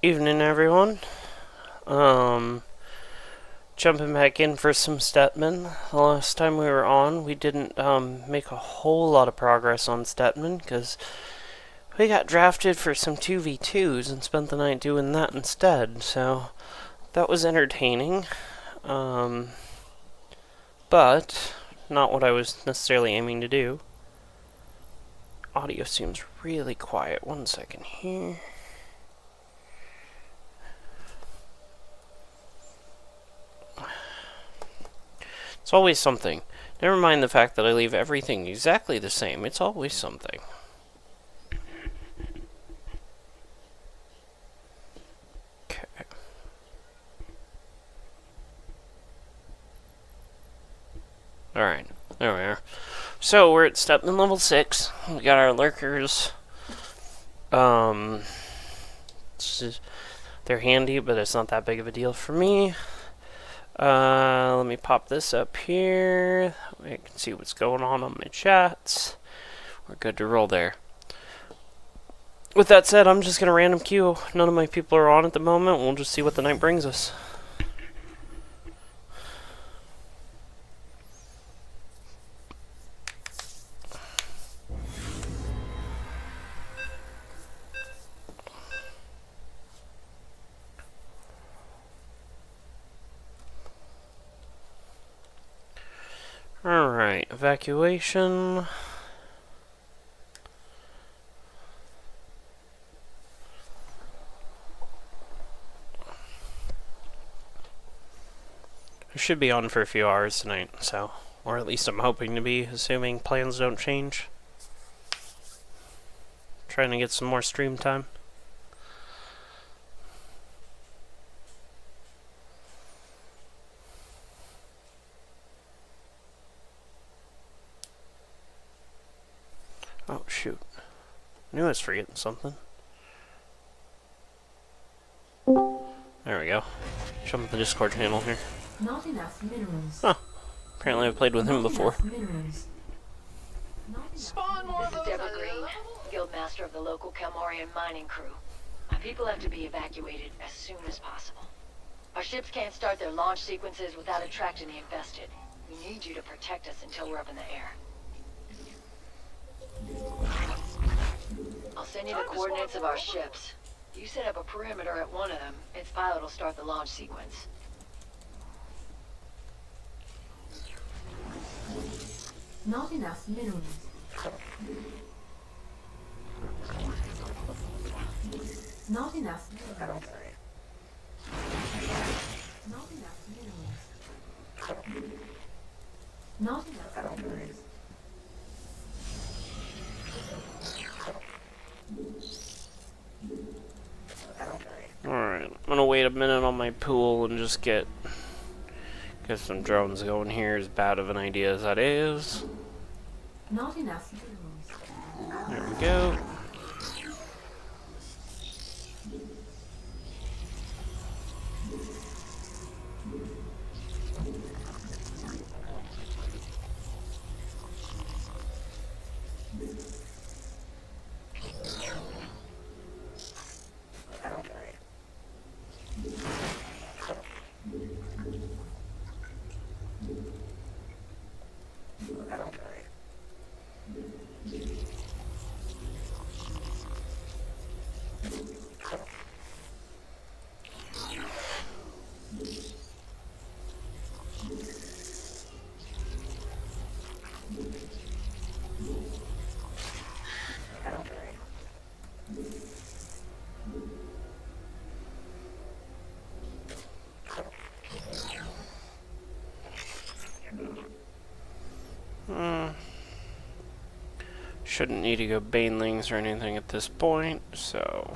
Evening, everyone. Jumping back in for some Stetmann. The last time we were on, we didn't make a whole lot of progress on Stetmann because we got drafted for some 2v2s and spent the night doing that instead. So that was entertaining, but not what I was necessarily aiming to do. Audio seems really quiet. 1 second here. It's always something. Never mind the fact that I leave everything exactly the same. It's always something. Okay. Alright. There we are. So, we're at Stetmann level 6. We got our lurkers. They're handy, but it's not that big of a deal for me. Let me pop this up here. I can see what's going on my chats. We're good to roll there. With that said, I'm just going to random queue. None of my people are on at the moment. We'll just see what the night brings us. Alright, evacuation. I should be on for a few hours tonight, so, or at least I'm hoping to be, assuming plans don't change. Trying to get some more stream time. Oh, shoot. I knew I was forgetting something. There we go. Jump the Discord channel here. Not enough minerals. Huh. Apparently I've played with him before. Spawn more. This is Deborah Green, Guildmaster of the local Calmorian mining crew. My people have to be evacuated as soon as possible. Our ships can't start their launch sequences without attracting the infested. We need you to protect us until we're up in the air. I'll send you the coordinates of our ships. You set up a perimeter at one of them, its pilot will start the launch sequence. Not enough minerals. Not enough minerals. Not enough minerals. Not enough minerals. Alright, I'm gonna wait a minute on my pool and just get some drones going here, as bad of an idea as that is. Not enough minerals. There we go. Shouldn't need to go banelings or anything at this point, so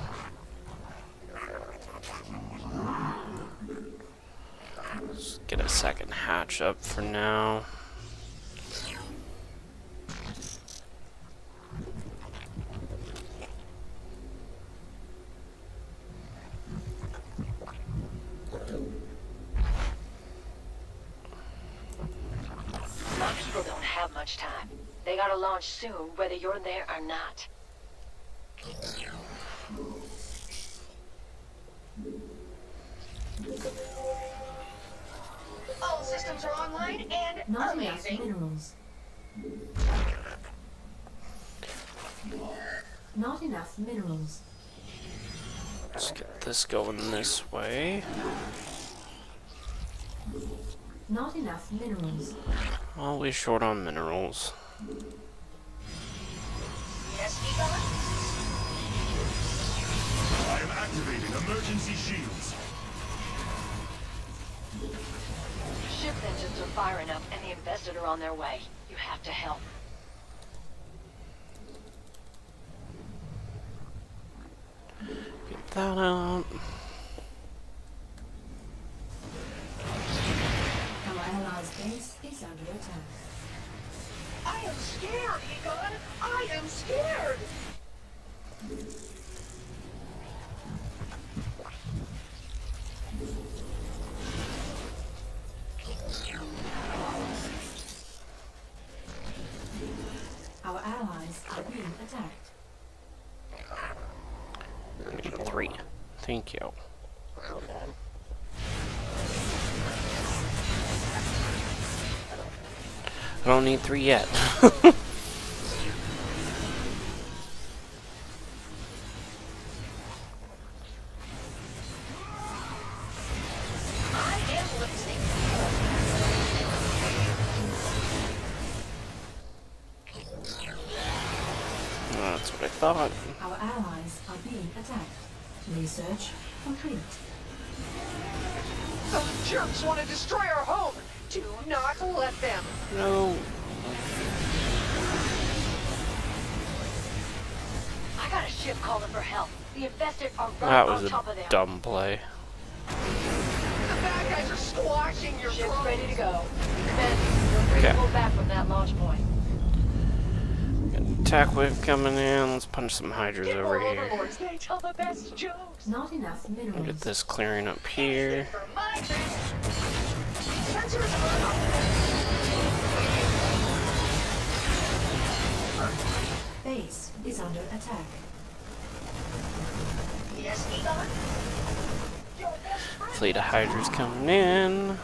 let's get a second hatch up for now. My people don't have much time. They gotta launch soon, whether you're there or not. All systems are online and Not enough amazing. minerals. Not enough minerals. Let's get this going this way. Not enough minerals. Always short on minerals. Yes, Egon? I am activating emergency shields. Ship engines are firing up and the infested are on their way. You have to help. Get that out. Our allies' base is under attack. I am scared, Egon! I am scared! Our allies are being attacked. I need 3. Thank you. I don't need 3 yet. I am listening. That's what I thought. Our allies are being attacked. Research complete. Those jerks want to destroy our home! Do not let them! No. I got a ship calling for help. The infested are right That on was top of a them. dumb play. The bad guys are squashing your ship's ready to go. Then feel free Okay. to pull back from that launch point. Got an attack wave coming in. Let's punch some hydras Get over more here. overlords. They tell the best jokes. Not enough Get minerals. this clearing up here. For my best. Sensors are up. Base is under attack. Yes, Egon? Your best friend. Fleet of hydras coming in.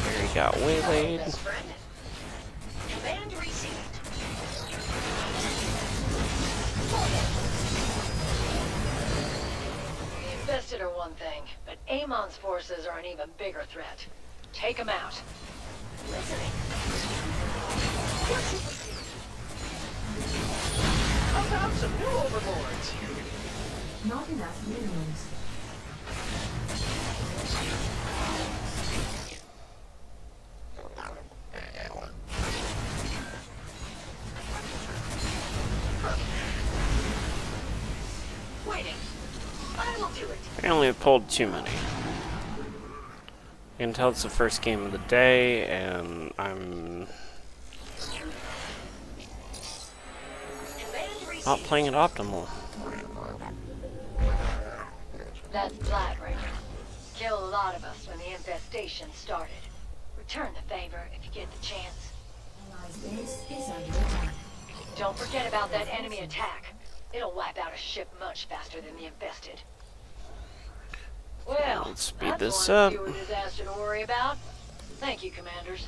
There he got waylaid. Best friend. Command received. The infested are one thing, but Amon's forces are an even bigger threat. Take them out. Listening. How about some new overlords? Not enough minerals. Waiting. I will do it. Apparently I pulled too many. You can tell it's the first game of the day, and I'm Command received. not playing it optimal. That's Flatbreaker. Killed a lot of us when the infestation started. Return the favor if you get the chance. Allies' base is under attack. Don't forget about that enemy attack. It'll wipe out a ship much faster than the infested. Well, Let's speed that's this one up. fewer disaster to worry about. Thank you, commanders.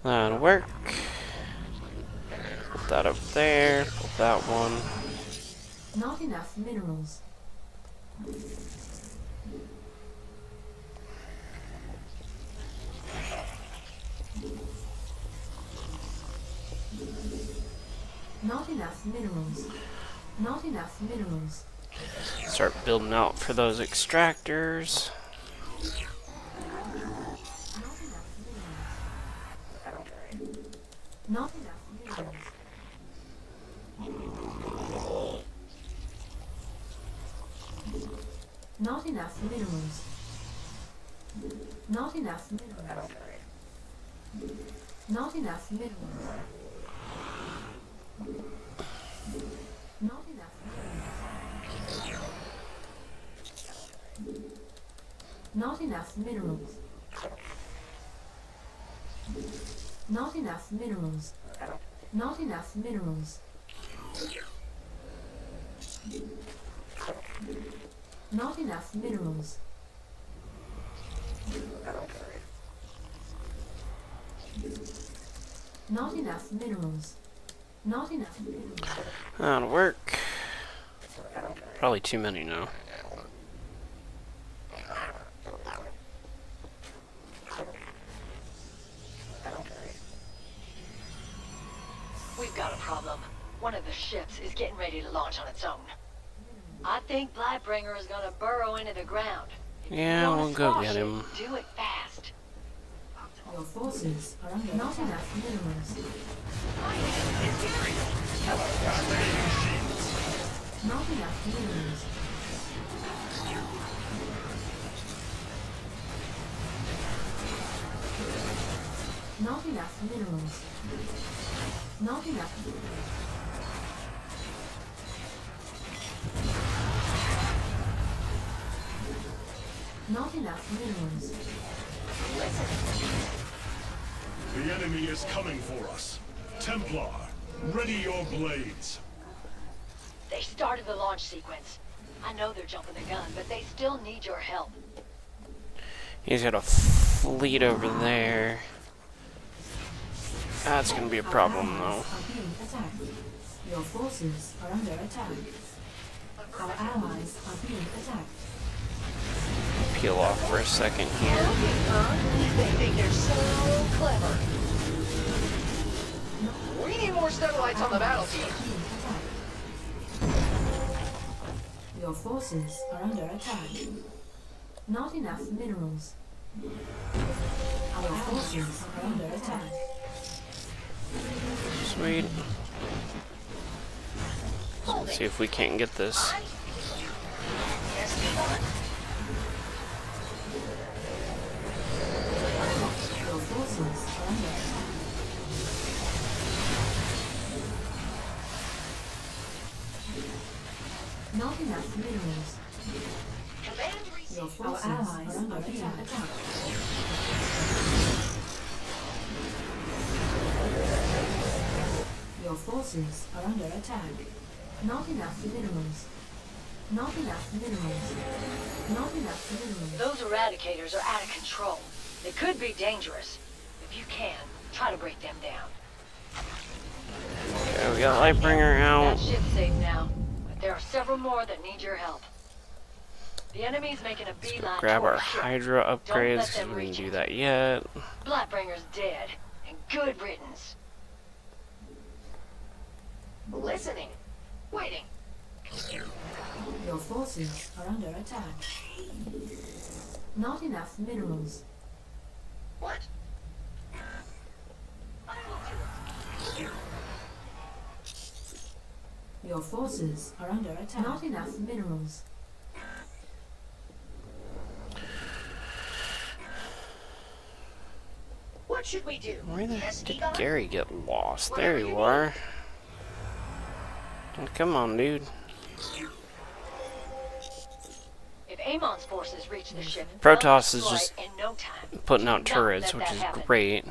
That'll work. Put that up there. Put that one. Not enough minerals. Not enough minerals. Not enough minerals. Start building out for those extractors. Not enough minerals. Not enough minerals. Not enough minerals. Not enough minerals. Not enough minerals. Not enough minerals. Not enough minerals. Not enough minerals. Not enough minerals. Not enough minerals. Not enough minerals. That'll work. Probably too many now. We've got a problem. One of the ships is getting ready to launch on its own. I think Blightbringer is gonna burrow into the ground. Yeah, Wanna we'll go squash get it, him. Do it fast. Your forces are under not enough minerals. Not enough minerals. Not enough minerals. Not enough minerals. Not enough minerals. The enemy is coming for us. Templar, ready your blades. They started the launch sequence. I know they're jumping the gun, but they still need your help. He's got a fleet over there. That's gonna be a problem, though. Our allies are being attacked. Your forces are under attack. Our allies are being attacked. Peel off for a second here. They think they're so clever. We need more satellites on the battlefield. Being attacked. Your forces are under attack. Not enough minerals. Our forces are under attack. Sweet. So let's see if we can't get this. Your forces are under attack. Not enough minerals. Your forces are under attack. Your forces are under attack. Not enough minerals. Not enough minerals. Not enough minerals. Those eradicators are out of control. They could be dangerous. If you can, try to break them down. Okay, we got Lightbringer out. That ship's safe now, but there are several more that need your help. The enemy's making a beeline Grab toward our the ship. Hydra Don't upgrades let because them we didn't reach do it. that yet. Blightbringer's dead, and good riddance. Listening. Waiting. Your forces are under attack. Not enough minerals. What? Your forces are under attack. Not enough minerals. What should we do? Where the Yes, did Egon? Gary get lost? There Whatever you you are. Oh, come on, dude. If Amon's forces reach the ship, Protoss they'll is destroy just it in no time. putting Do out not turrets, let which that is happen. great.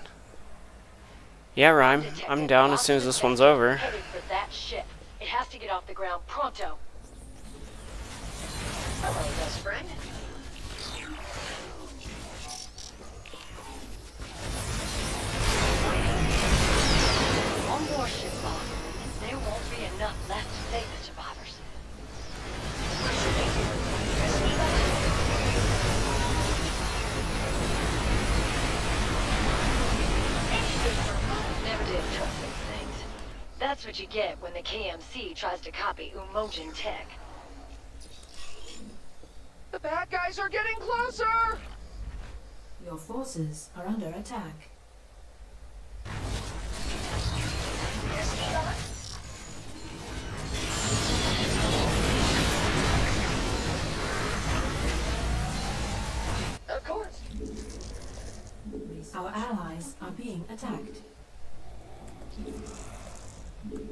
Yeah, Rhyme. I'm Detective down as soon as this one's over. headed for that ship. It has to get off the ground pronto. Hello, best friend. One more ship lost, and there won't be enough left to save the survivors. Never did trust these things. That's what you get when the KMC tries to copy Umojan tech. The bad guys are getting closer. Your forces are under attack. Yes, Egon? Of course. Our allies are being attacked.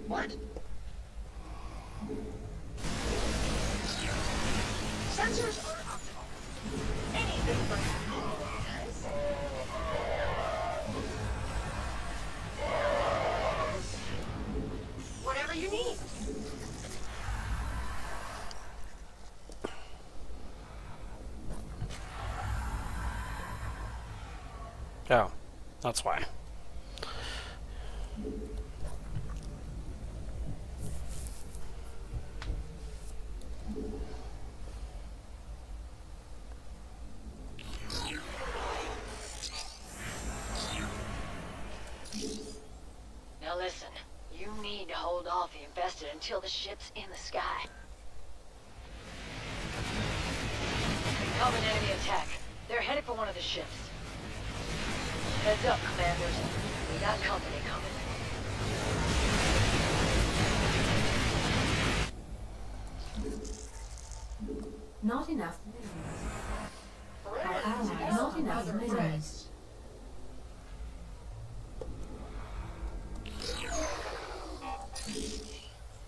What? Sensors are optimal. Anything Oh, that's why. Now listen, you need to hold off the infested until the ship's in the sky. Incoming enemy attack. They're headed for one of the ships. Heads up, commanders. We got company coming. Not enough minerals. Our ally, not enough minerals.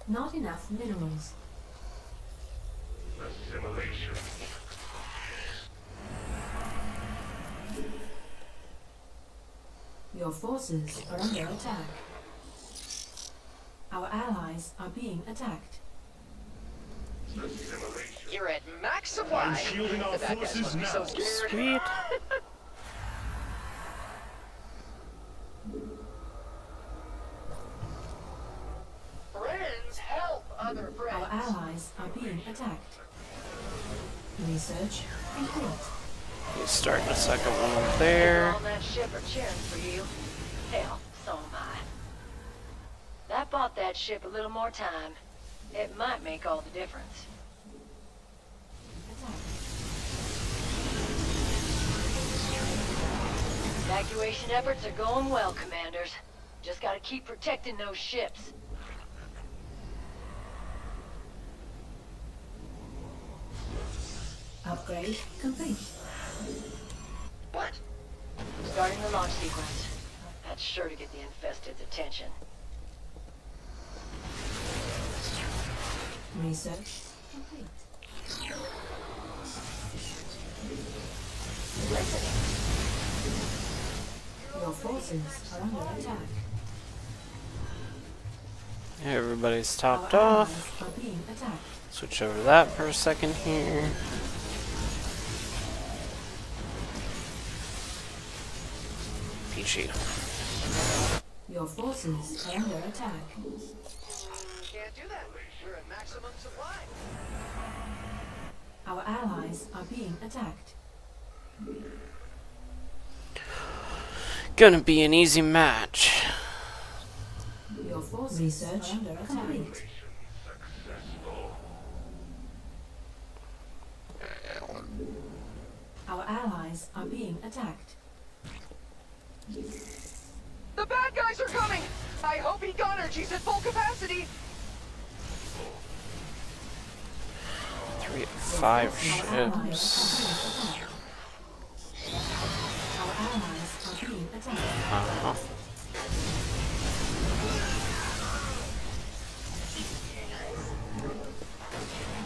Not enough minerals. Assimilation. Your forces are under attack. Our allies are being attacked. Assimilation. You're at max supply. I'm shielding our The bad guys forces must be so now. scared. Sweet. Friends help other friends. Our allies are being attacked. Research complete. You start the second one up People there. on that ship are cheering for you. Hell, so am I. That bought that ship a little more time. It might make all the difference. Attack. Evacuation efforts are going well, commanders. Just gotta keep protecting those ships. Upgrade complete. What? Starting the launch sequence. That's sure to get the infested's attention. Research complete. Listening. Your forces are under attack. Everybody's topped Our off. allies are being attacked. Switch over to that for a second here. Peachy. Your forces are under attack. Can't do that. We're at maximum supply. Our allies are being attacked. Gonna be an easy match. Your forces research are under attack. Our allies are being attacked. The bad guys are coming. I hope Econergy's at full capacity. 3 of 5 ships. Our allies are being attacked. Uh-huh.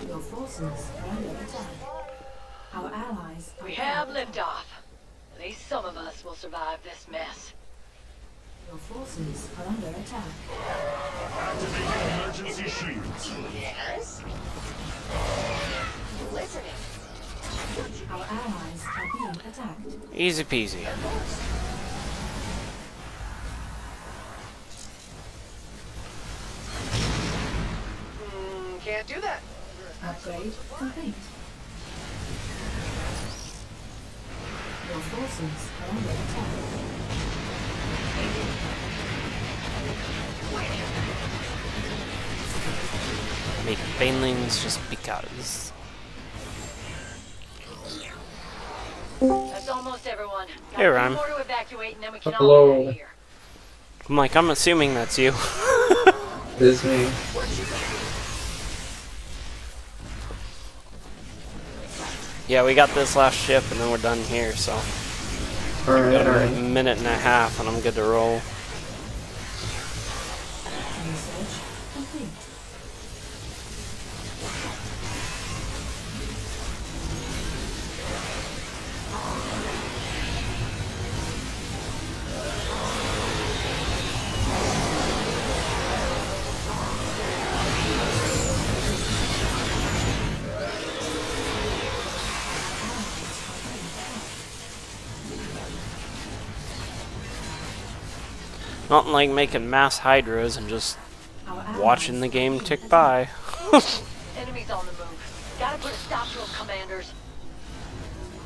Your forces are under attack. Our allies are We have liftoff. At least some of us will survive this mess. Your forces are under attack. Activating emergency shields. Yes? Listening. Our allies are being attacked. Easy peasy. Can't do that. Upgrade complete. Your forces are under attack. Make banelings just because. That's almost everyone. Got Hey, a few Ryan. more to evacuate and then we can all Hello. get out of here. I'm like, I'm assuming that's you. It is me. Yeah, we got this last ship and then we're done here, so. Alright, Got a alright. minute and a half and I'm good to roll. Research complete. Nothing like making mass hydras and just Our allies watching the are game being tick attacked. by. Enemies on the move. Gotta put a stop to them, commanders.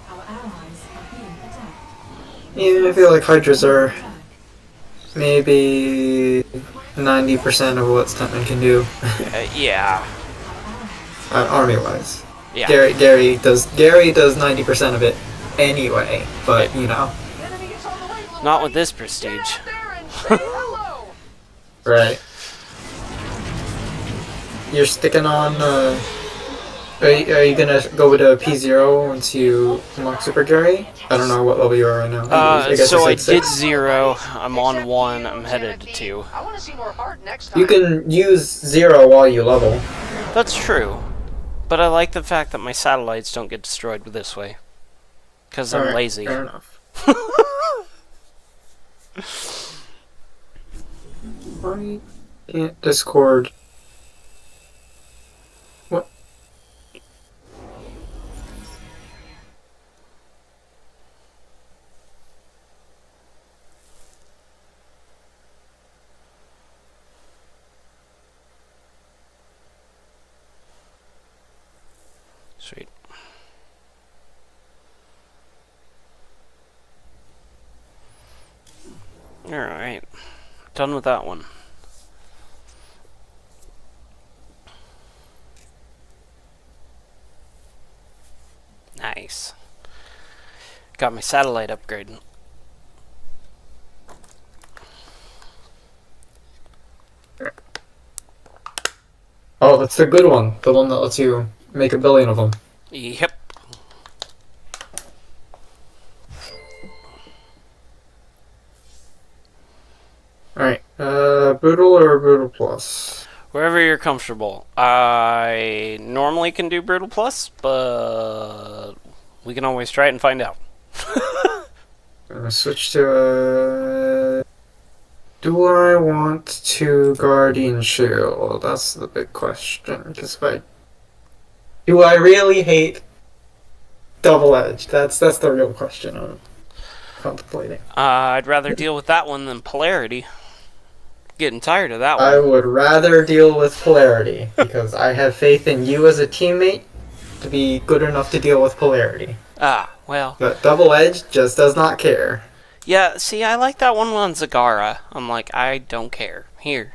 Our allies are being attacked. Yeah, I feel like Hydras are Attack. maybe 90% of what Stetmann can do, Yeah. army-wise. Yeah. Gary does 90% of it anyway, but you know, Enemy is on the way, little Not buddy. with this Get prestige. out there and say hello. right. You're sticking on, are you gonna go with a P0 once you unlock Super Gary? I don't know what level you are right now. guess So you I said did 6. 0. I'm on Except 1. you, I'm headed to Timothy. 2. I want to see more heart next time. You can use 0 while you level. That's true. But I like the fact that my satellites don't get destroyed this way. Because I'm Alright, lazy. Fair enough. Why can't Discord? What? Sweet. Alright. Done with that one. Nice. Got my satellite upgraded. Oh, that's the good one. The one that lets you make 1 billion of them. Yep. Alright, Brutal or Brutal Plus? Wherever you're comfortable. I normally can do Brutal Plus, but we can always try it and find out. I'm gonna switch to, do I want to Guardian Shield? That's the big question. Because do I really hate Double Edge? That's the real question I'm contemplating. I'd rather deal with that one than Polarity. Getting tired of that I one. would rather deal with Polarity, because I have faith in you as a teammate to be good enough to deal with Polarity. Well. But Double Edge just does not care. Yeah, see, I like that one on Zagara. I'm like, I don't care. Here.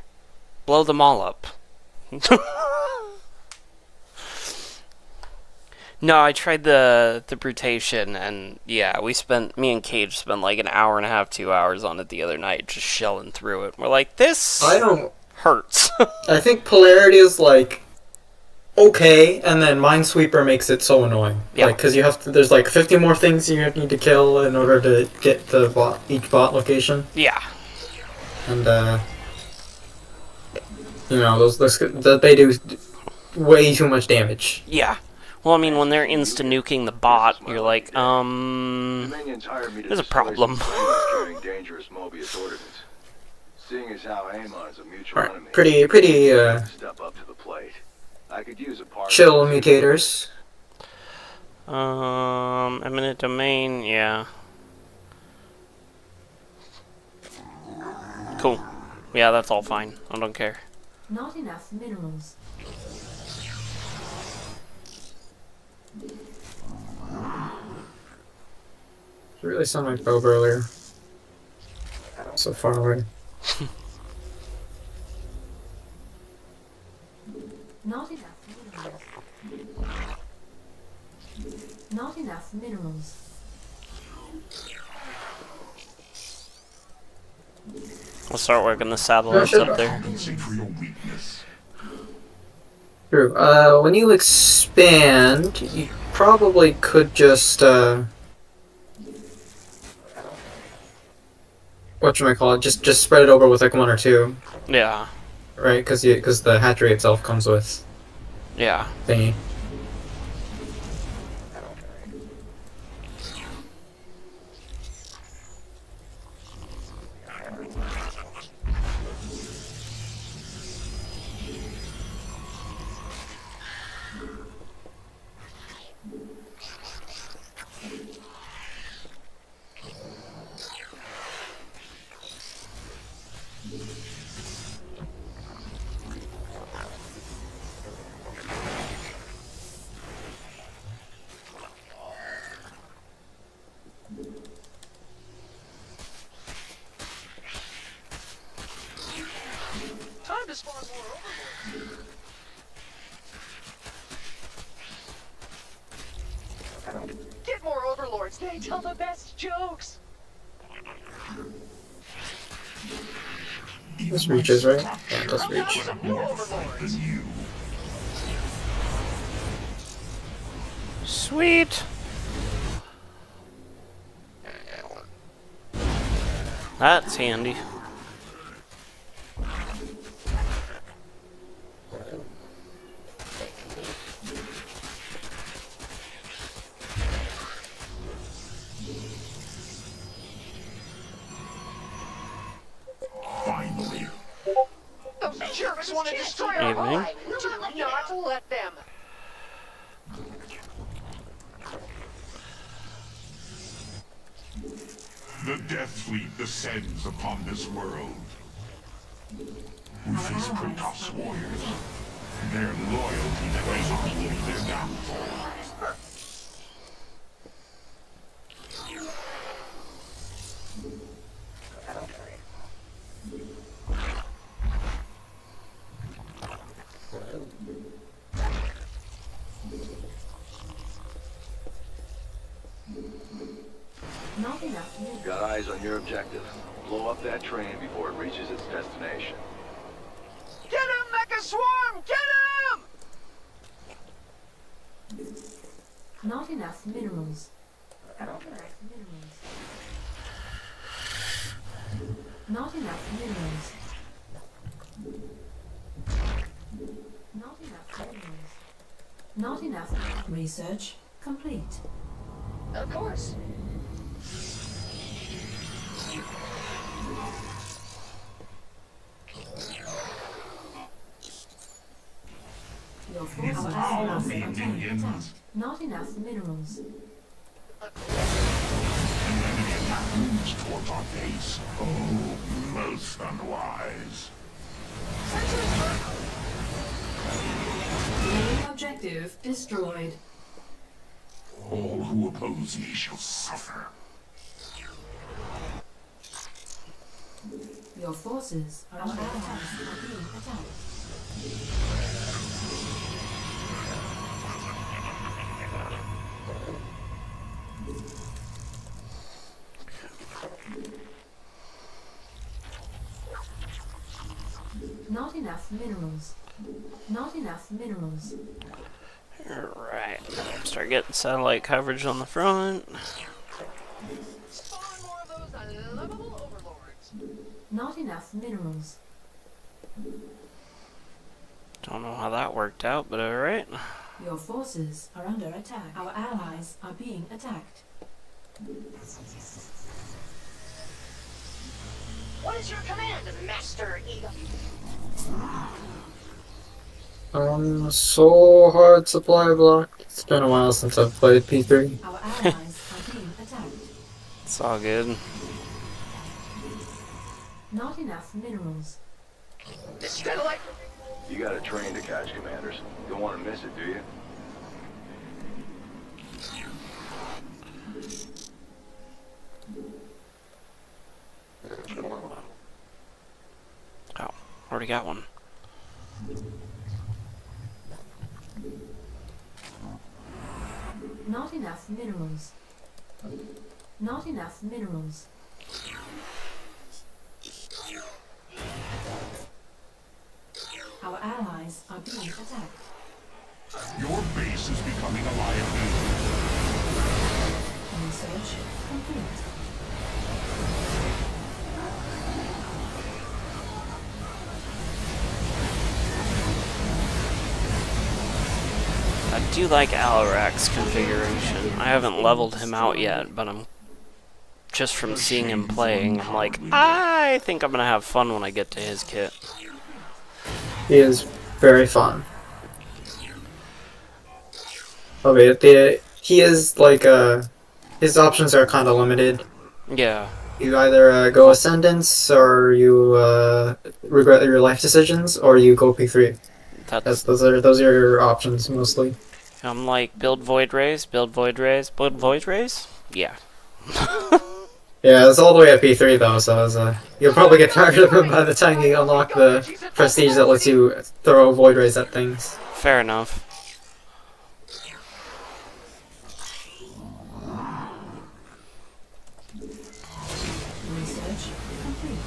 Blow them all up. No, I tried the Brutation, and yeah, me and Cage spent like an hour and a half, 2 hours on it the other night, just shelling through it. We're like, this I don't... hurts. I think Polarity is like... okay, and then Minesweeper makes it so annoying. Yeah. Like, because you have to... there's like 50 more things you need to kill in order to get the each bot location. Yeah. And, you know, they do way too much damage. Yeah. Well, I mean, when they're insta-nuking the bot, you're like, Dominions hired me to there's a destroy problem. some planes carrying dangerous Mobius ordnance. Seeing as how Amon's a mutual Alright, enemy, pretty, step up to the plate. I could use a part. chill mutators. Eminent Domain, yeah. Cool. Yeah, that's all fine. I don't care. Not enough minerals. It really sounded like Bob earlier. So far away. Not enough minerals. Not enough minerals. I'll start working the satellites sure. up there. Compensate for your weakness. True. When you expand, you probably could just, whatchamacallit, just spread it over with like 1 or 2, Yeah. right? Because the hatchery itself comes with Yeah. thingy. spawn more overlords. Get more overlords. They tell the best jokes. This reaches, right? Yeah, it does reach. More overlords. Sweet. That's handy. Finally. Those jerks want to destroy our Evening. home. Do not let them. The Death Fleet descends upon this world. We face Kratos' warriors. Their loyalty to Aesop will be their downfall. Not enough minerals. Got eyes on your objective. Blow up that train before it reaches its destination. Get him, Mecha Swarm! Get him! Not enough minerals. Not enough minerals. Not enough minerals. Not enough minerals. Not enough. Research complete. Of course. Your forces are being attacked. Not enough minerals. Moves towards our base. Oh, most unwise. Main objective destroyed. All who oppose me shall suffer. Your forces are under attack. Are being attacked. Not enough minerals. Not enough minerals. Alright. Start getting satellite coverage on the front. Spawn more of those unlovable overlords. Not enough minerals. Don't know how that worked out, but alright. Your forces are under attack. Our allies are being attacked. What is your command, Master Eagle? So hard supply block. It's been a while since I've played P3. Our allies are being attacked. It's all good. Not enough minerals. Satellite. You got a train to catch, commanders. Don't want to miss it, do you? Oh, already got one. Not enough minerals. Not enough minerals. Our allies are being attacked. Your base is becoming a liability. Research complete. I do like Alarak's configuration. I haven't leveled him out yet, but I'm just from seeing him playing, I'm like, I think I'm gonna have fun when I get to his kit. He is very fun. Okay, he is like his options are kind of limited. Yeah. You either go Ascendance, or you regret your life decisions, or you go P3. Those are your options mostly. I'm like, build Void Rays, build Void Rays, build Void Rays? Yeah. Yeah, it's all the way at P3 though, so it's, you'll probably get tired of him by the time you unlock the prestige that lets you throw void rays at things. Fair enough. Research complete.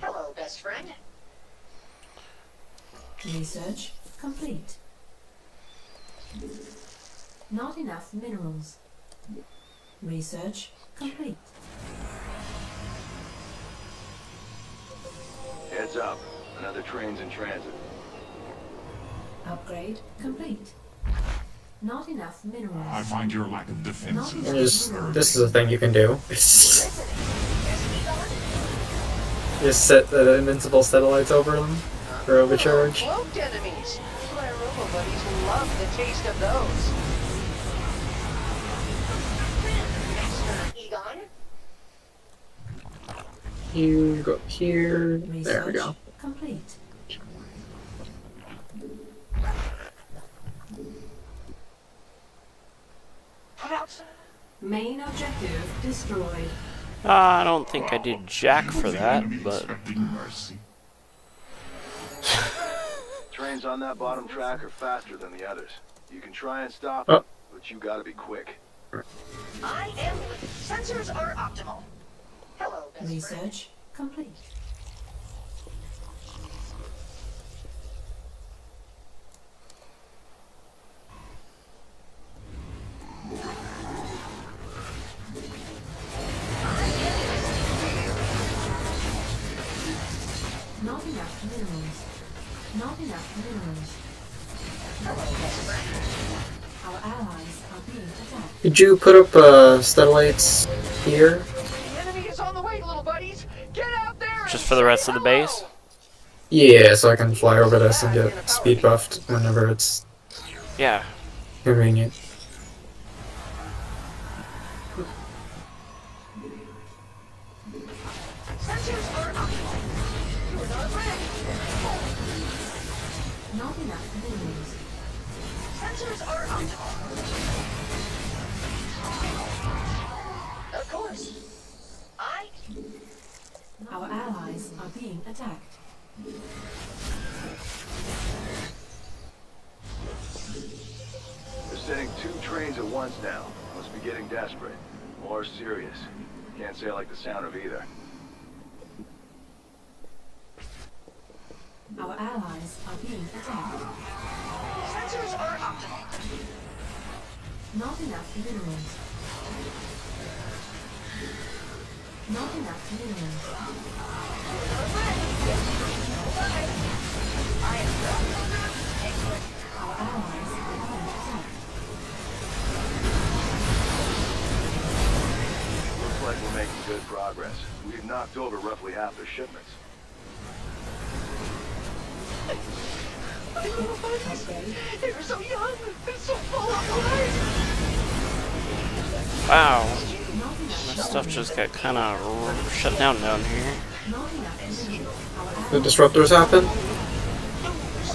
Hello, best friend. Research complete. Not enough minerals. Research complete. Heads up. Another train's in transit. Upgrade complete. Not enough minerals. I find your lack of defenses And just, disturbing. this is a thing you can do. Just set the invincible satellites over them for overcharge. Cloaked enemies. My robo buddies love the taste of those. Master Egon. You go here. Research There we go. complete. Put out some. Main objective destroyed. I don't think I did jack for The that, enemy but expecting mercy. Trains on that bottom track are faster than the others. You can try and stop Oh. them, but you gotta be quick. I am. Sensors are optimal. Hello, best friend. Research complete. Not enough minerals. Not enough minerals. Our allies are being attacked. Could you put up satellites here? The enemy is on the way, little buddies. Get out there. just and for the rest say of the hello. base. Yeah, so I can fly over this and get speed buffed whenever it's Yeah. convenient. Sensors are optimal. You are not ready. Not enough minerals. Sensors are optimal. Of course. Our allies are being attacked. They're sending 2 trains at once now. Must be getting desperate. Or serious. Can't say I like the sound of either. Our allies are being attacked. Sensors are optimal. Not enough minerals. Not enough minerals. Our allies are being attacked. Looks like we're making good progress. We've knocked over roughly half their shipments. My little buddies. Upgrade. They're so young and so full of life. Wow. Not My enough. stuff just got kind of shut down here. Not enough minerals. Our The disruptors happen?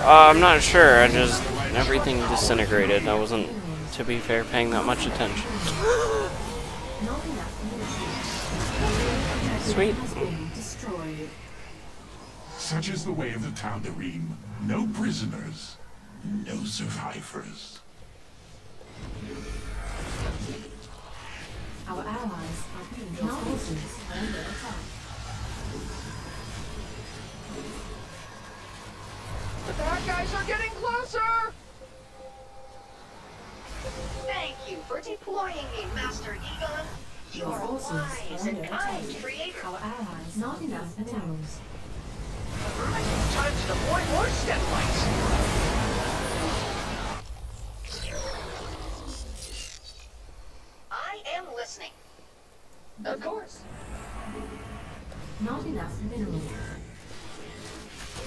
I'm not sure. I just everything disintegrated. I wasn't, to be fair, paying that much attention. Not enough minerals. Sweet. Has been destroyed. Such is the way of the Tal'Darim. No prisoners, no survivors. Our allies are being forces under attack. The bad guys are getting closer. Thank you for deploying me, Master Egon. You Your are a forces wise are and under kind attack. creator. Our allies not enough minerals. Time to deploy more Stetmanns. I am listening. Of course. Not enough minerals.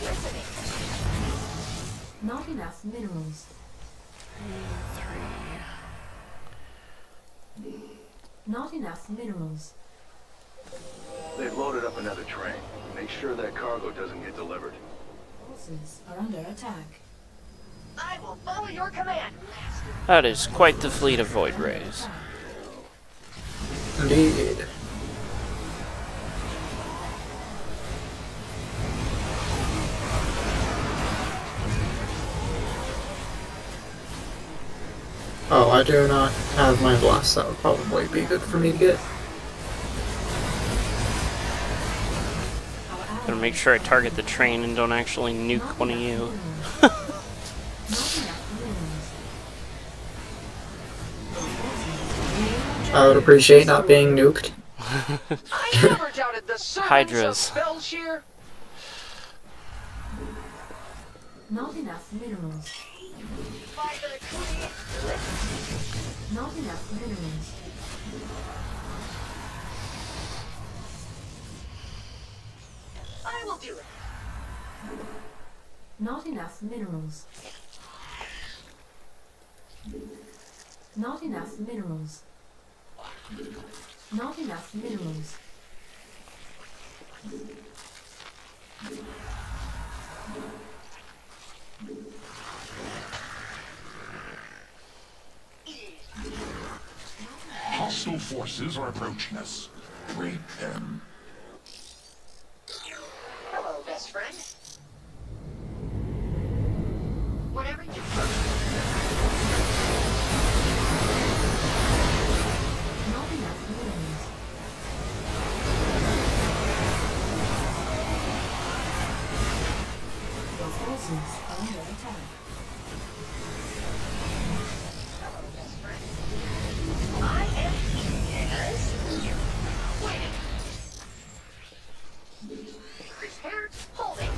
Listening. Not enough minerals. Not enough minerals. They've loaded up another train. Make sure that cargo doesn't get delivered. forces are under attack. I will follow your command. That is quite the fleet of void rays. Indeed. Oh, I do not have my blast. That would probably be good for me to get. Gotta make sure I target the train and don't actually nuke one of you. I would appreciate not being nuked. I never doubted the servants Hydras. of Belshire. Not enough minerals. Not enough minerals. I will do it. Not enough minerals. Not enough minerals. Not enough minerals. Hostile forces are approaching us. Break them. Hello, best friend. Whatever you Not enough minerals. Your forces are under attack. I am yes. Waiting. Prepared. Holding.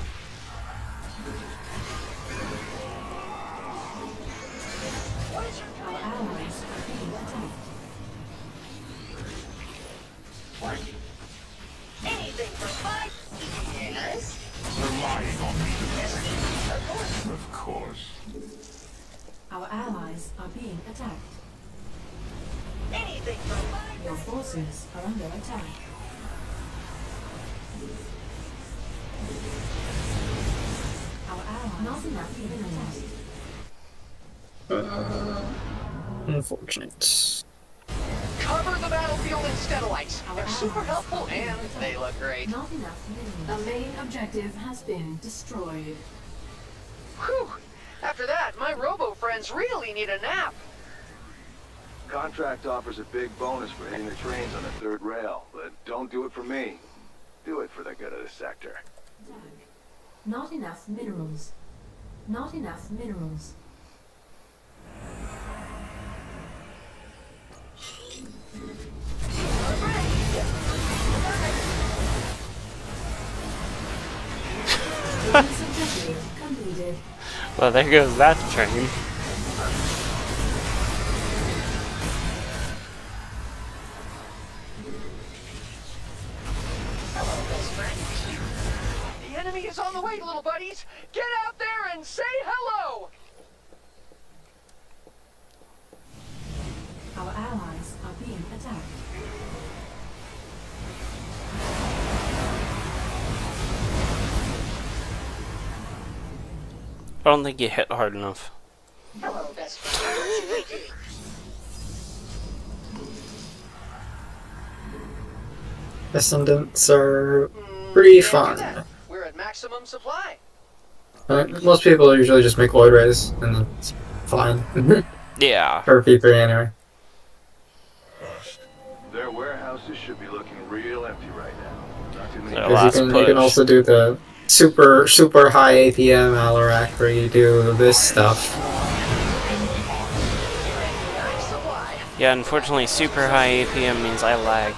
What is your Our allies are being attacked. anything for 5? Yes. Relying on me to defend. Of course. Our allies are being attacked. Anything for 5. Your forces are under attack. Our allies not enough minerals. Unfortunate. Cover the battlefield in Stellites. They're super helpful and they look great. Not enough minerals. The main objective has been destroyed. Whew. After that, my robo-friends really need a nap. Contract offers a big bonus for hitting the trains on the third rail, but don't do it for me. Do it for the good of the sector. Not enough minerals. Not enough minerals. Base objective completed. Well, there goes that train. The enemy is on the way, little buddies. Get out there and say hello. Our allies are being attacked. I don't think you hit hard enough. Hello, best friend. Ascendants are pretty Can't do fun. that. We're at maximum supply. Most people usually just make void rays, and it's fine. Yeah. For P3 anyway. Their warehouses should be looking real empty right now. Not too many. Yeah, Because last you can push. also do the super high APM Alarak where you do this stuff. Supply. Yeah, unfortunately, super high APM means I lag.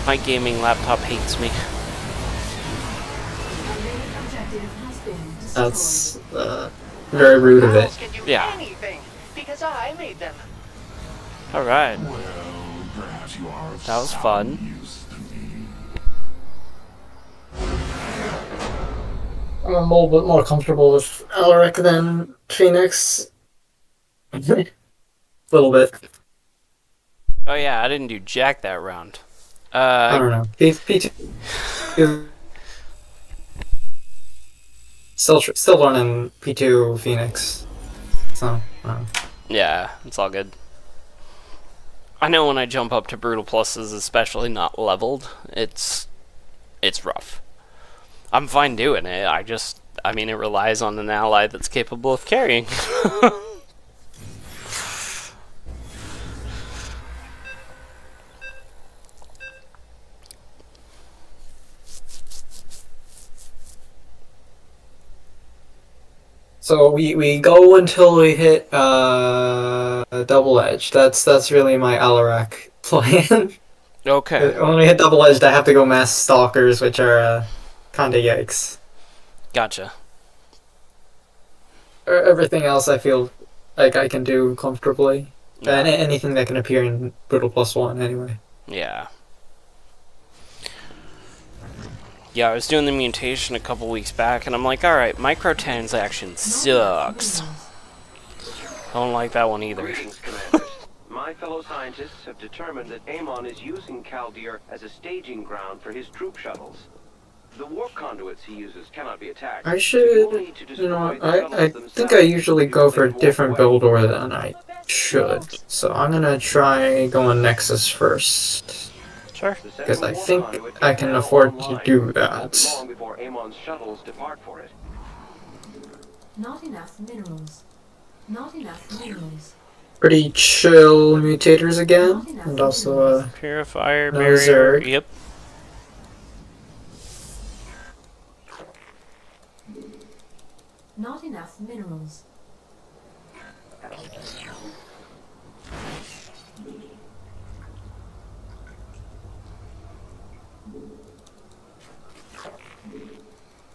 My gaming laptop hates me. The main objective has been destroyed. That's very rude of it. Owls can do Yeah. anything because I made them. Alright. Well, perhaps you are of That was some fun. use to me. I'm a little bit more comfortable with Alaric than Phoenix. A little bit. Oh yeah, I didn't do jack that round. I don't know. P2 Still running P2 Phoenix. So, Yeah, it's all good. I know when I jump up to Brutal Pluses, especially not leveled, it's rough. I'm fine doing it, I mean, it relies on an ally that's capable of carrying. so we go until we hit double edge. That's really my Alarak plan. Okay, When we hit double edged, I have to go mass stalkers, which are kinda yikes. gotcha. Everything else I feel like I can do comfortably. And anything that can appear in Brutal +1 anyway. Yeah. Yeah, I was doing the mutation a couple weeks back, and I'm like, alright, microtransaction sucks. I don't like that one either. Greetings, Commanders. My fellow scientists have determined that Amon is using Kaldir as a staging ground for his troop shuttles. The warp conduits he uses cannot be attacked. I should, I think I usually go for a different build order than I should. So I'm gonna try going Nexus first. Sure. Because I think I can afford to do that. Long before Amon's shuttles depart for it. Not enough minerals. Not enough minerals. Pretty chill mutators again. And also Purifier, no barrier, Zerg. yep. Not enough minerals.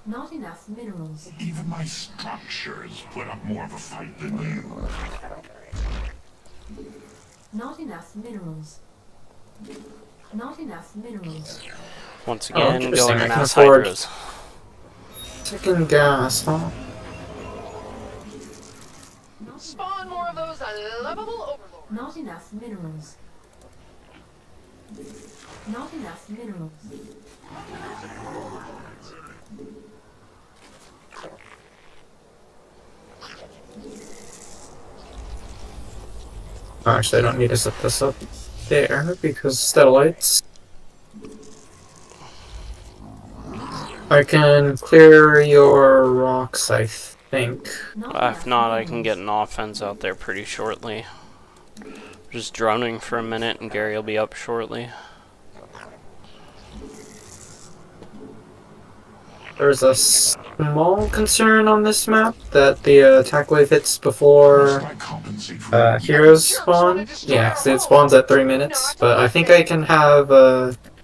Not enough minerals. Even my structures put up more of a fight than you. Not enough minerals. Not enough minerals. Once Oh, again, interesting. going I can mass afford- hydros. Second gas, huh? Spawn more of those unlovable overlords. Not enough minerals. Not enough minerals. Actually, I don't need to set this up there because satellites. I can clear your rocks, I think. If not, I can get an offense out there pretty shortly. Just droning for a minute, and Gary will be up shortly. There's a small concern on this map that the attack wave hits before heroes spawn. Yeah, 'cause it spawns at 3 minutes. But I think I can have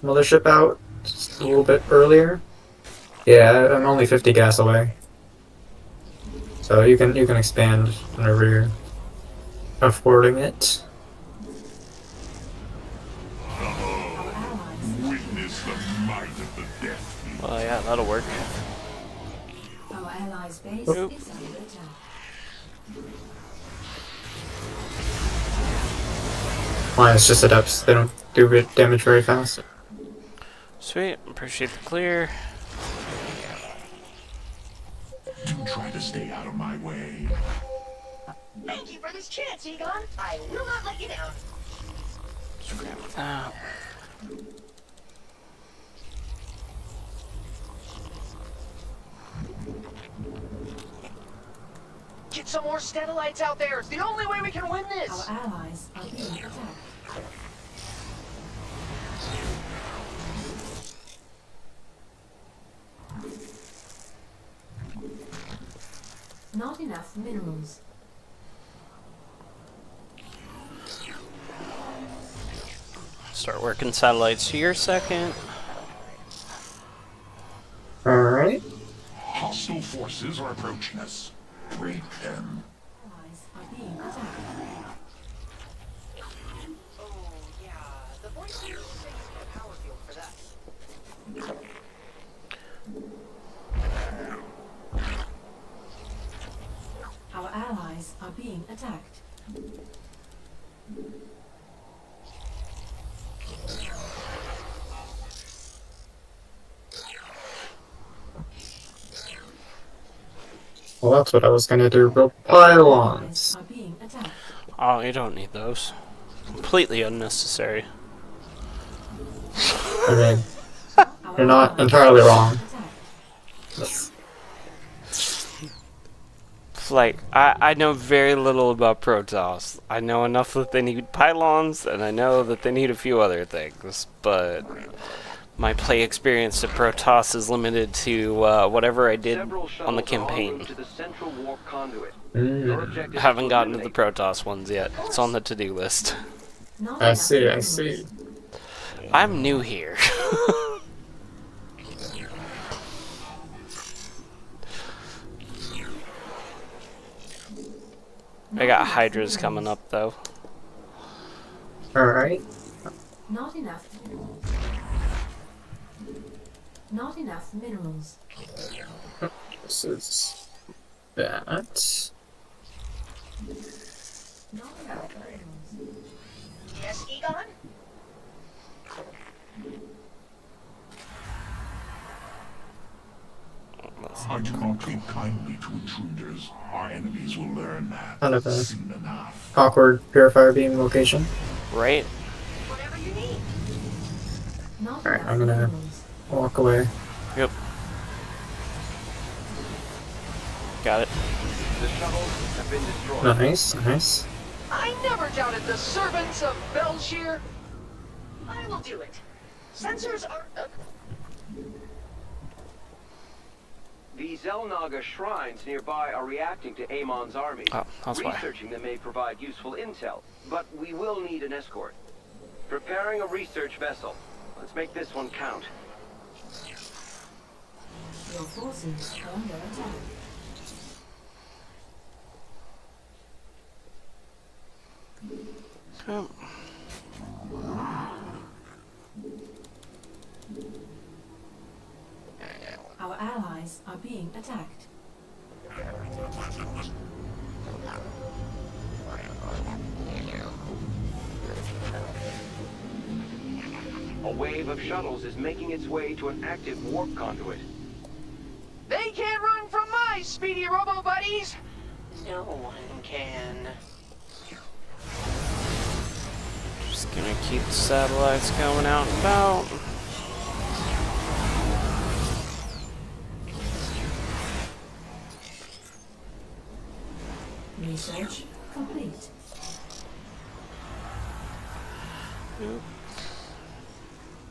mothership out just a little bit earlier. Yeah, I'm only 50 gas away. So you can expand whenever you're affording it. Witness the might of the Death Field. Well, yeah, that'll work. Our allies' base Oop. is under attack. Mine is just adepts. They don't do damage very fast. Sweet, appreciate the clear. Do try to stay out of my way. Thank you for this chance, Egon. I will not let you down. Scrap that. Get some more Statelites out there. It's the only way we can win Our this. allies are being attacked. Not enough minerals. Start working satellites here second. Alright. Hostile forces are approaching us. Break them. Allies are being attacked. Oh, yeah. The voice here says a power field for that. Our allies are being attacked. Well, that's what I was gonna do. Build Allies pylons. are being attacked. Oh, you don't need those. Completely unnecessary. I mean, Our you're not allies entirely are wrong. being attacked. That's- Like, I know very little about Protoss. I know enough that they need pylons, and I know that they need a few other things, but my play experience of Protoss is limited to whatever I did Several on the shuttles are en route campaign. to the central warp conduit. Mm. Your objective I is haven't to gotten to the eliminate Protoss ones yet. It's on the to-do list. Not I enough see, I minerals. see. I'm new here. I got Hydras coming up, though. Alright. Not enough. Not enough minerals. This is that. Not enough minerals. Yes, Egon? I do not take kindly to intruders. Our enemies will learn that Kind of a soon enough. awkward purifier beam location. Right? Whatever you need. Not Alright, enough I'm gonna minerals. walk away. Yep. Got it. The shuttles have been destroyed. Nice, nice. I never doubted the servants of Belshir. I will do it. Sensors are... The Zelnaga shrines nearby are reacting to Amon's army. Oh, that's why. Researching them may provide useful intel, but we will need an escort. Preparing a research vessel. Let's make this one count. Your forces are under attack. Oh. Our allies are being attacked. A wave of shuttles is making its way to an active warp conduit. They can't run from my speedy robo-buddies! No one can. Just gonna keep the satellites going out and about. Research complete.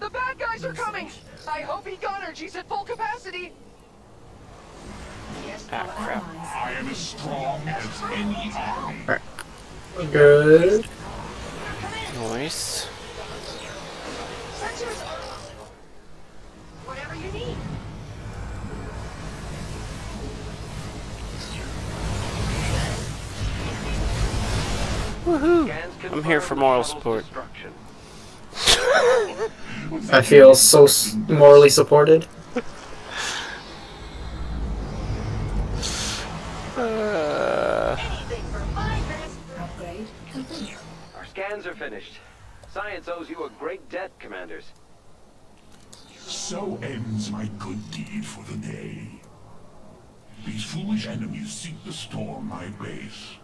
The bad guys are coming! I hope Egonergy's at full capacity! Ah, crap. Allies I am as strong as any army. Good. Nice. Sensors are... Whatever you need. Woohoo! I'm here for moral support. I feel so morally supported. Anything for 5 minutes. upgrade complete. Our scans are finished. Science owes you a great debt, Commanders. So ends my good deed for the day. These foolish enemies seek to storm my base.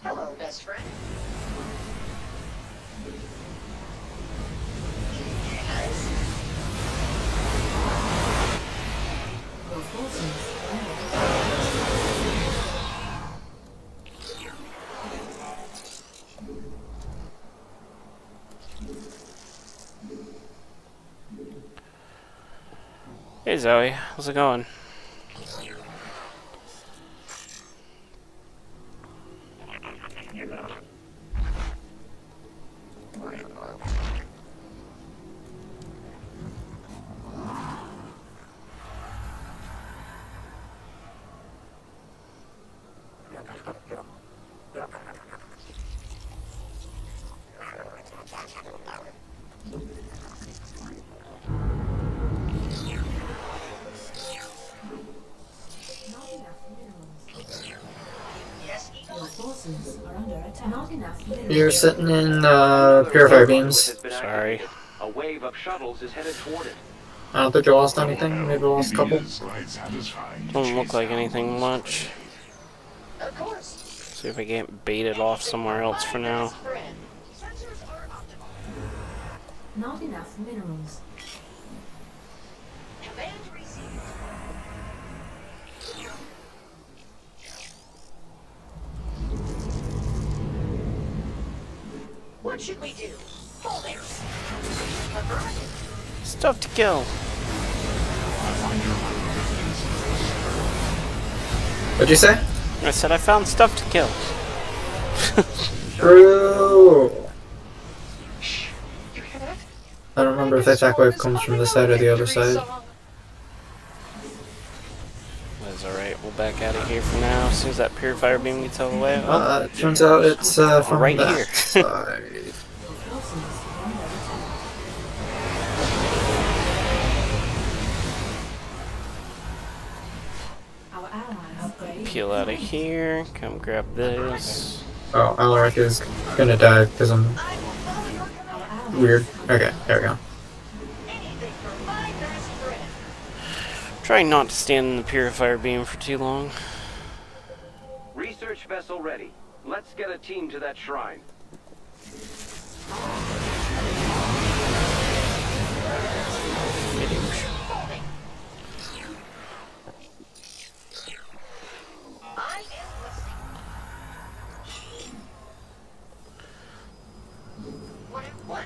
Hello, best friend. Yes. Your forces are under attack. Hey Zoe, how's it going? Not enough minerals. Yes, Egon. Your forces are under attack. Not enough minerals. You're sitting in Another purifier conduit beams. has been Sorry. activated. A wave of shuttles is headed toward it. I don't think you lost anything. Maybe lost a couple. It is quite satisfying to Doesn't look chase like down anything those much. Of course. See if I can't bait it off somewhere else for now. Sensors are optimal. Not enough minerals. Command received. What should we do? Hold it. Affirmative. Stuff to kill. What'd you say? I said I found stuff to kill. True. You hear that? I don't remember if the attack wave comes from this side or the other side. That's alright, we'll back out of here for now. As soon as that purifier beam gets out of the way. Oh, It turns out it's from right that here. side. Our allies upgrade. peel out of here. Come grab this. Oh, Alaric is gonna die because I'm Our allies weird. Okay, there we go. Anything for my best friend. Trying not to stand in the purifier beam for too long. Research vessel ready. Let's get a team to that shrine. I am listening. What?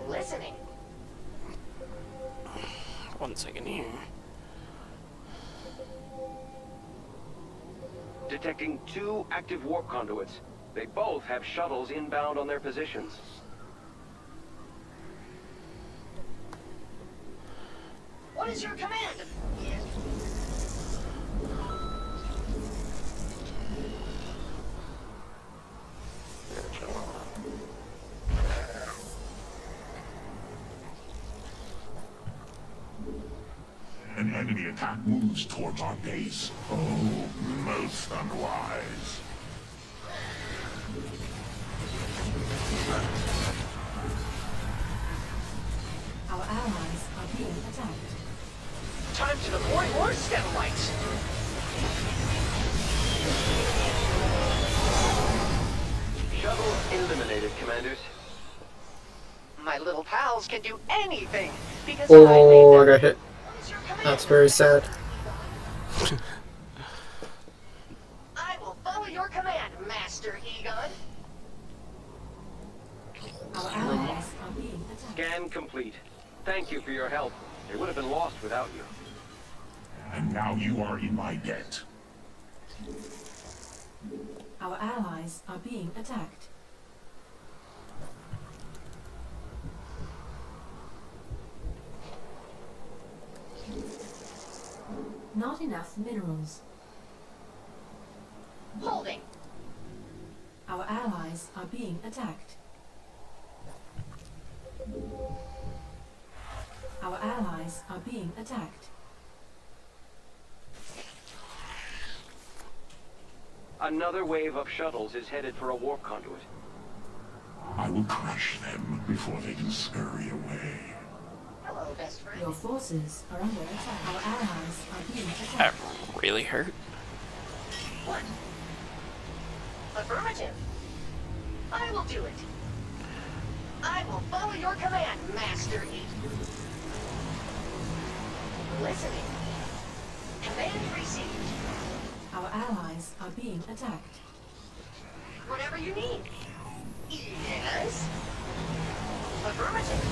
Listening. 1 second here. Detecting 2 active warp conduits. They both have shuttles inbound on their positions. What is your command? An enemy attack moves towards our base. Oh, most unwise. Our allies are being attacked. Time to deploy more satellites. Shuttle eliminated, commanders. My little pals can do anything because Oh, I I made them. got hit. What is your command? That's very sad. I will follow your command, Master Egon. Our allies are being attacked. Scan complete. Thank you for your help. They would have been lost without you. And now you are in my debt. Our allies are being attacked. Not enough minerals. Holding. Our allies are being attacked. Our allies are being attacked. Another wave of shuttles is headed for a warp conduit. I will crush them before they can scurry away. Hello, best friend. Your forces are under attack. Our allies are being That attacked. really hurt. What? Affirmative. I will do it. I will follow your command, Master E. Listening. Command received. Our allies are being attacked. Whatever you need. Yes. Affirmative.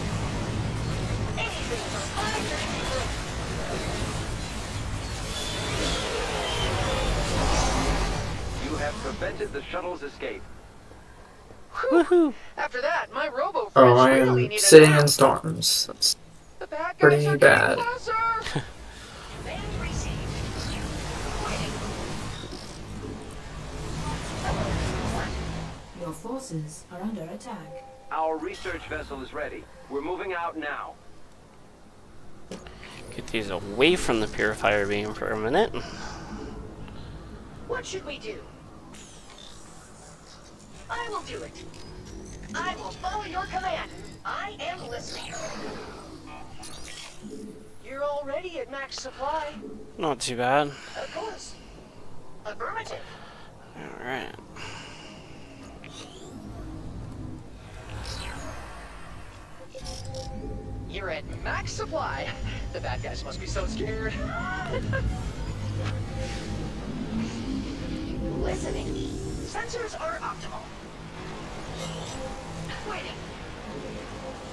Anything for my You have prevented the shuttle's escape. Woohoo! After that, my robo Oh, friends I really am need a sitting nap. in storms. That's The bad guys pretty are bad. getting closer. Command received. Your forces are under attack. Our research vessel is ready. We're moving out now. Get these away from the purifier beam for a minute. What should we do? I will do it. I will follow your command. I am listening. You're already at max supply. Not too bad. Of course. Affirmative. Alright. You're at max supply. The bad guys must be so scared. Listening. Sensors are optimal. Waiting.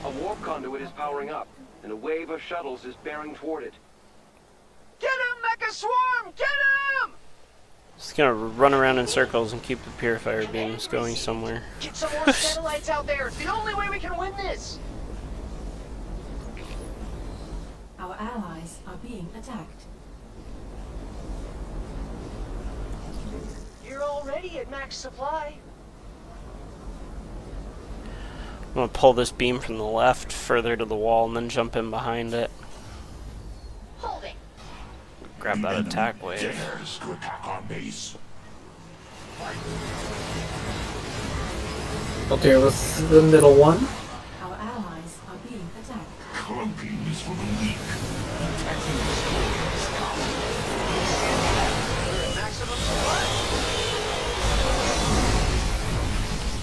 A warp conduit is powering up, and a wave of shuttles is bearing toward it. Get him, Mecha Swarm! Get him! Just gonna run around in circles and keep the purifier beams going somewhere. Get some more satellites out there. It's the only way we can win this. Our allies are being attacked. You're already at max supply. I'm gonna pull this beam from the left further to the wall and then jump in behind it. Holding. Grab that attack wave. Dares to attack our base. I'll deal with the middle one. Our allies are being attacked. Cloaking is for the weak. Protecting the We're at maximum supply.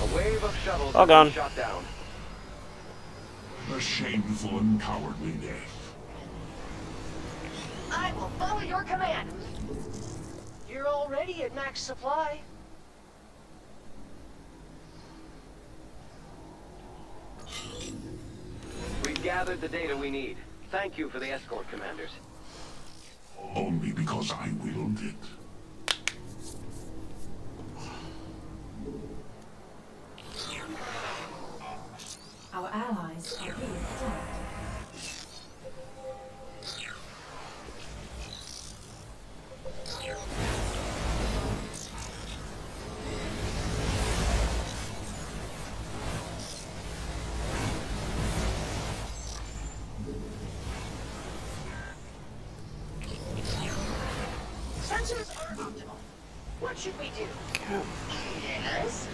A wave of shuttles All has gone. been shot down. A shameful and cowardly death. I will follow your command. You're already at max supply. We've gathered the data we need. Thank you for the escort, commanders. Only because I willed it. Our allies are being attacked. Sensors are optimal. What should we do? Yes?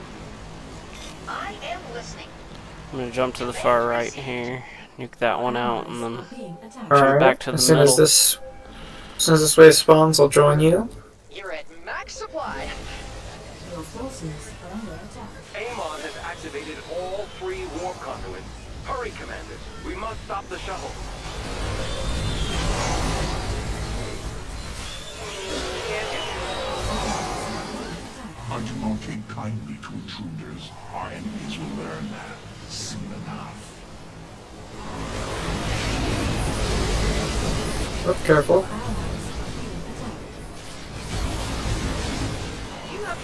I am listening. I'm gonna jump to the far right here, nuke that one out, and then Being attacked. Alright, back to the as soon as middle. this wave spawns, I'll join you. You're at max supply. Your forces are under attack. Amon has activated all 3 warp conduits. Hurry, commanders. We must stop the shuttle. I do not take kindly to intruders. Our enemies will learn that soon enough. Oh, careful. Allies are being attacked. You have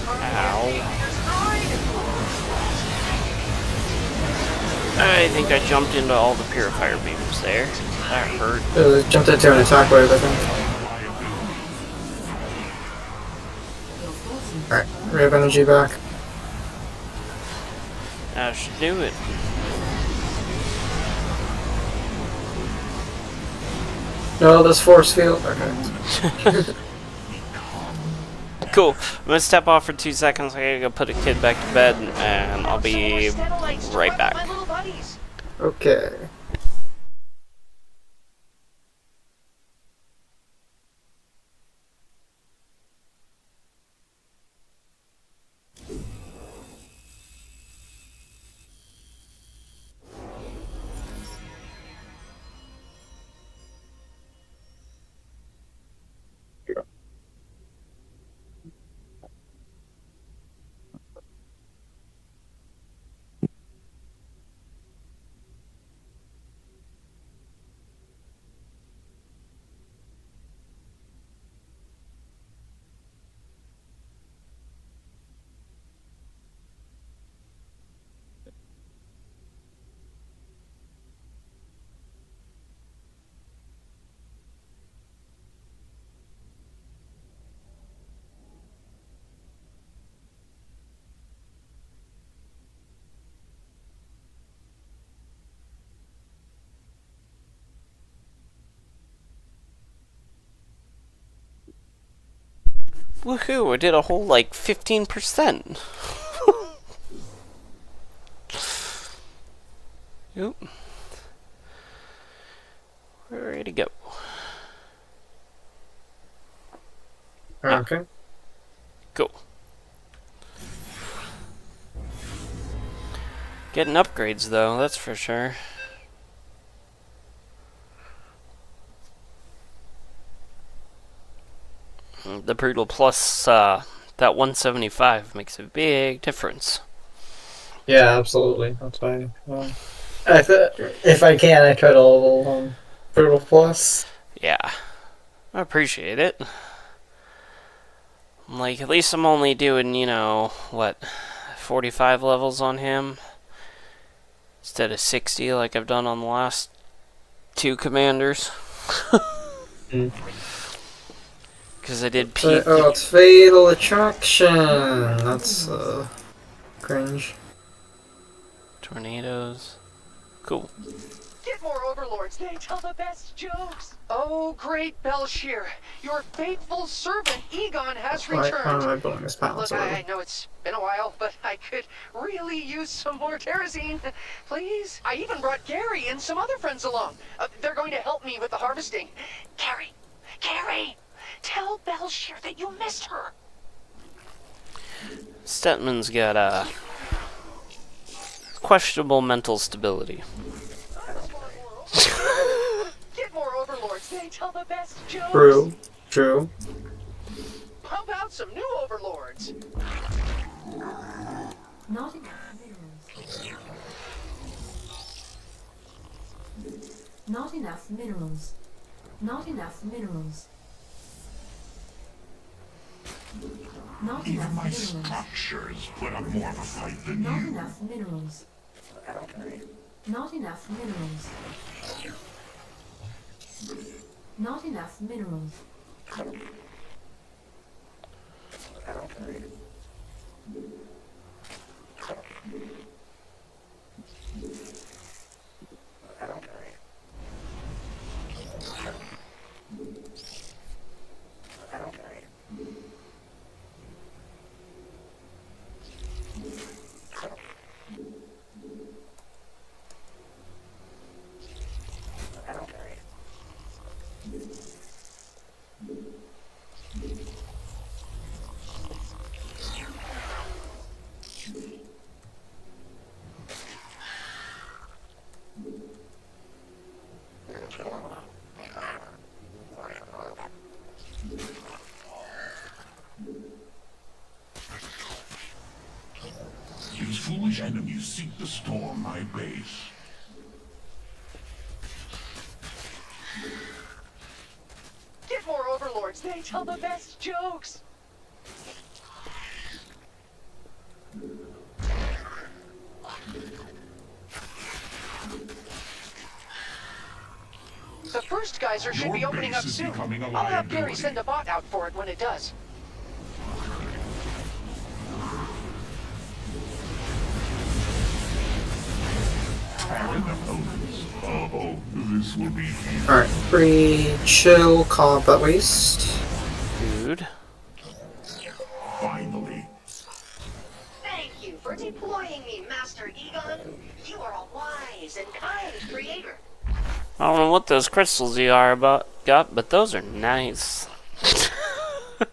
Our allies are being attacked. I think I jumped into all the purifier beams there. That hurt. Jumped into an attack wave, I think. Your forces Alright, we have energy back. That should do it. No, this force field. Okay. Cool. I'm gonna step off for 2 seconds. I gotta go put a kid back to bed, and I'll be right back. my little buddies. Okay. Woohoo! I did a whole like 15%. Oop. We're ready to go. Okay. Go. Getting upgrades though, that's for sure. The Brutal Plus, that 175 makes a big difference. Yeah, absolutely. That's why. If I can, I try to level Brutal Plus. Yeah, I appreciate it. Like, at least I'm only doing, you know, what, 45 levels on him instead of 60 like I've done on the last 2 commanders. Because I did peak. Oh, it's Fatal Attraction! That's, cringe. Tornadoes. Cool. Get more overlords. They tell the best jokes. Oh, great Belshir. Your faithful servant Egon has Why returned. am I building this palace Look, I already? know it's been a while, but I could really use some more terrazine. Please? I even brought Gary and some other friends along. They're going to help me with the harvesting. Gary! Tell Belshir that you missed her. Stetmann's got questionable mental stability. Get more overlords. They tell the best jokes. True. Pump out some new overlords. Not enough minerals. Not enough minerals. Not enough minerals. Not Even enough my minerals. structures put up more of a fight than Not you. enough minerals. Not enough minerals. Not enough minerals. These foolish enemies seek to storm my base. Get more overlords. They tell the best jokes. The first geyser should be Your opening base up is soon. becoming a I'll have Gary liability. send a bot out for it when it does. Oh, this will be Alright, pretty chill comp at least. Dude. finally. Thank you for deploying me, Master Egon. You are a wise and kind creator. I don't know what those crystals you are got, but those are nice. Our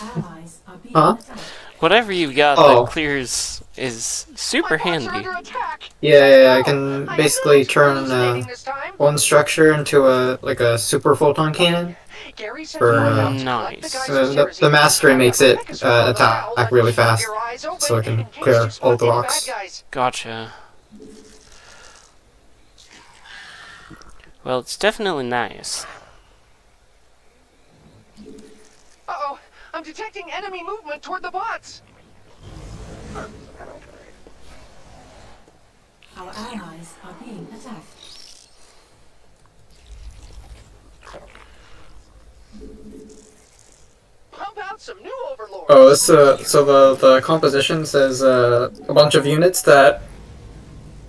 allies are being Huh? attacked. Whatever you've got Oh. that clears is super My bots are handy. under attack. Yeah, I can I'm basically not turn hallucinating this time. one structure into a super photon cannon. Gary sent For, a bot out to collect nice. geyser terrazine. The mastery makes it Pegasus on the attack prowl, really keep fast, your eyes open so I can in case clear you spot all the any rocks. bad guys. Gotcha. Well, it's definitely nice. Uh-oh, I'm detecting enemy movement toward the bots. Our allies are being attacked. Pump out some new overlords. Oh, this so the composition says a bunch of units that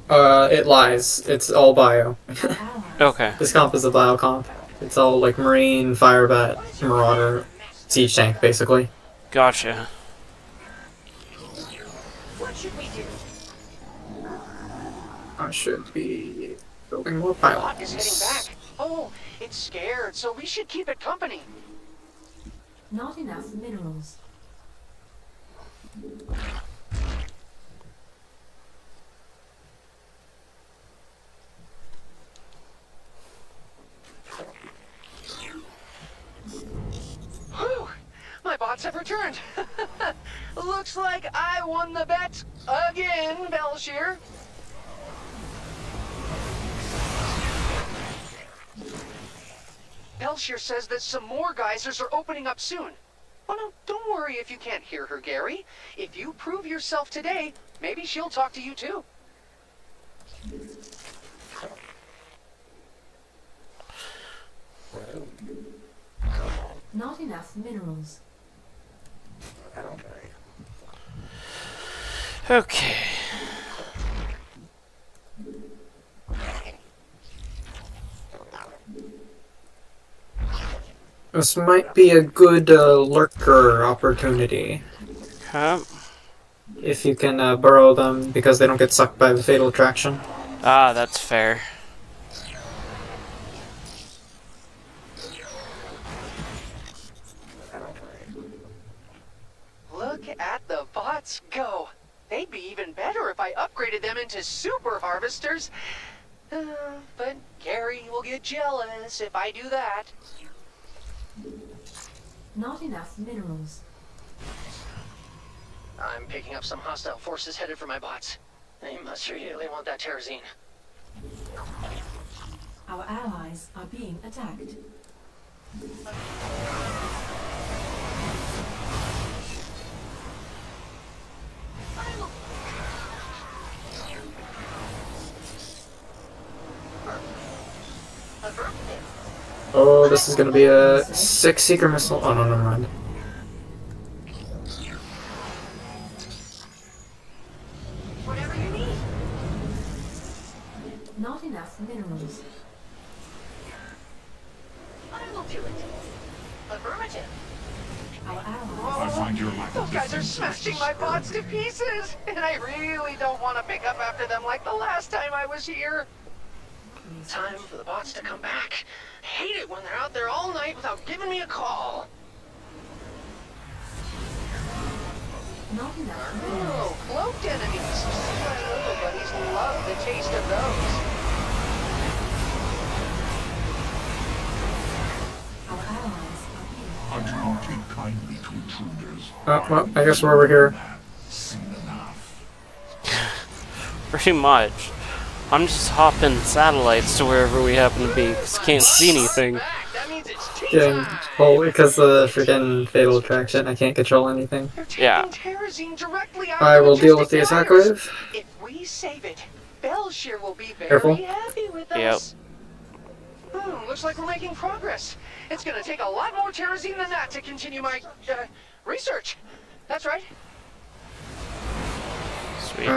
it lies. It's all bio. Our allies Okay. This comp is a bio comp. It's all like Marine, Firebat, Marauder, Siege Tank, basically. Gotcha. What should we do? I should be building more Bot is heading pylons. back. Oh, it's scared, so we should keep it company. Not enough minerals. Whew! My bots have returned. Looks like I won the bet again, Belshir. Belshir says that some more geysers are opening up soon. Well, no, don't worry if you can't hear her, Gary. If you prove yourself today, maybe she'll talk to you too. Not enough minerals. Okay. This might be a good lurker opportunity. Okay. If you can burrow them because they don't get sucked by the fatal attraction. Ah, that's fair. Look at the bots go. They'd be even better if I upgraded them into super harvesters. But Gary will get jealous if I do that. Not enough minerals. I'm picking up some hostile forces headed for my bots. They must really want that terrazine. Our allies are being attacked. Oh, this is gonna be a 6 seeker missile. Oh no, never mind. Whatever you need. Not enough minerals. I will do it. Affirmative. Our allies. I find your lack Those of guys are defense smashing my bots to pieces, and I really don't want to pick up after them like the last time I was here. Time for the bots to come back. I hate it when they're out there all night without giving me a call. Not enough minerals. Oh, cloaked enemies. My little buddies love the taste of those. Our allies are being I do not take kindly to intruders. Oh, well, I guess we're over here. Seen enough. Pretty much. I'm just hopping satellites to wherever we happen to be, because can't see anything. Back. That means it's tea Yeah, time. well, because of the freaking fatal attraction, I can't control anything. They're taking Yeah. terrazine directly out I of the will deal with the majestic attack gliders. wave. If we save it, Belshir will be very Careful. happy with Yep. us. Looks like we're making progress. It's gonna take a lot more terrazine than that to continue my, research. That's right. Sweet.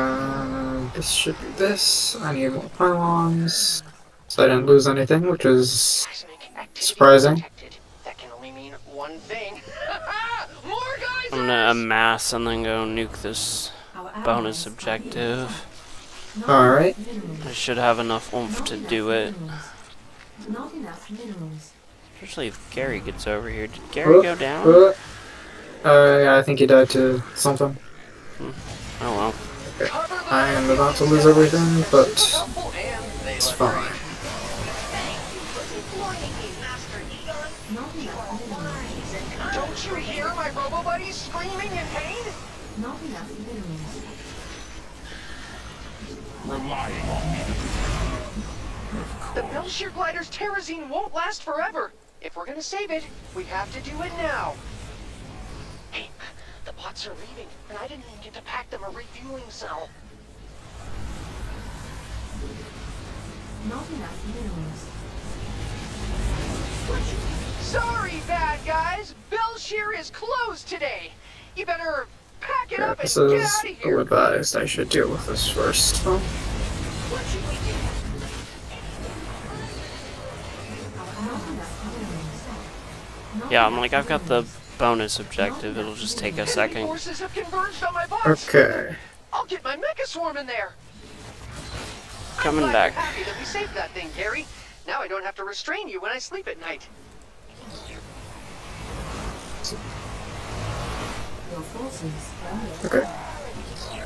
This should be this. I need more pylons. So I didn't lose anything, which is Seismic activity surprising. detected. That can only mean one thing. More guys! I'm gonna amass and then go nuke this our bonus allies are being objective. attacked. Not Alright. enough minerals. I should have enough oomph Not to enough do it. minerals. Not enough minerals. Especially if Gary gets over here. Did Gary go down? Yeah, I think he died to something. Oh well. Cover the I am about to lose everything, but it's fine. Not enough minerals. Don't you hear my robo buddies screaming in pain? Not enough minerals. Relying on me to The Belshir glider's terrazine won't last forever. If we're gonna save it, we have to do it now. Hey, the bots are leaving, and I didn't even get to pack them a refueling cell. Not enough minerals. Sorry, bad guys. Belshir is closed today. You better pack it up and This get is out of here. ill-advised. I should deal with this first. Oh, What should we do? Not enough minerals. Not Yeah, I'm enough like, I've got the minerals. bonus objective. It'll just take a second. Forces have converged on my box. Okay. I'll get my mecha swarm in there. Coming I'm glad back. you're happy that we saved that thing, Gary. Now I don't have to restrain you when I sleep at night. Your forces are under Okay. attack.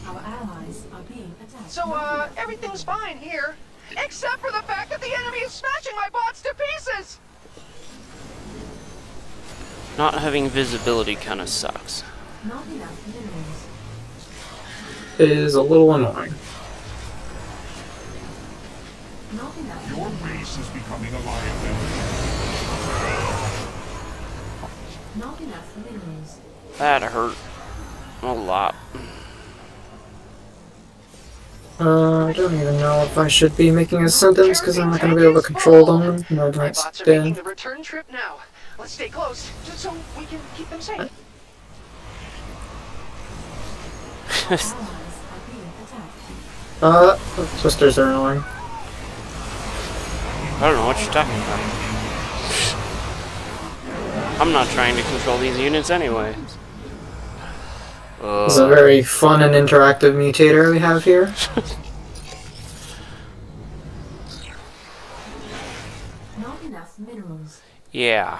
Our allies are being attacked. So, everything's fine here. Except for the fact that the enemy is smashing my bots to pieces! Not having visibility kind of sucks. Not enough minerals. It is a little annoying. Not enough Your minerals. base is becoming a liability. Not enough minerals. That hurt a lot. I don't even know if I should be making a sentence because I'm not going to be able to control them. No, My that's bots are making dead. the return trip now. Let's stay close, just so we can keep them safe. Allies are being attacked. Twisters are annoying. I don't know what you're talking about. I'm not trying to control these units anyway. It's a very fun and interactive mutator we have here. Not enough minerals. Yeah.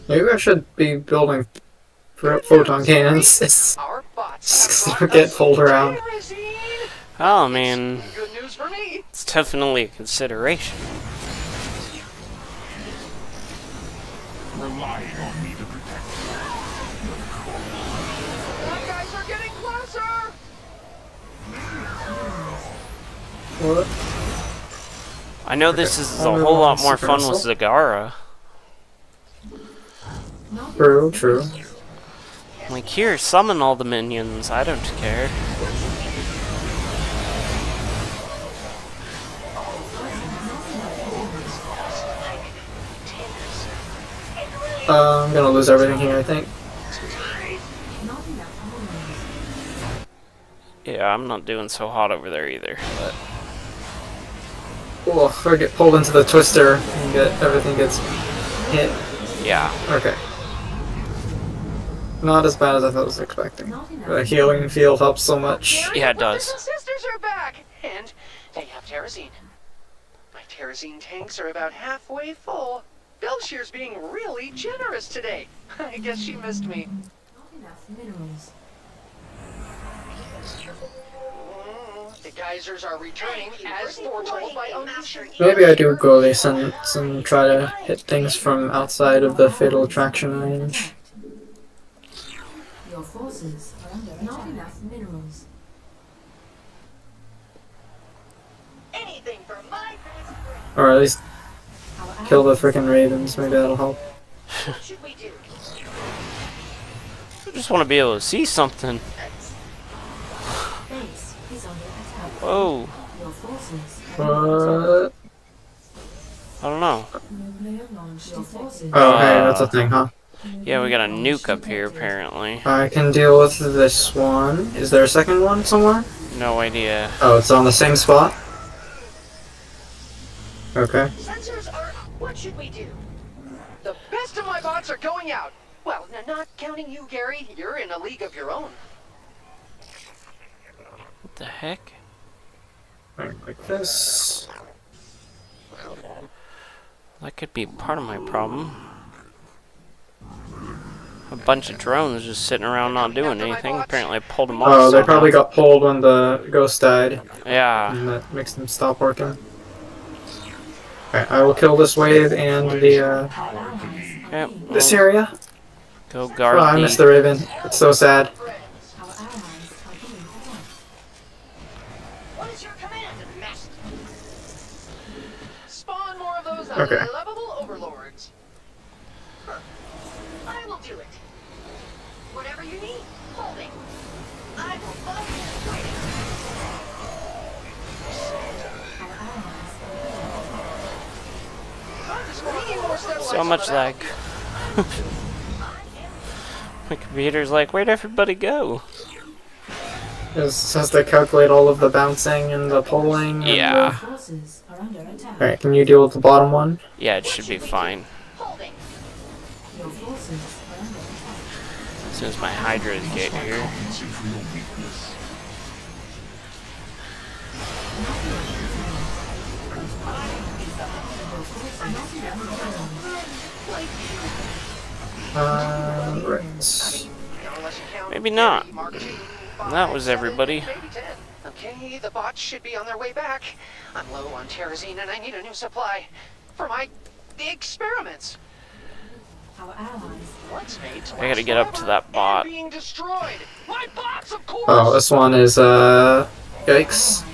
Maybe I should be building photon cannons. It's Our bots just have gonna brought get us pulled around. kerosene. Well, I mean, Good news for me. it's definitely a consideration. Relying on me to protect you. Bad guys are getting closer. What? I know this is a I'll move whole on lot to more fun with Supercell. Zagara. Not True, true. Like, here, summon all the minions. I don't care. I'm gonna lose everything here, I think. Not enough minerals. Yeah, I'm not doing so hot over there either. But Cool, if I get pulled into the twister and everything gets hit. yeah. Okay. Not as bad as I thought I was expecting. Not enough. The healing field helps so much. Gary, Yeah, it your brothers does. and sisters are back, and they have terrazine. My terrazine tanks are about halfway full. Belshear's being really generous today. I guess she missed me. Not enough minerals. The geysers are returning as foretold by Onishi. Maybe I do go this and try to hit things from outside of the fatal attraction range. Your forces are under attack. Not enough minerals. Anything for my Or at least Our kill the allies freaking ravens, maybe that'll help. What should we do? I just want to be able to see something. base is under attack. Whoa. Your forces are under attack. What? I don't know. Nuclear launch Your forces Oh, hey, that's a thing, huh? Yeah, we got a nuke up here, apparently. I can deal with this one. Is there a second one somewhere? No idea. Oh, it's on the same spot? Okay. Sensors are. What should we do? The best of my bots are going out. Well, not counting you, Gary. You're in a league of your own. What the heck? Like this. That could be part of my problem. A bunch of drones just sitting around not doing anything. Apparently I pulled them off Oh, they somehow. probably got pulled when the ghost died, Yeah. and that makes them stop working. Okay, I will kill this wave and the, Yep. this area. Go guard Oh, I the... missed the raven. It's so sad. Our allies are being attacked. What is your command, Master? Spawn more of those Okay. unlovable overlords. I will do it. Whatever you need, holding. I will fight fighting. Our allies We need more steps So like much some of lag. that. My computer's like, where'd everybody go? This has to calculate all of the bouncing and the pulling. Yeah. Forces are under attack. Alright, can you deal with the bottom one? Yeah, it should be fine. Holding. Your forces are under attack. As soon as my Hydras get here. Compensate for your weakness. Right. Unless you count Maybe not. Mark II, That was 7, everybody. maybe 10. Okay, the bots should be on their way back. I'm low on terrazine and I need a new supply for my experiments. Our allies. What's made to I gotta last get up to forever that and bot. being destroyed. My bots, of course. Oh, this one is, yikes.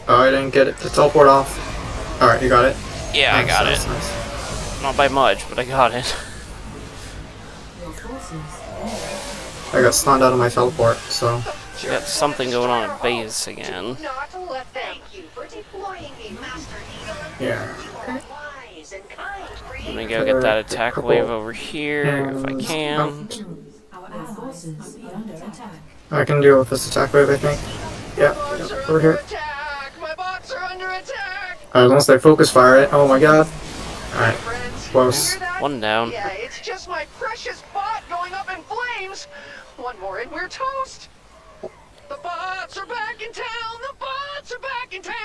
Oh, I didn't get it to teleport off. Alright, you got it. Yeah, I Nice, got nice, it. nice. Not by much, but I got it. Your forces are under attack. I got stunned out of my teleport, so. We got something going on at base again. Not let them. Thank you for deploying me, Master Eagle. Yeah. You are wise and kind Let creature. me go get that attack wave over here if I can. Our forces are under attack. I can deal with this attack wave, I think. Yeah, Bots are over here. attack. My bots are under attack. Unless they focus fire it. Oh my god. Alright, Friends, close. you hear that? One down. Yeah, it's just my precious bot going up in flames. One more and we're toast. The bots are back in town. The bots are back in town.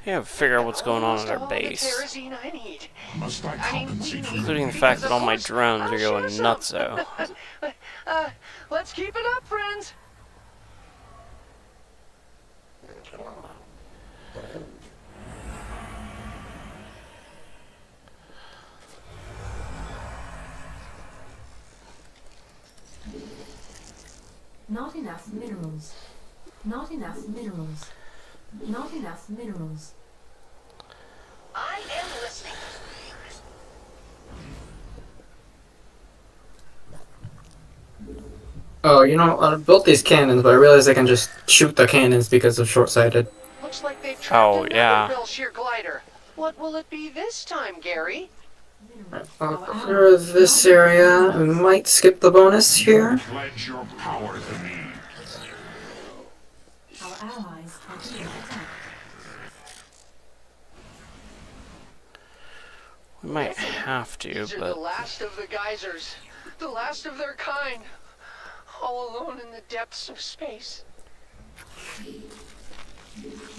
Yeah, figure out what's going on at our Almost all the base. terrazine I need. Must I I mean, compensate for Including your the fact that all my Of course, drones I'll are going share nuts, some. though. Let's keep it up, friends. Not enough minerals. Not enough minerals. Not enough minerals. I am listening. Oh, you know, I built these cannons, but I realized I can just shoot the cannons because of short-sighted. Looks like they've Oh, trapped yeah. another Bell-shear glider. What will it be this time, Gary? I'll clear this area. I might skip the bonus here. pledge your power to me. Our allies are being attacked. We might have to, These are the but last of the geysers. The last of their kind. All alone in the depths of space.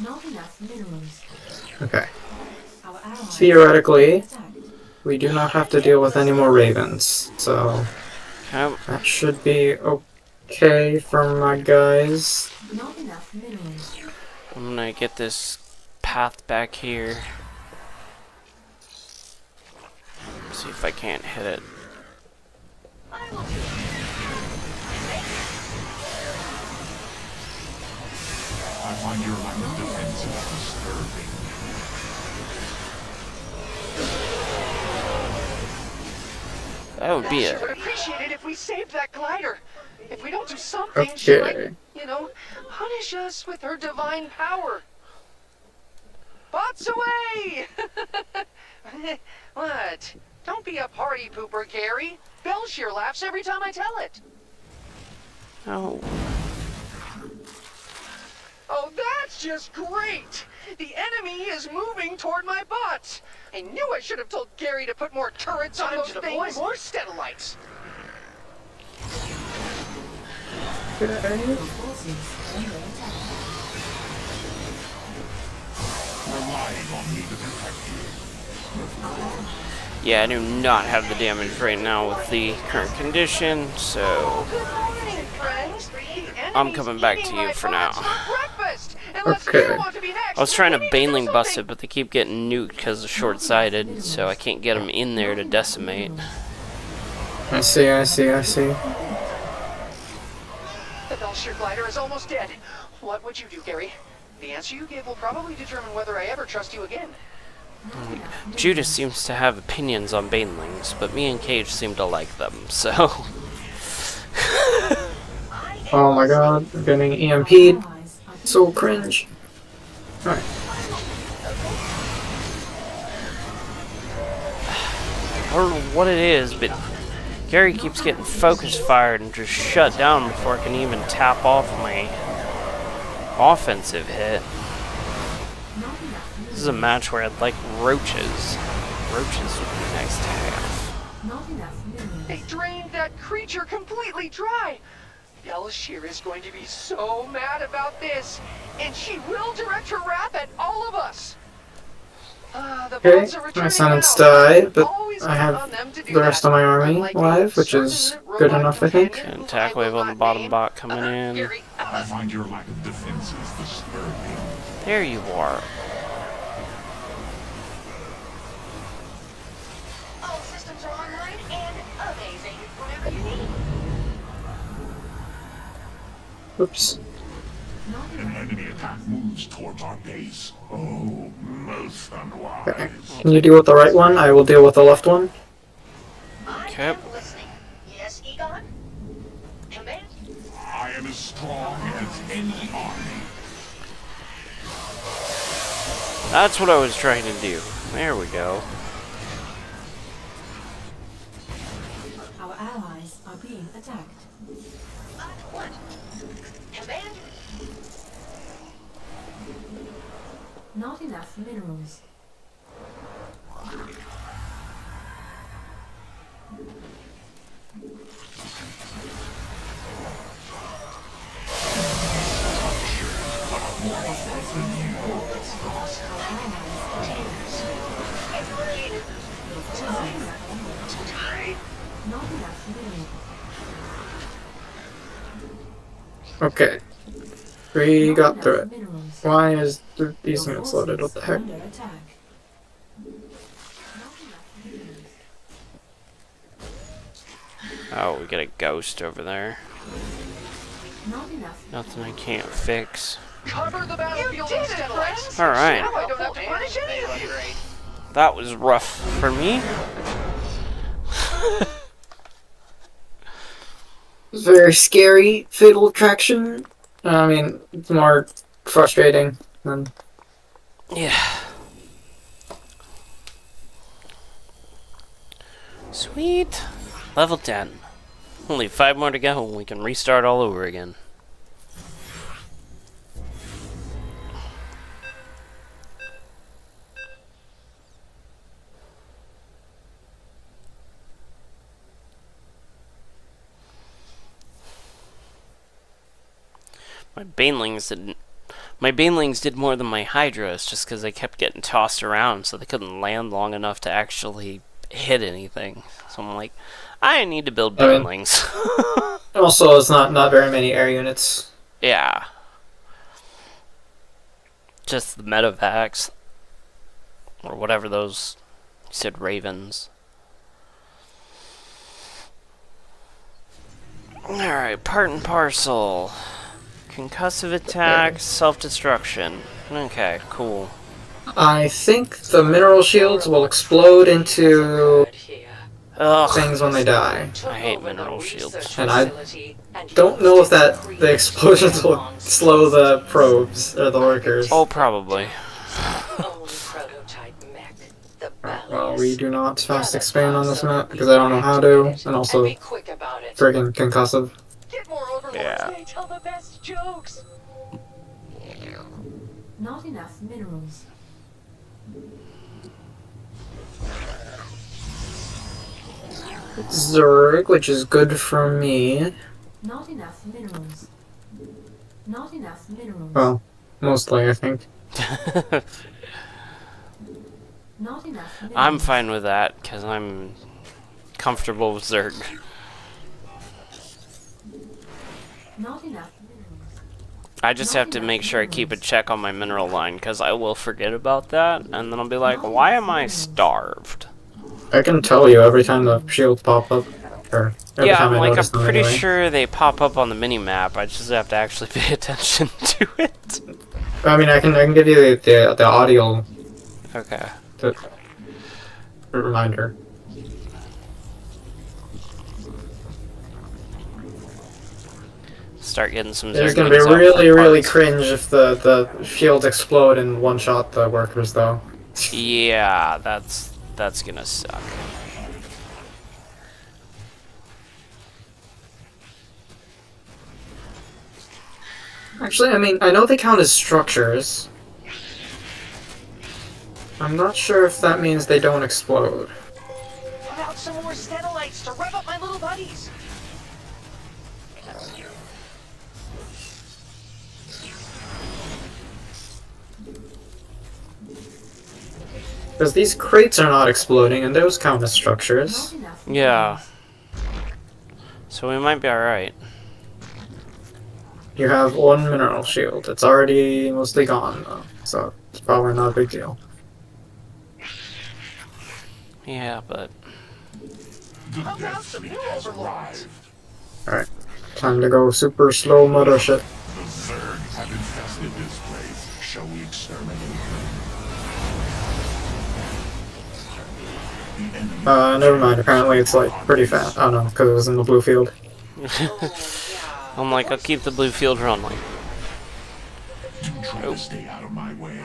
Not enough minerals. Okay. Our allies Theoretically, are attacked. we do not have to deal with any more ravens, so okay. that should be okay for my guys. Not enough minerals. I'm gonna get this path back here. See if I can't hit it. I find your lack of defenses disturbing. That would be I it. would appreciate it if we saved that glider. If we don't do something, she might, Okay. punish us with her divine power. Bots away! What? Don't be a party pooper, Gary. Bell-shear laughs every time I tell it. Oh, Oh, that's just great! The enemy is moving toward my bots. I knew I should have told Gary to put more turrets on those things. More Stedalites. Your forces are under attack. Relying on me to protect you. yeah, I do not have the damage right now with the current condition, so Good morning, friends. The I'm enemy's coming back eating to you my for bots now. for breakfast. Unless Okay. you want to be next, I was trying to we need do Baneling bust something. it, but they keep getting nuked because of short-sighted, so I can't get them in there to decimate. I see, I see, I see. The Bell-shear glider is almost dead. What would you do, Gary? The answer you give will probably determine whether I ever trust you again. Judas seems to have opinions on Banelings, but me and Cage seem to like them, so... Oh my god, I'm getting EMP'd. Allies are So cringe. Alright. I don't know what it is, but Gary keeps getting focus fired and just shut down before I can even tap off my offensive hit. This is a match where I'd like roaches. Roaches would be nice to have. Not enough minerals. They drained that creature completely dry. Yellowshear is going to be so mad about this, and she will direct her wrath at all of us. The Okay, bots are my returning sentence now. died, but Always I count have on them to do the rest that. of my army Unlike a alive, which is certain good robot enough, I think. companion And who I attack wave will on the not bottom name. bot coming in. Gary, I find your lack of defenses disturbing. There you are. All systems are online and amazing. Whatever you need. Oops. An enemy attack moves towards our base. Oh, most unwise. Okay. Can you deal with the right one? I will deal with the left one. Okay. I'm listening. Yes, Egon? Command? I am as strong as any army. That's what I was trying to do. There we go. Our allies are being attacked. What? Command? Not enough minerals. Not enough minerals. Okay. We Not got enough through it. minerals. Why is these Your units loaded? What forces the are heck? under attack. Not enough minerals. Oh, we got a ghost over there. Not enough. Nothing I can't fix. cover the battlefield did in it, Steadlights. Alright. Now I don't have to punish any of you. That was rough for me. It's very scary, fatal attraction. I mean, it's more frustrating than. Yeah. Sweet. Level 10. Only 5 more to go and we can restart all over again. My banelings did more than my hydras just because they kept getting tossed around, so they couldn't land long enough to actually hit anything. So I'm like, I need to build banelings. Also, it's not very many air units. Yeah. Just the medevacs. Or whatever those, you said ravens. Alright, part and parcel. Concussive attack, self-destruction. Okay, cool. I think the mineral shields will explode into Ugh, things when they die. I hate mineral shields. And I don't know if the explosions will slow the probes or the workers. Oh, probably. Well, we do not fast expand on this map because I don't know how to, and also friggin' concussive. Get more overlords. Yeah. They tell the best jokes. Not enough minerals. Zerg, which is good for me. Not enough minerals. Not enough minerals. Well, mostly, I think. Not enough minerals. I'm fine with that, because I'm comfortable with Zerg. Not enough minerals. I just have to make sure I keep a check on my mineral line, because I will forget about that, and then I'll be like, why am I starved? I can tell you every time the shields pop up. Or every Yeah, time I'm I like, I'm notice them pretty anyway. sure they pop up on the mini-map, I just have to actually pay attention to it. I mean, I can give you the audio Okay. reminder. Start getting some It's gonna be Zerglings out really, for really parts. cringe if the shields explode and one-shot the workers, though. Yeah, that's gonna suck. Actually, I mean, I know they count as structures. I'm not sure if that means they don't explode. Put out some more Stenolites to rev up my little buddies. Because these crates are not exploding, and those count as structures. Not enough Yeah. So we might be alright. You have one mineral shield. It's already mostly gone, though, so it's probably not a big deal. Yeah, but The Death Fleet has arrived. Alright, time to go super slow mothership. The Zerg have infested this place. Shall we exterminate them? The enemy Never mind, apparently it's like pretty fast. Oh no, because it was in the blue field. I'm like, I'll keep the blue field running. do try to stay out of my way.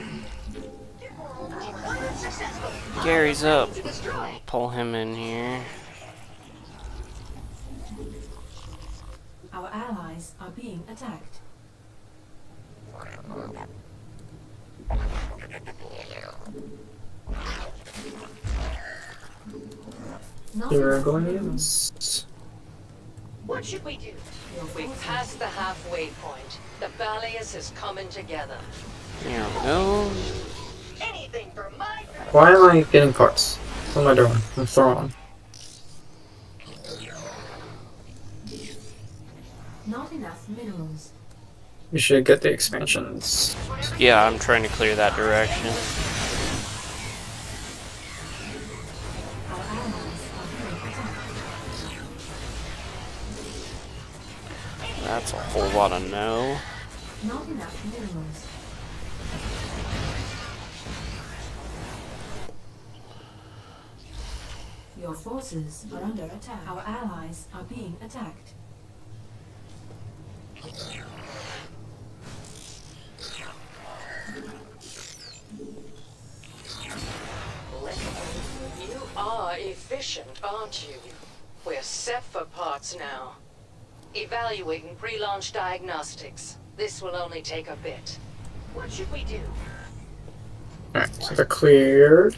Gary's up. Pull him in here. Our allies are being attacked. Not Here enough minerals. goes. What should we do? We've passed the halfway point. The Balius is coming together. There we go. Anything for my... Why am I getting parts? What am I doing? I'm throwing. Not enough minerals. You should get the expansions. Yeah, I'm trying to clear that direction. Our allies are being attacked. That's a whole lot of no. Not enough minerals. Your forces are under attack. Our allies are being attacked. You are efficient, aren't you? We're set for parts now. Evaluating pre-launch diagnostics. This will only take a bit. What should we do? Alright, so they're cleared.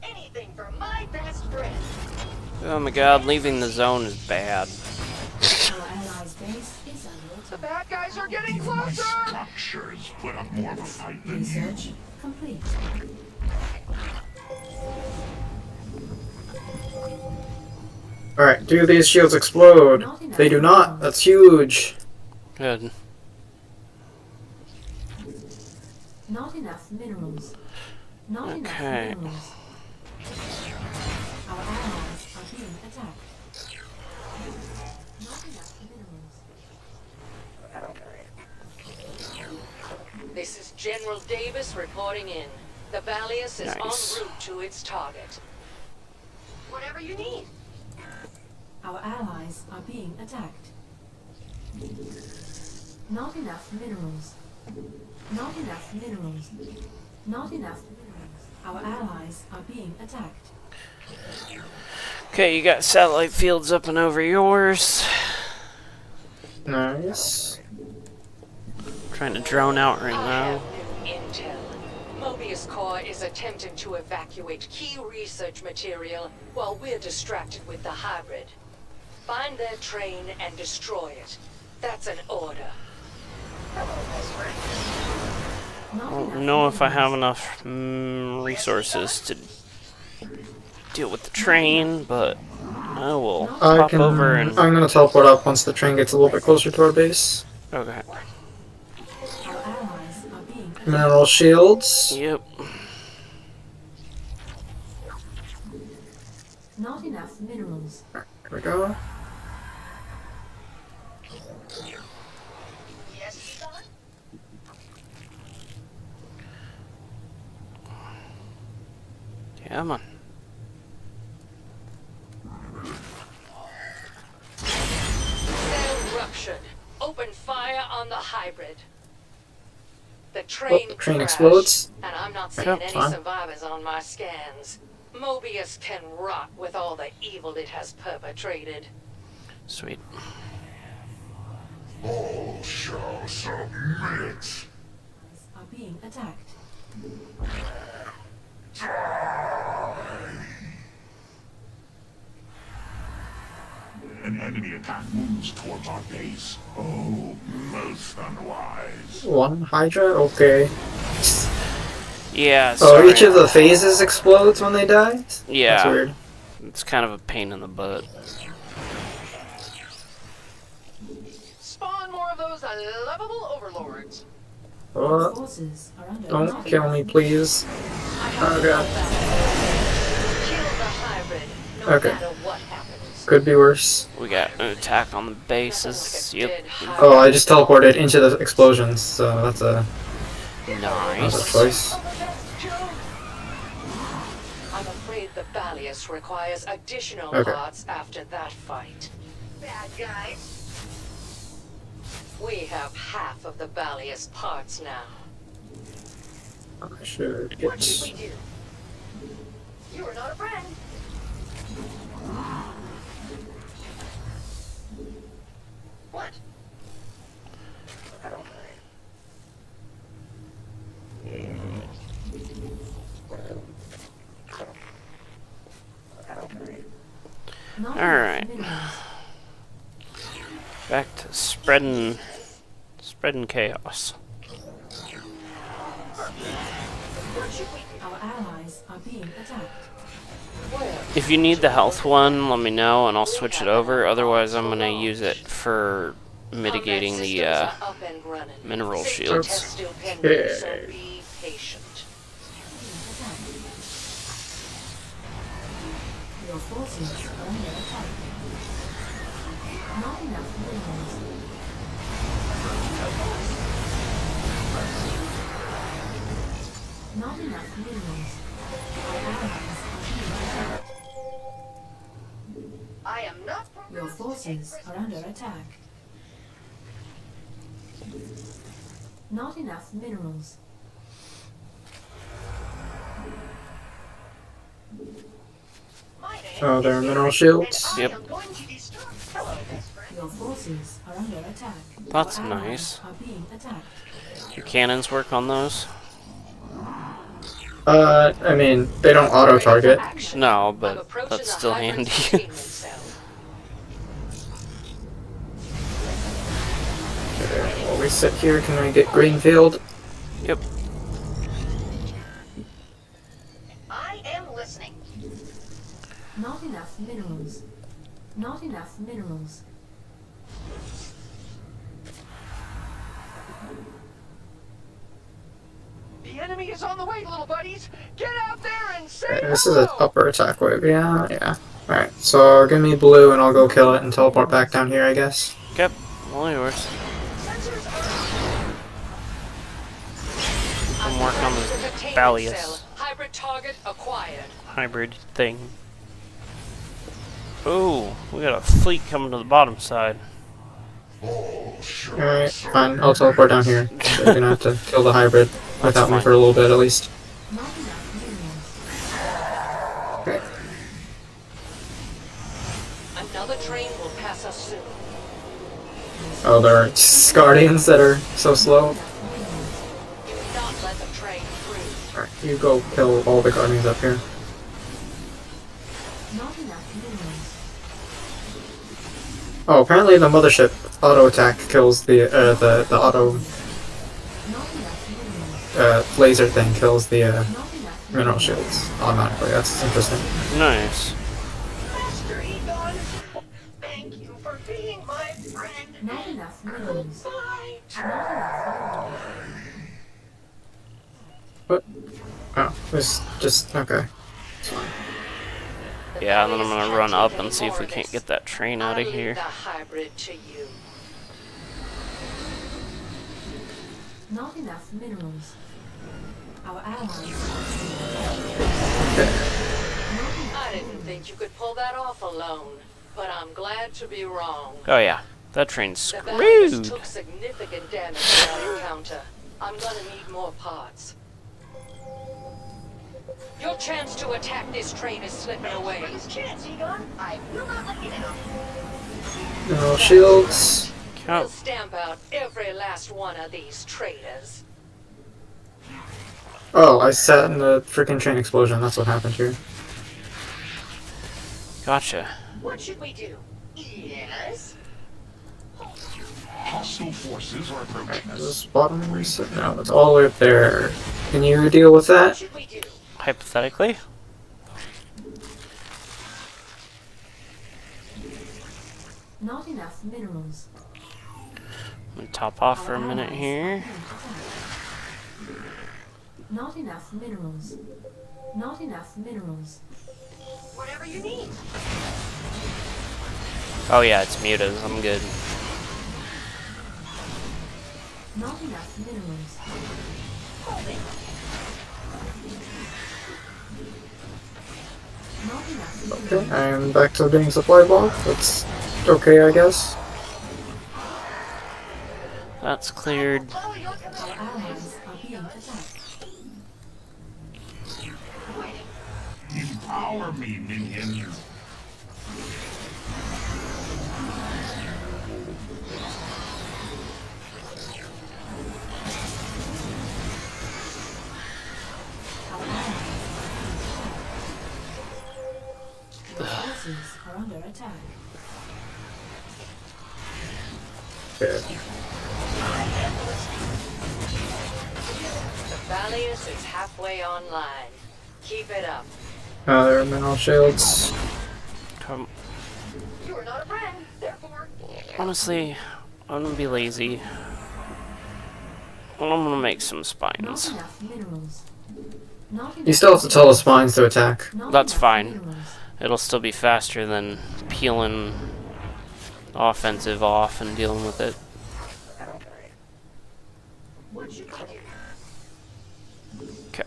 Anything for my best friend. Oh my god, leaving the zone is bad. Our allies' base is under The attack. bad guys are getting My closer. structures put up more of a fight than you. Research complete. Alright, do these shields explode? They do not. That's huge. Good. Not enough minerals. Not enough Okay. minerals. Our allies are being attacked. Not enough minerals. This is General Davis reporting in. The Balius is Nice. en route to its target. Whatever you need. Our allies are being attacked. Not enough minerals. Not enough minerals. Not enough minerals. Our allies are being attacked. Okay, you got satellite fields up and over yours. Nice. Trying to drone out right I now. have new intel. Mobius Corps is attempting to evacuate key research material while we're distracted with the hybrid. Find their train and destroy it. That's an order. Not I don't enough know if I have minerals. enough resources to deal with the train, but I will I pop can. over and... I'm gonna teleport up once the train gets a little bit closer to our base. Okay. Our allies are being attacked. Mineral shields. Yep. Not enough minerals. Here we go. Yes, son? Yeah, man. Cell ruptured. Open fire on the hybrid. The train, the train crashed, explodes? and I'm not seeing Yeah, any fine. survivors on my scans. Mobius can rot with all the evil it has perpetrated. Sweet. All shall submit. Are being attacked. An enemy attack moves towards our base. Oh, most unwise. One Hydra? Okay. Yeah, Oh, sorry. each of the phases explodes when they die? Yeah. That's weird. It's kind of a pain in the butt. Spawn more of those lovable overlords. Oh, Forces are under don't attack. kill me, please. Oh god. Kill the hybrid, no Okay. matter what happens. Could be worse. We got an attack on the bases. Yep. Oh, I just teleported into the explosions, so that's a Nice. choice. I'm afraid the Ballius requires additional Okay. parts after that fight. Bad guys. We have half of the Ballius parts now. I should What should we get... do? You are not a friend. What? Not Alright. enough minerals. Back to spreading chaos. Our allies are being attacked. If you need the health one, let me know and I'll switch it over. Otherwise, I'm gonna use it for mitigating the mineral shields. Okay. Be patient. Your forces are under attack. Not enough minerals. Not enough minerals. Our allies are being attacked. I am not. Your forces are under attack. Not enough minerals. Oh, there are mineral shields? Yep. Your forces are under attack. That's Our allies nice. are being attacked. Your cannons work on those? I mean, they don't auto-target. No, but that's still handy. While we sit here, can we get Greenfield? Yep. I am listening. Not enough minerals. Not enough minerals. The enemy is on the way, little buddies. Get out there and say Okay, this is an hello. upper attack wave, yeah. Alright, so give me blue and I'll go kill it and teleport back down here, I guess. Yep. All yours. I'm working on this Ballius Hybrid target acquired. hybrid thing. Ooh, we got a fleet coming to the bottom side. Alright, fine, I'll teleport down here. So you're gonna have to kill the hybrid without me fine. for a little bit at least. Not enough minerals. Okay. Another train will pass us soon. Oh, there are guardians that are so slow. Do not let the train through. Alright, you go kill all the guardians up here. Not enough minerals. Oh, apparently the mothership auto attack kills the auto Not enough minerals. laser thing kills the Not enough mineral shields automatically. That's interesting. Nice. Master Egon, thank you for being my friend. Not enough minerals. Bye. Not enough minerals. What? Oh, it's just okay. Yeah, and then I'm gonna run up and see if we can't get that train out of I'll leave here. the hybrid to you. Not enough minerals. Our allies. I didn't think you could pull that off alone, but I'm glad to be wrong. Oh yeah, that train's The Ballius screwed. took significant damage in our encounter. I'm gonna need more parts. Your chance to attack this train is slipping away. Chance, Egon. I will not let you down. No shields. We'll stamp out every last one of these traitors. Oh, I sat in the freaking train explosion. That's what happened here. Gotcha. What should we do? Yes? Hostile forces are approaching Is us. this bottom reset? No, it's all the way up there. Can you deal with What that? should we do? Hypothetically. Not enough minerals. I'm gonna top off for a minute here. Not enough minerals. Not enough minerals. Whatever you need. Oh yeah, it's mutas. I'm good. Not enough minerals. Not enough Okay, I'm back to being supply block. That's okay, I guess. That's cleared. Follow your command. Our allies are being attacked. Empower me, minions. Our forces are under attack. Okay. The Valius is halfway online. Keep it up. There are mineral shields. Come. You are not a friend, therefore. Honestly, I'm gonna be lazy. I'm gonna make some Not spines. enough minerals. Not You enough still have to tell the spines to attack. Not That's enough fine. minerals. It'll still be faster than peeling offensive off and dealing with it. What should we do? Okay.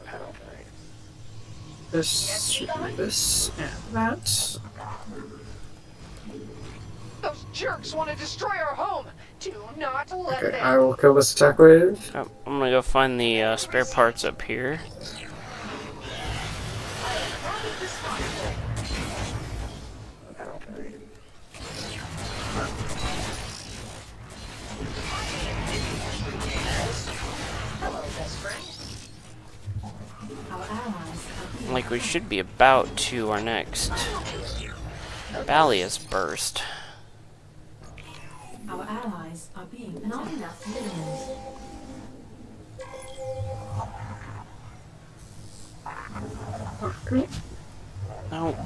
This, this, and that. Those jerks want to destroy our home. Do not let Okay, them. I will kill this attack wave. I'm gonna go find the spare parts up here. Hello, best friend. Our allies are being Like we should be about to our next Balius burst. Our allies are being not enough minerals. No.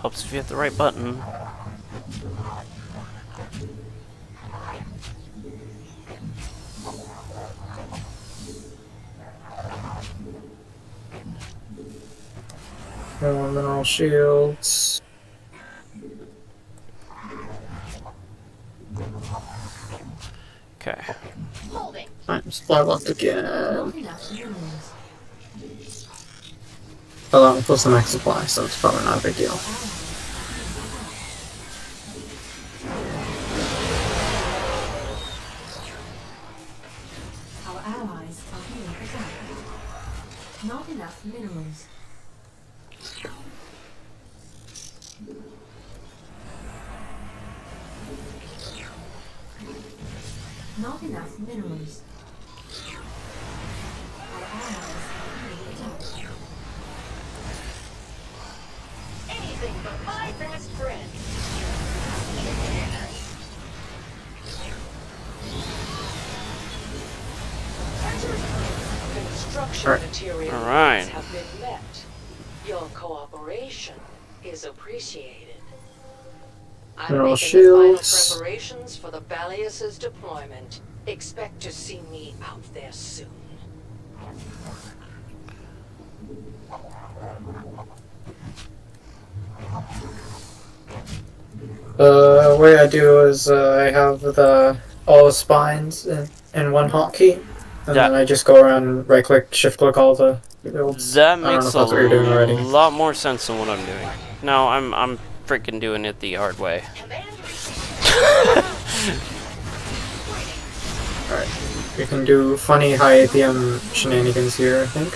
Helps if you hit the right button. No mineral shields. Okay. Holding. I'm supply blocked again. Not enough minerals. Although I'm close to max supply, so it's probably not a big deal. Our allies are being attacked. Not enough minerals. Not enough minerals. Our allies are being attacked. Anything but my best friend. Construction Alright. materials Alright. have been met. Your cooperation is appreciated. I'm Mineral making the final shields. preparations for the Valius's deployment. Expect to see me out there soon. The way I do is I have all the spines in one hotkey, and Yeah. then I just go around and right click, shift click all the builds. That I don't know makes if that's what you're doing already. a lot more sense than what I'm doing. No, I'm freaking doing it the hard way. Command Alright. We can do funny high APM shenanigans here, I think.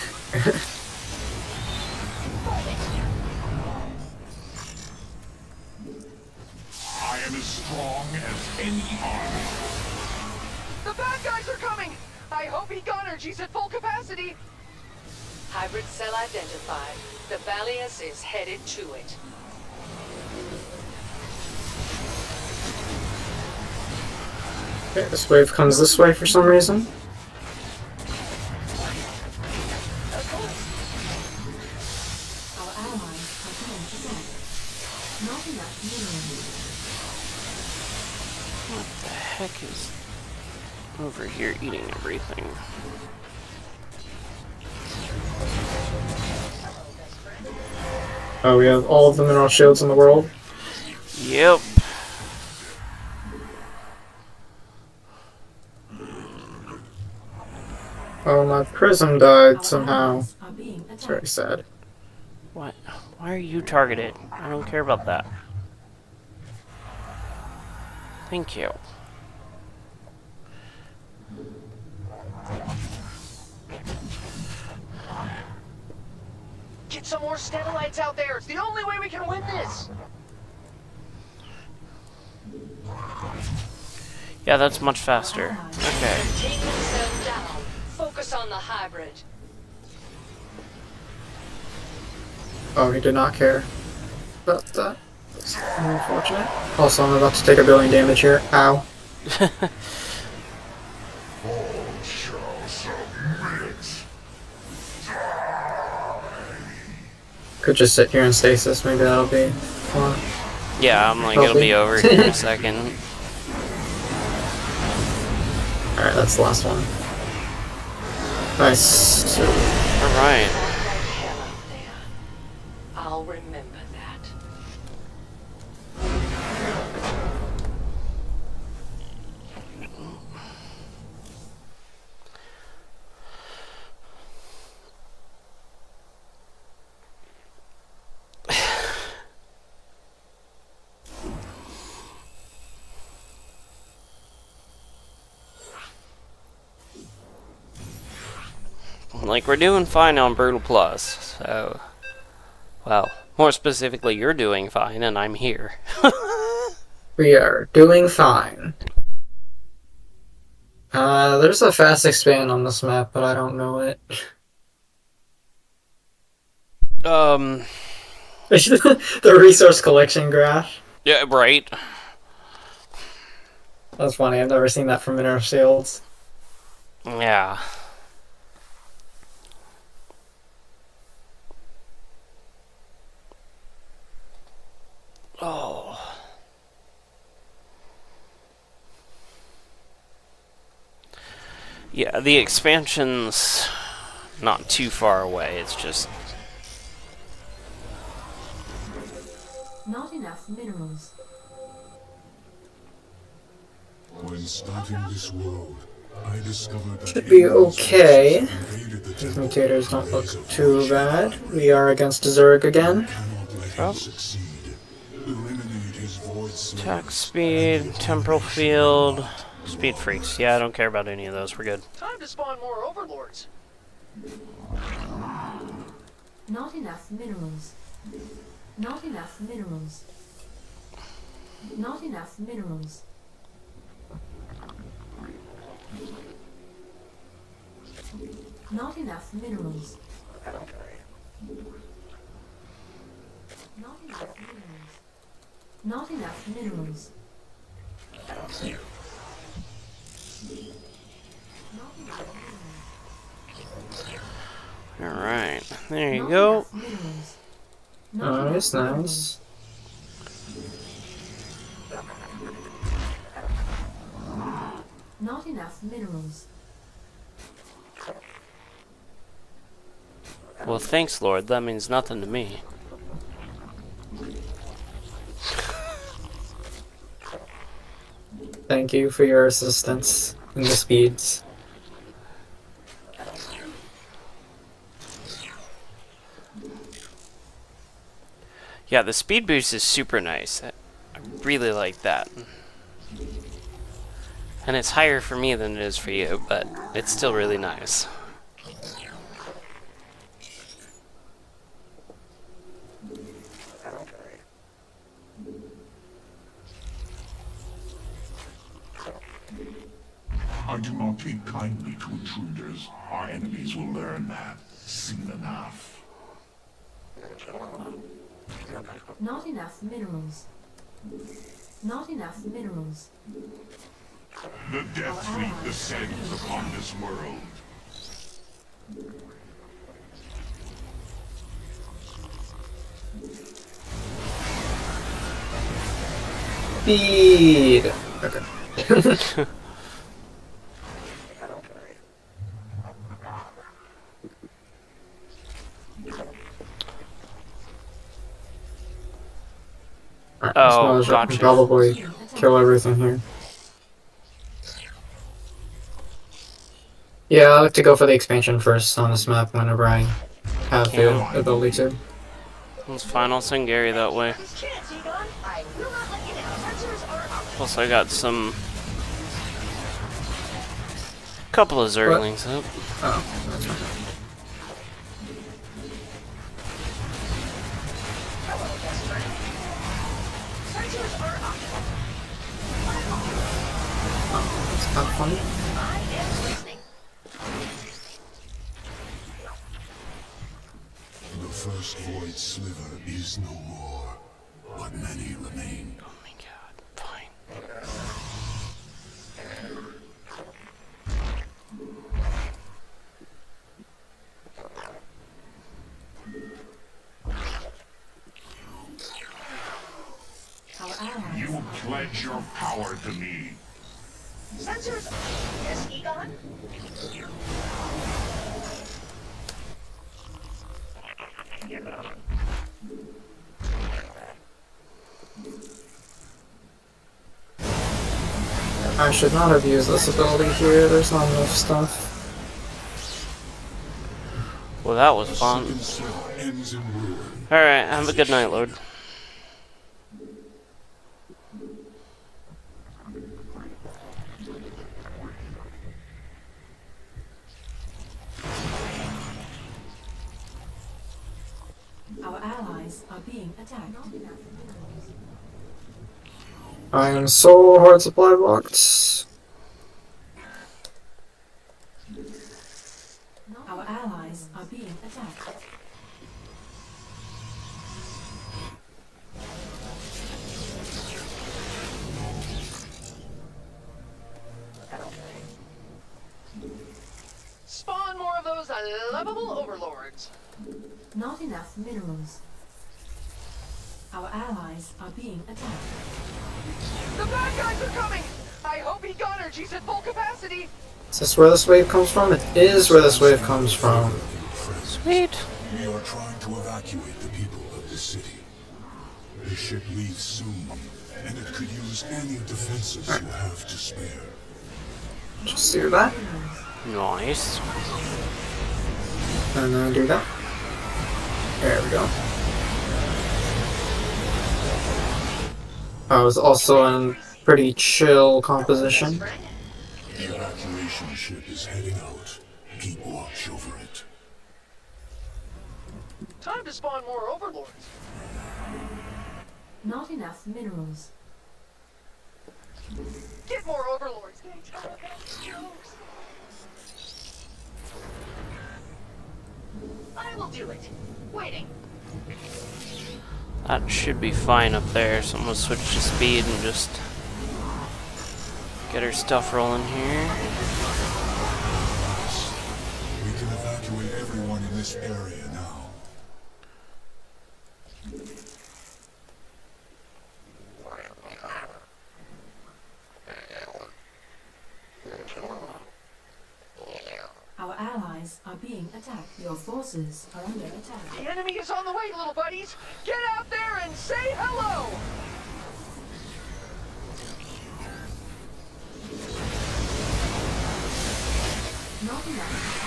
strong as any army. The bad guys are coming! I hope Econergy's at full capacity! Hybrid cell identified. The Valius is headed to it. Okay, this wave comes this way for some reason. Our allies are being possessed. Not enough minerals. What the heck is over here eating everything? Oh, we have all of the mineral shields in the world. Yep. Oh, my prism died Our somehow. allies are being It's very attacked. sad. What? Why are you targeted? I don't care about that. Thank you. Get some more Stenalites out there! It's the only way we can win this! Yeah, that's much faster. Okay. Take them down. Focus on the hybrid. Oh, he did not care about that. That's unfortunate. Also, I'm about to take 1 billion damage here. Ow. All shall submit. Could just sit here in stasis. Maybe that'll be more. Yeah, I'm like, it'll be over here in a second. Alright, that's the last one. Nice. Alright. Hell out there. I'll remember that. Like, we're doing fine on Brutal Plus, so... Well, more specifically, you're doing fine, and I'm here. We are doing fine. There's a fast expand on this map, but I don't know it. The resource collection graph. Yeah, right. That's funny, I've never seen that from Mineral Shields. Yeah. Oh. Yeah, the expansion's not too far away, it's just... Not enough minerals. When starting this world, I discovered that Should be aliens okay. invaded the These temple. mutators don't look too bad. We are against Zerg again. Cannot let Oh. him succeed. Eliminate his void slaves. Attack speed, temporal field, speed freaks. Yeah, I don't care about any of those, we're good. Time to spawn more overlords. Not enough minerals. Not enough minerals. Not enough minerals. Not enough minerals. Not enough minerals. Not enough minerals. Not enough minerals. Alright, there you Not go. enough minerals. Not Nice, enough nice. minerals. Not enough minerals. Well, thanks, Lord. That means nothing to me. Thank you for your assistance in the speeds. Yeah, the speed boost is super nice. I really like that. And it's higher for me than it is for you, but it's still really nice. I do not take kindly to intruders. Our enemies will learn that soon enough. Not enough minerals. Not enough minerals. The Death Fleet descends upon this world. Speed. Okay. Alright, Oh, so I can gotcha. probably kill everything here. Yeah, I like to go for the expansion first on this map whenever I have the ability to. That's fine, I'll send Gary that way. Plus I got some... couple of Zerglings up. Oh, that's fine. Oh, that's kind of funny. The first void sliver is no more, but many remain. Oh my god, fine. Our allies. You pledge your power to me. Sensors. Yes, Egon? I should not have used this ability here, there's not enough stuff. Well, that was fun. Second cell ends in ruin. Alright, have a good night, Lord. Our allies are being attacked. Not enough minerals. I am so hard supply blocked. Our allies are being attacked. Spawn more of those lovable overlords. Not enough minerals. Our allies are being attacked. The bad guys are coming! I hope he got energies at full capacity! Is this where this wave comes from? It is where this wave comes from. Sweet. We are trying to evacuate the people of the city. The ship leaves soon, and it could use any defenses you have to spare. Just do that. Nice. And then do that. There we go. I was also in pretty chill composition. The evacuation ship is heading out. Keep watch over it. Time to spawn more overlords. Not enough minerals. Get more overlords. I will do it. Waiting. That should be fine up there, so I'm gonna switch to speed and just get her stuff rolling here. We can evacuate everyone in this area now. Our allies are being attacked. Your forces are under attack. The enemy is on the way, little buddies. Get out there and say hello! Not enough.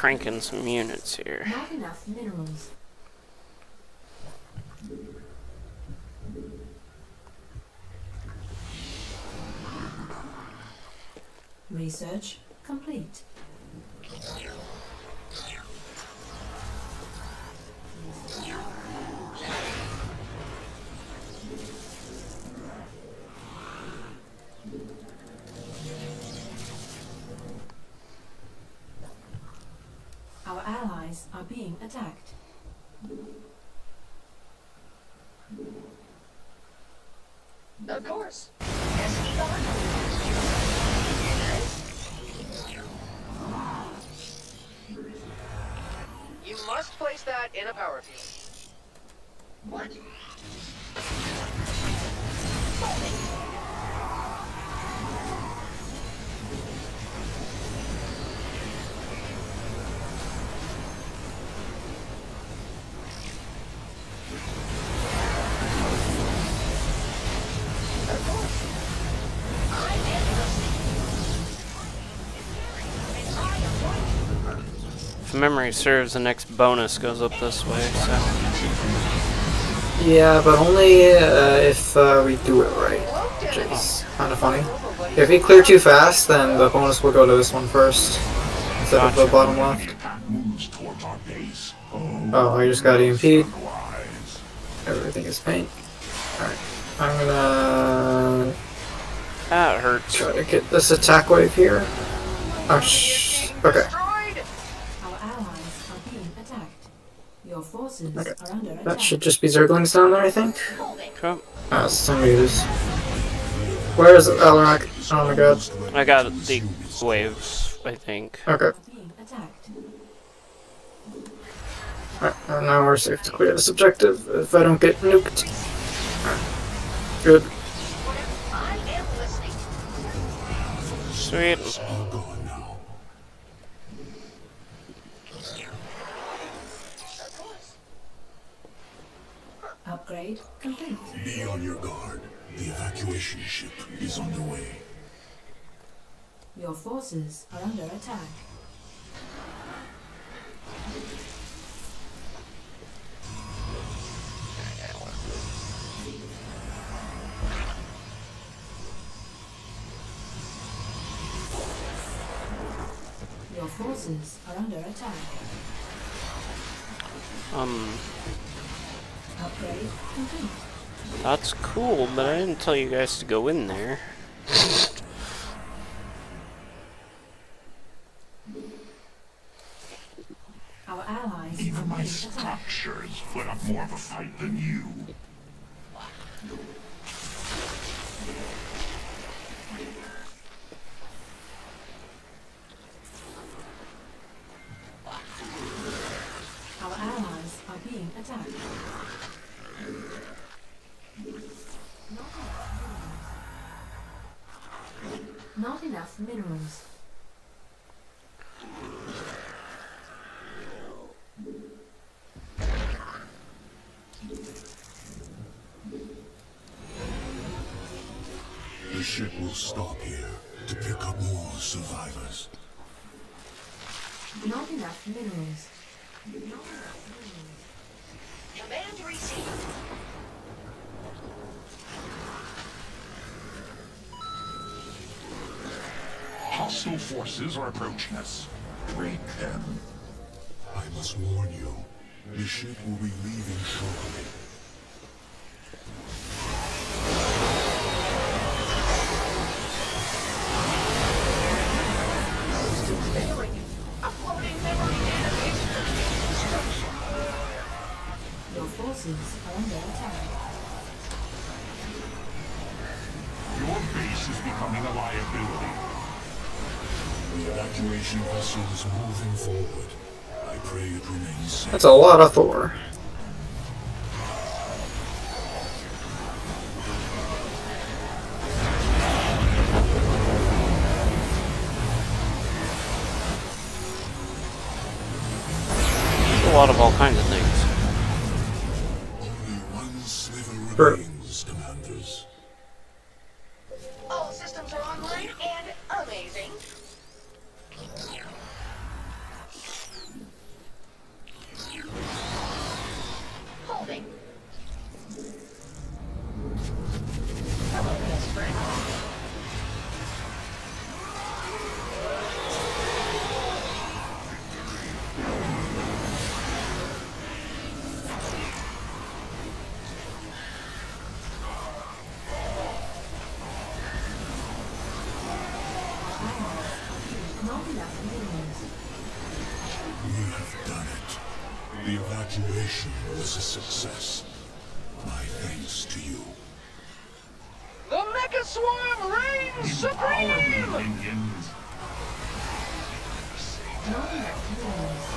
cranking some units here. Not enough minerals. Research complete. Our allies are being attacked. Of course. You must place that in a power field. What? If memory serves, the next bonus goes up this way, so. Yeah, but only if we do it right, which is kind of funny. If we clear too fast, then the bonus will go to this one first, instead of the bottom left. Oh, I just got EMP'd. Everything is paint. Alright, I'm gonna That hurts. try to get this attack wave here. Oh, okay. Our allies are being attacked. Your forces Okay. are under attack. That should just be Zerglings down there, I think. Cool. Ah, some mutas. Where is Alarak? Oh my god. I got the waves, I think. Okay. Being attacked. Alright, and now we're safe to clear this objective if I don't get nuked. Alright. Good. Sweet. All gone now. Upgrade complete. Be on your guard. The evacuation ship is underway. Your forces are under attack. Your forces are under attack. Upgrade complete. That's cool, but I didn't tell you guys to go in there. Our allies are Even my being attacked. structures put up more of a fight than you. Our allies are being attacked. Not enough minerals. The ship will stop here to pick up more survivors. Not enough minerals. Command received. Hostile forces are approaching us. Break them. I must warn you, the ship will be leaving shortly. Your forces are under attack. Your base is becoming a liability. The evacuation vessel is moving forward. I pray it remains safe. That's a lot of Thor. A lot of all kinds of things. Only one sliver Sure. remains, commanders. All systems are online and amazing. evacuation was a success. My thanks to you. The Mecha Swarm reigns Empower me, supreme! minions. Not enough minerals.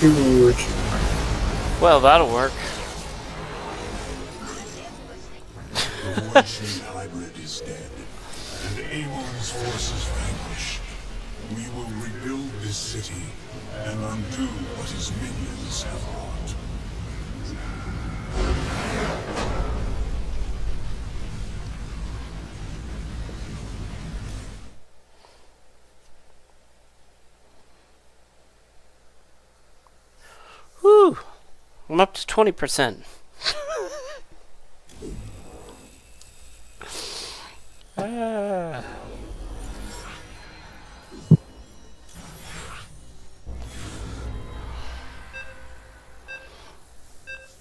Huge. Well, that'll work. The Void Chain hybrid is dead, and Amon's forces vanquished. We will rebuild this city and undo what his minions have wrought. Whew. I'm up to 20%. Ah.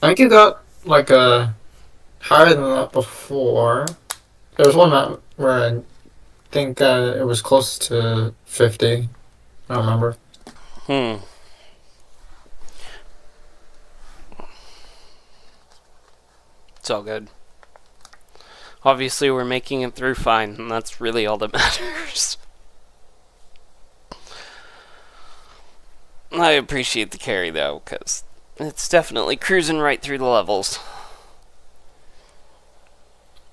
I think you got like a higher than that before. There was one map where I think it was close to 50. I don't remember. It's all good. Obviously, we're making it through fine, and that's really all that matters. I appreciate the carry, though, because it's definitely cruising right through the levels.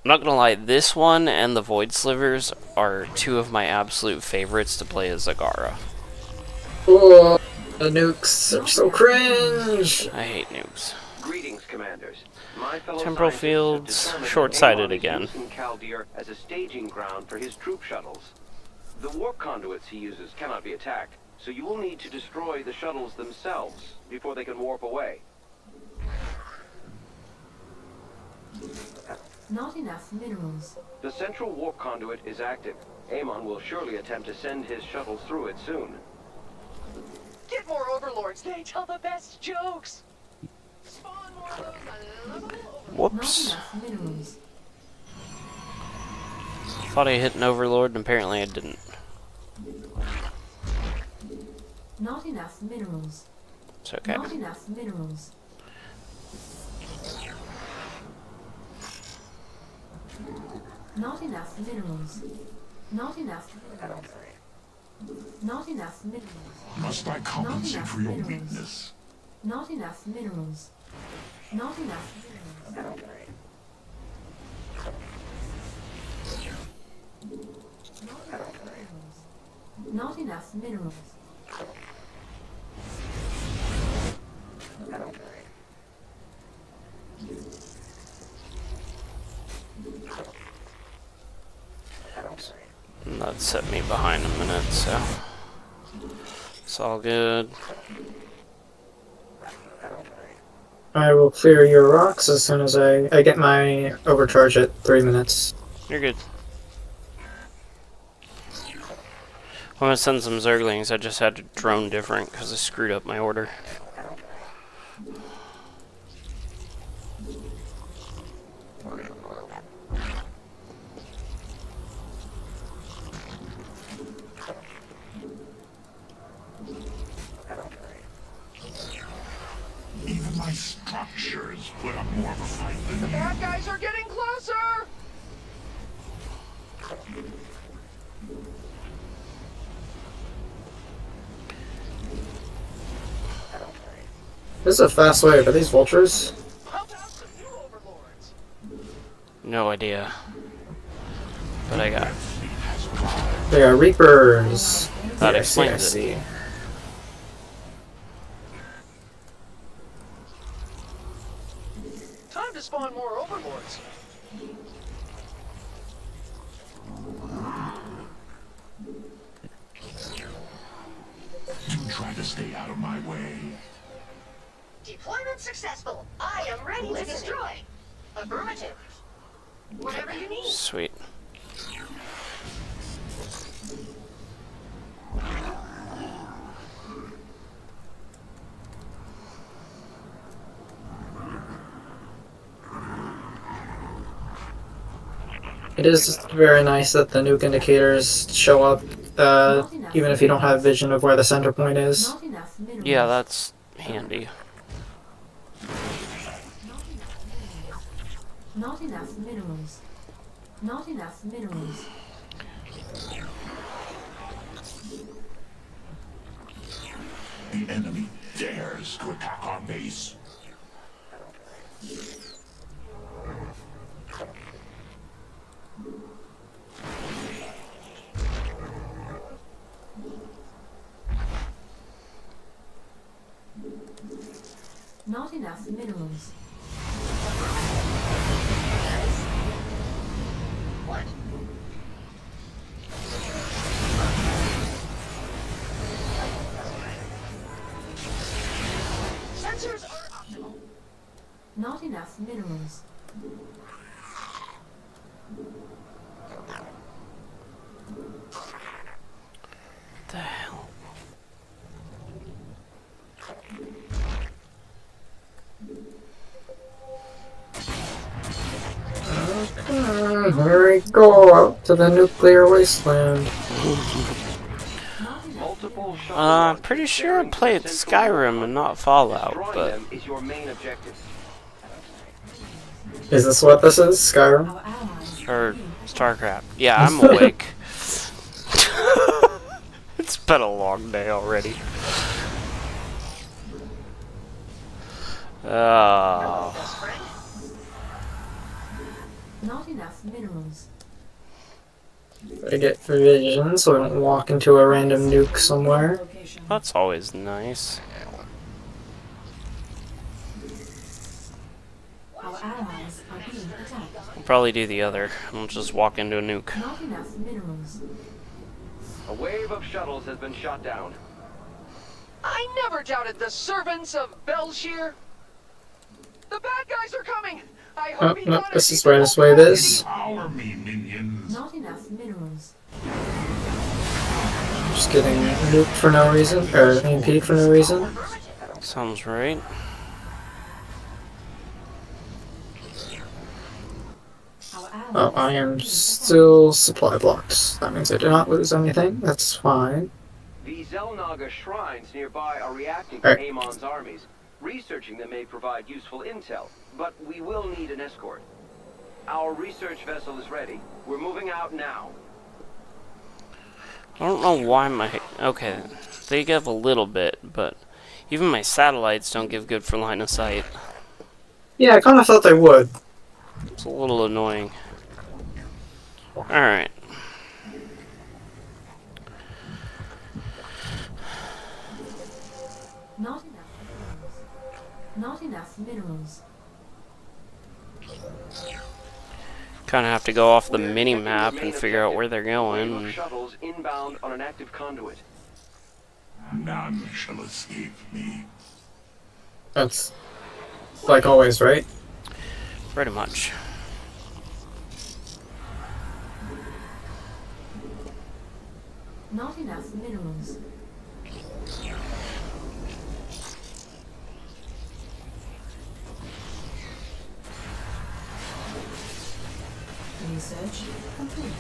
I'm not gonna lie, this one and the Void Slivers are two of my absolute favorites to play as Zagara. Oh, the nukes are so cringe! I hate nukes. Greetings, commanders. My fellow Temporal scientists have fields, determined that short-sighted Amon is again. using Caldir as a staging ground for his troop shuttles. The warp conduits he uses cannot be attacked, so you will need to destroy the shuttles themselves before they can warp away. Not enough minerals. The central warp conduit is active. Amon will surely attempt to send his shuttles through it soon. Get more overlords, they tell the best jokes! Spawn more lovable Whoops. Not enough minerals. Thought I hit an overlord, and apparently I didn't. Not enough minerals. It's okay. Not enough minerals. Not enough minerals. Not enough minerals. Not enough minerals. Must I compensate for your weakness? Not enough minerals. Not enough minerals. Not enough minerals. And that set me behind a minute, so it's all good. I will clear your rocks as soon as I get my overcharge at 3 minutes. You're good. I'm gonna send some Zerglings. I just had to drone different because I screwed up my order. Even my structures put up more of a fight than The you. bad guys are getting closer! This is a fast way, but these vultures? Pump out some new overlords! No idea. But I got They are reapers. that Yeah, I see, I explains it. see. Time to spawn more overlords. Do try to stay out of my way. Deployment successful. I am ready to destroy. Affirmative. Whatever you need. Sweet. It is very nice that the nuke indicators show up, even if you don't have vision of where the center point is. Not enough minerals. Yeah, that's handy. Not enough minerals. Not enough minerals. The enemy dares to attack our base. Not enough minerals. What? Sensors are optimal. Not enough minerals. The hell? Here we go, out to the nuclear wasteland. Multiple I'm pretty sure I played Skyrim and not Fallout, Destroying but them is your main objective. Is this what this is? Skyrim? Our allies or StarCraft. Yeah, I'm awake. It's been a long day already. Oh. Best friend. not enough minerals. Gotta get vision so I don't walk into a random nuke somewhere. Location. That's always nice. Our allies are being attacked. I'll probably do the other. I'll just walk into a nuke. Not enough minerals. A wave of shuttles has been shot down. I never doubted the servants of Belshir. The bad guys are coming. I Oh, hope he no, thought this it'd is be where this way it is. Power me, minions. Not enough minerals. Just getting nuked for no reason, or EMP'd for no reason. Sounds right. Our allies Oh, I am still supply blocks. That means I do not lose anything. That's fine. The Zelnaga shrines nearby are reacting to Alright. Amon's armies. Researching them may provide useful intel, but we will need an escort. Our research vessel is ready. We're moving out now. I don't know why my... Okay, they give a little bit, but even my satellites don't give good for line of sight. Yeah, I kind of thought they would. It's a little annoying. Alright. not enough minerals. Not enough minerals. Kind of have to go off the We're mini checking the map main and figure out objective. where they're Wave going. of shuttles inbound on an active conduit. None shall escape me. That's like always, right? Pretty much. Not enough minerals. Research complete.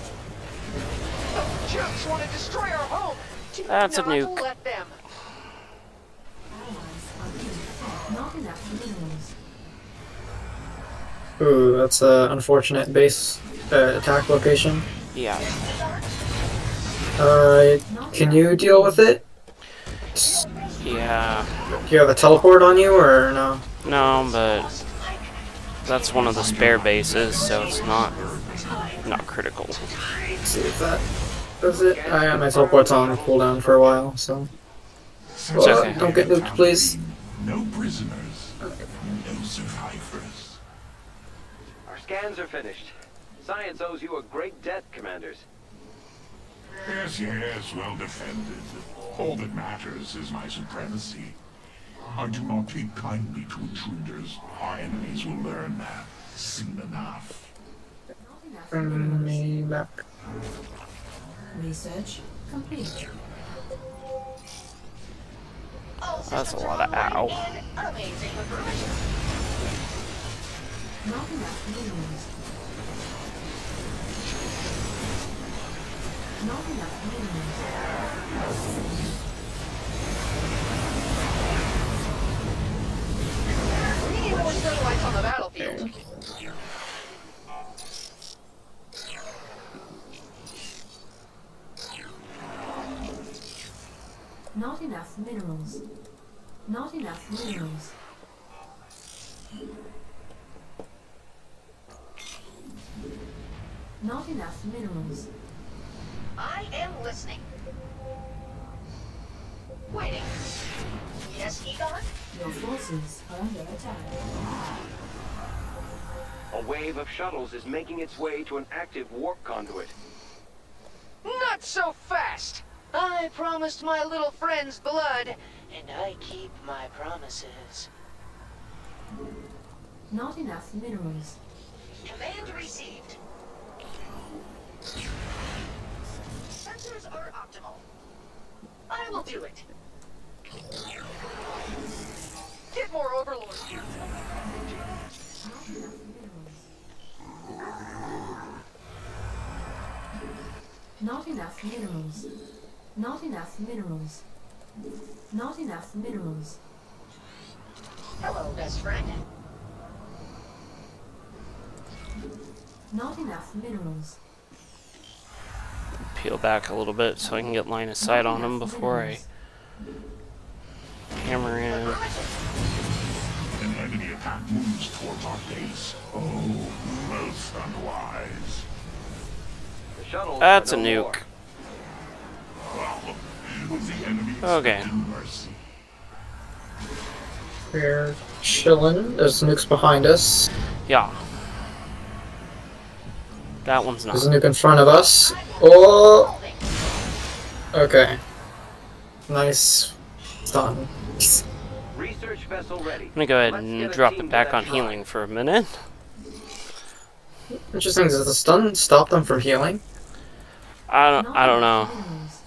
Jerks want to destroy our home. Do That's a not nuke. let them. Allies are being attacked. Not enough minerals. Ooh, that's an unfortunate base attack location. Yeah. Can you deal with it? Yeah. Do you have a teleport on you, or no? No, but that's one of the spare bases, so it's not critical. Let's see if that does it. I got my teleports on cooldown for a while, so. Well, okay. don't get nuked, please. No prisoners. No survivors. Our scans are finished. Science owes you a great debt, commanders. Yes, yes, well defended. All that matters is my supremacy. I do not take kindly to intruders. Our enemies will learn that soon enough. Not enough Bring minerals. me back. Research complete. All That's a systems lot are of online ow. and amazing information. Not enough minerals. Not enough minerals. We need more satellites on the battlefield. Not enough minerals. Not enough minerals. Not enough minerals. I am listening. Waiting. Yes, Egon? Your forces are under attack. A wave of shuttles is making its way to an active warp conduit. Not so fast! I promised my little friends blood, and I keep my promises. Not enough minerals. Command received. Sensors are optimal. I will do it. Get more overlords. Not enough minerals. Not enough minerals. Not enough minerals. Hello, best friend. Not enough minerals. Peel back a little bit so I can get line of sight on them before I hammer in. An enemy attack moves towards our base. Oh, most unwise. The shuttles That's are a no more. nuke. Well, the enemy Okay. expecting mercy. We're chilling. There's nukes behind us. Yeah. That one's not. There's a nuke in front of us. Oh! Okay. Nice. Done. Research vessel ready. I'm gonna go ahead Let's and get a drop team it to back that on drive. healing for a minute. Interesting, does the stun stop them from healing? I don't know. Minerals.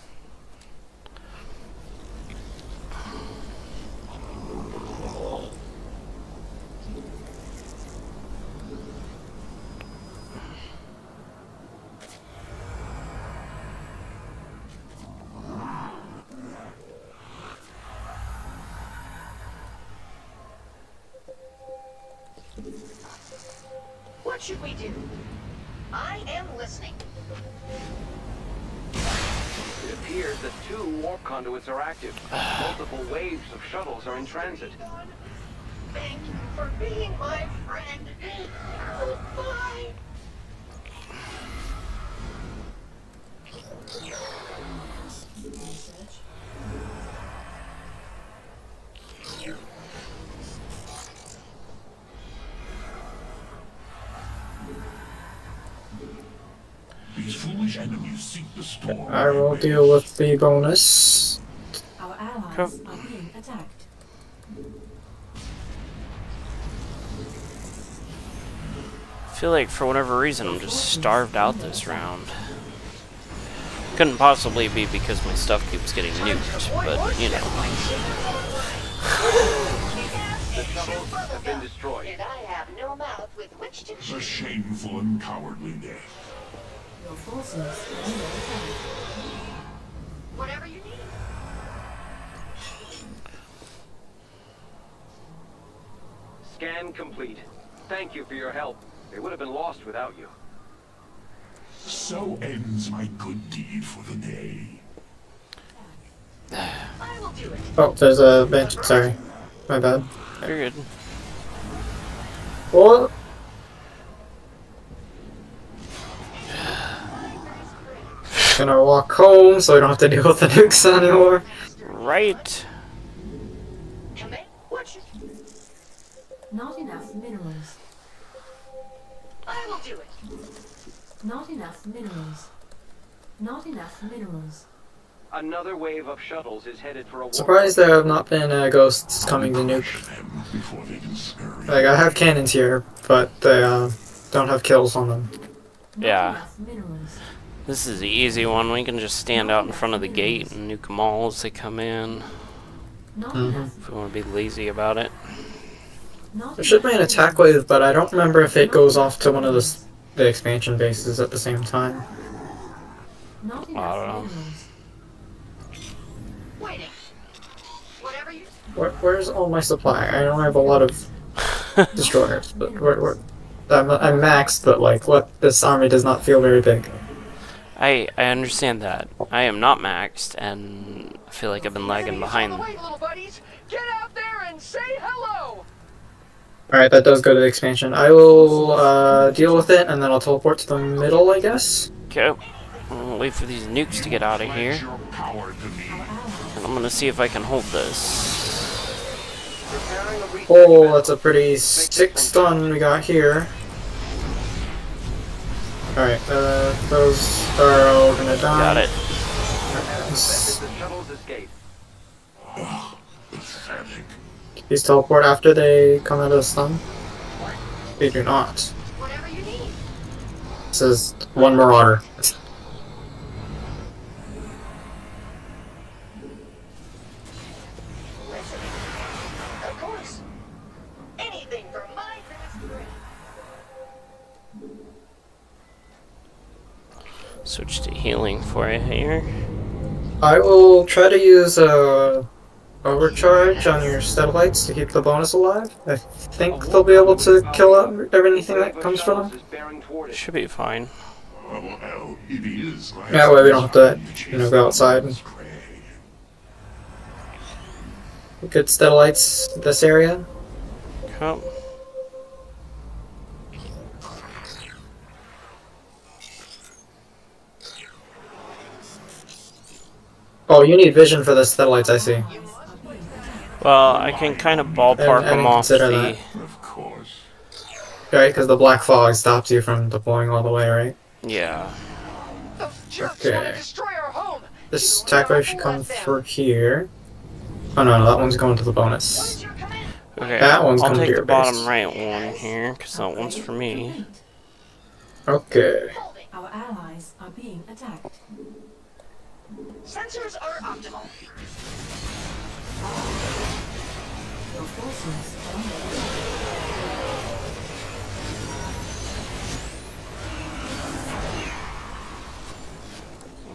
What should we do? I am listening. It appears that 2 warp conduits are active. Multiple waves of shuttles are in transit. Thank you for being my friend. Goodbye. These foolish enemies seek the storm. I will deal with the bonus. Our allies Cool. are being attacked. I feel like for whatever reason I'm just starved out this round. Couldn't possibly be because my stuff keeps getting nuked, but you know. The shuttles have been destroyed. And I have no mouth with which to A chew. shameful and cowardly death. Your forces are under attack. Whatever you need. Scan complete. Thank you for your help. They would have been lost without you. So ends my good deed for the day. I will do it. Oh, there's a bench. Sorry. My bad. You're good. What? Gonna walk home so I don't have to deal with the nukes anymore. Right. Command. What should Not enough minerals. I will do it. Not enough minerals. Not enough minerals. Another wave of shuttles is headed for a warp. Surprised there have not been ghosts coming to nuke. Crush them before they can scurry. Like, I have cannons here, but they don't have kills on them. Not Yeah. enough minerals. This is the easy one. We can just stand out in front of the gate and nuke them all as they come in. Not Mhm. enough. If we want to be lazy about it. Not There should be an enough attack wave, but I don't remember if it goes off to one of the expansion bases at the same time. Not I enough don't know. minerals. Waiting. Whatever you... Where's all my supply? I know I have a lot of destroyers, but I'm maxed, but like, what? This army does not feel very big. I understand that. I am not maxed, and I feel like I've been lagging Enemies behind. on the way, little buddies. Get out there and say hello. Alright, that does go to the expansion. I will deal with it, and then I'll teleport to the middle, I guess. Okay. I'll wait for these nukes to get out of here. Pledge your power to me. And I'm gonna see if I can hold this. Preparing a research Oh, vessel. that's a pretty sick stun we got here. Alright, those are all gonna die. Got it. Prevented the shuttle's escape. Pathetic. These teleport after they come out of the stun? They do not. Whatever you need. This is one marauder. Of course. Anything for my Switch to healing for you here. I will try to use overcharge on your satellites to keep the bonus alive. I think they'll be able to kill everything that comes from them. Is bearing toward it. Should be fine. Oh, well, it is like That way we don't have to, go outside. Good satellites this area. Okay. Oh, you need vision for the satellites, I see. Well, I can kind of ballpark I them didn't off consider the... that. Of course. Right, because the black fog stops you from deploying all the way, right? Yeah. Those jerks Okay. want to destroy our home. This attack wave should come through here. Oh no, that one's going to the bonus. Okay, That one's I'll coming to take your the bottom base. right one here, because that one's for me. Okay. Our allies are being attacked. Sensors are optimal. Your forces are under attack.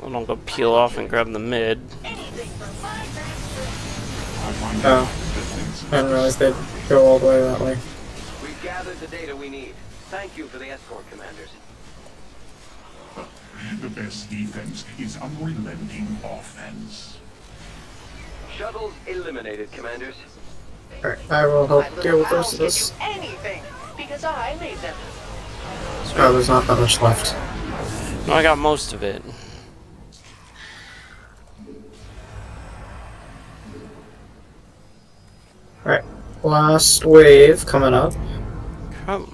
I'm gonna go peel off and grab the mid. Oh. I didn't realize they'd go all the way that way. We've gathered the data we need. Thank you for the escort, commanders. The best defense is unrelenting offense. Shuttles eliminated, commanders. Alright, I will help My deal little with the pals rest of can this. do anything because I made them. Oh, there's not that much left. No, I got most of it. Alright, last wave coming up. Come.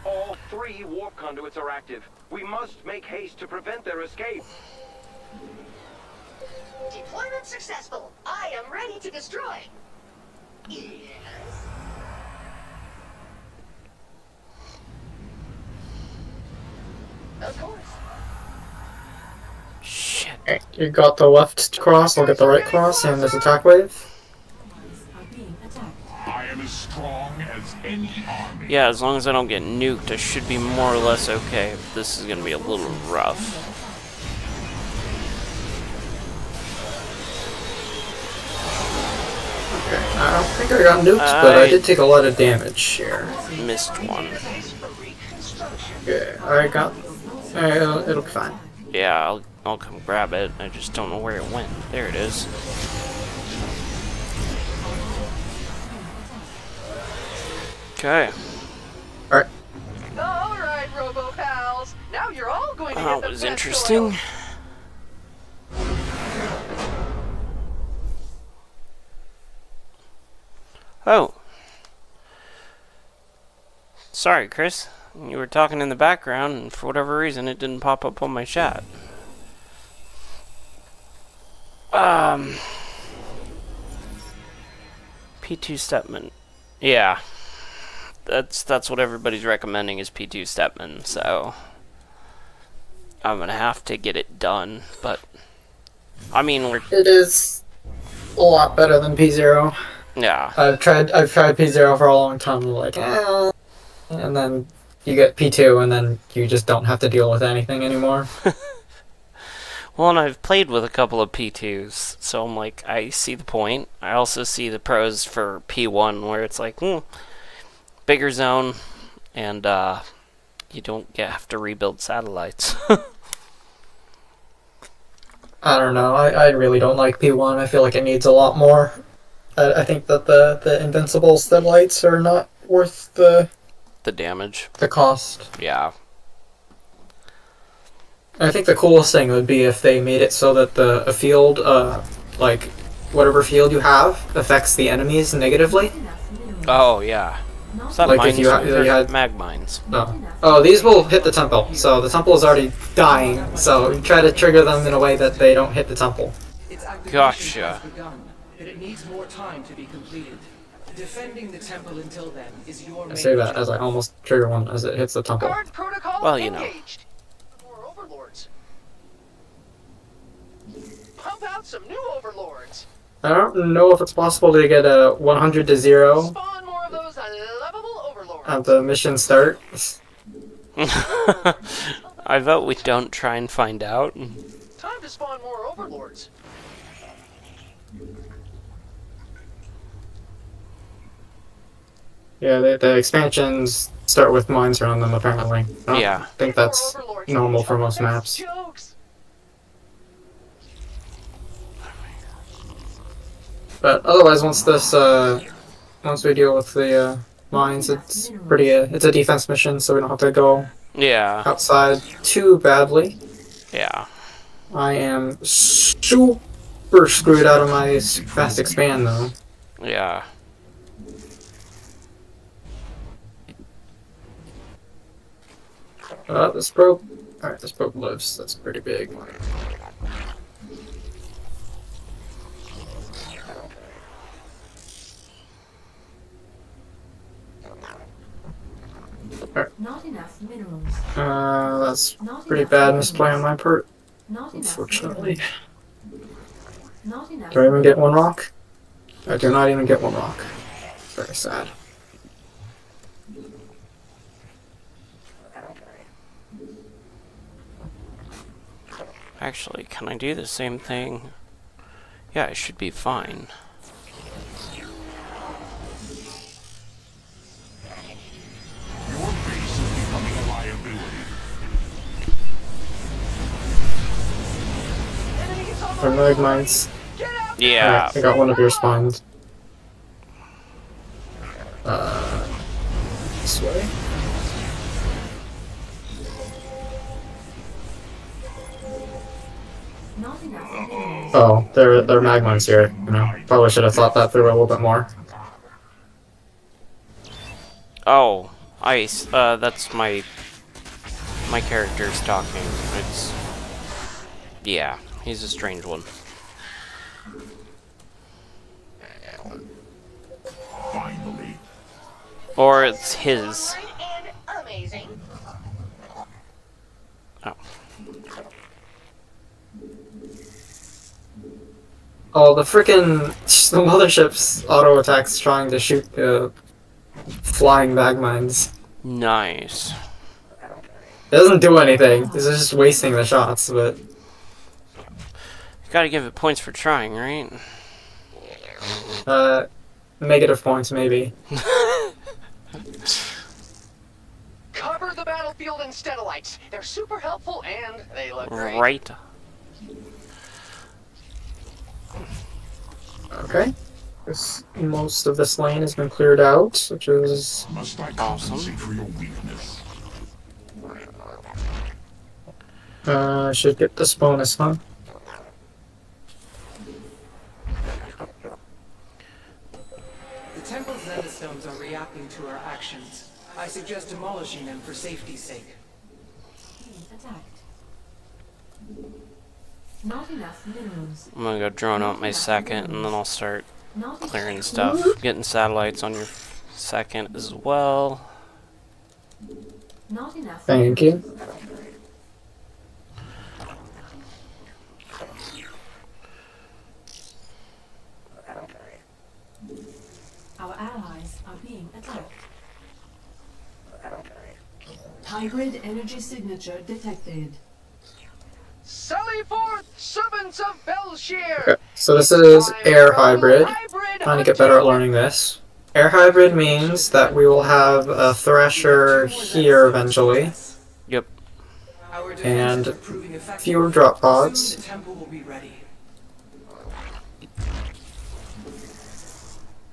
All 3 warp conduits are active. We must make haste to prevent their escape. Deployment successful. I am ready to destroy. Yes. Of course. Shit. Alright, you got the left cross, I'll get the right cross, and this attack wave. Are being attacked. I am as strong as any army. Yeah, as long as I don't get nuked, I should be more or less okay. This is gonna be a little rough. Okay, I don't think I got nuked, but I did take a lot of damage here. Missed one. Okay, I got... it'll be fine. Yeah, I'll come grab it. I just don't know where it went. There it is. Okay. Alright, All right, Robo Pals. Now you're all going to get That the was best interesting. oil. Oh. Sorry, Chris. You were talking in the background, and for whatever reason, it didn't pop up on my chat. P2 Stetmann. Yeah. That's what everybody's recommending is P2 Stetmann, so... I'm gonna have to get it done, but I mean, It is a lot better than P0. yeah. I've tried P0 for a long time. I'm like, and then you get P2, and then you just don't have to deal with anything anymore. Well, and I've played with a couple of P2s, so I'm like, I see the point. I also see the pros for P1, where it's like, bigger zone, and you don't have to rebuild satellites. I don't know. I really don't like P1. I feel like it needs a lot more. I think that the invincible satellites are not worth the damage. The cost. Yeah. I think the coolest thing would be if they made it so that a field, like whatever field you have, affects the enemies negatively. Oh yeah. Is that Like mines? if you had mag mines. Oh, these will hit the temple. So the temple is already dying. So you try to trigger them in a way that they don't hit the temple. Gotcha. But it needs more time to be completed. Defending the temple until then is your I main say that job. as I almost trigger one as it hits the temple. Guard protocol Well, you know. engaged. More overlords. Pump out some new overlords. I don't know if it's possible to get a 100 to 0 Spawn more of those unlovable overlords. at the mission start. I vote we don't try and find out. Time to spawn more overlords. Yeah, the expansions start with mines around them, apparently. I Yeah. think that's normal for most maps. Jokes. But otherwise, once we deal with the mines, it's pretty. It's a defense mission, so we don't have to go Yeah. outside too badly. Yeah. I am super screwed out of my fast expand, though. Yeah. This probe. Alright, this probe lives. That's pretty big. Not enough minerals. That's pretty bad misplay on my part, Not enough unfortunately. minerals. Not enough. Do I even get one rock? I do not even get one rock. Very sad. Actually, can I do the same thing? Yeah, it should be fine. Your base is becoming a liability. For mag mines. Yeah. Alright, I got one of your spawns. This way. Not enough minerals. Oh, there are mag mines here. You know, probably should have thought that through a little bit more. Oh, ice. That's my character's talking. It's yeah, he's a strange one. Finally. Or it's his. And amazing. Oh. Oh, the frickin' the mothership's auto attacks trying to shoot flying mag mines. Nice. It doesn't do anything. It's just wasting the shots, but You gotta give it points for trying, right? negative points maybe. Cover the battlefield in Stellalites. They're super helpful and they look great. Right. Okay. Most of this lane has been cleared out, which is Must I Awesome. compensate for your weakness? should get this bonus, huh? The temple's Zendastones are reacting to our actions. I suggest demolishing them for safety's sake. Attacked. Not enough minerals. I'm gonna go drone out my second, and then I'll start Not clearing stuff. Getting satellites on your second as well. Not enough. Thank you. Hybrid energy signature detected. Sally forth, servants of Belshir! Okay, so this is air hybrid. Trying to get better at learning this. Air hybrid means that we will have a thresher here eventually, Yep. Our and defenses are proving effective. fewer drop Soon pods. the temple will be ready.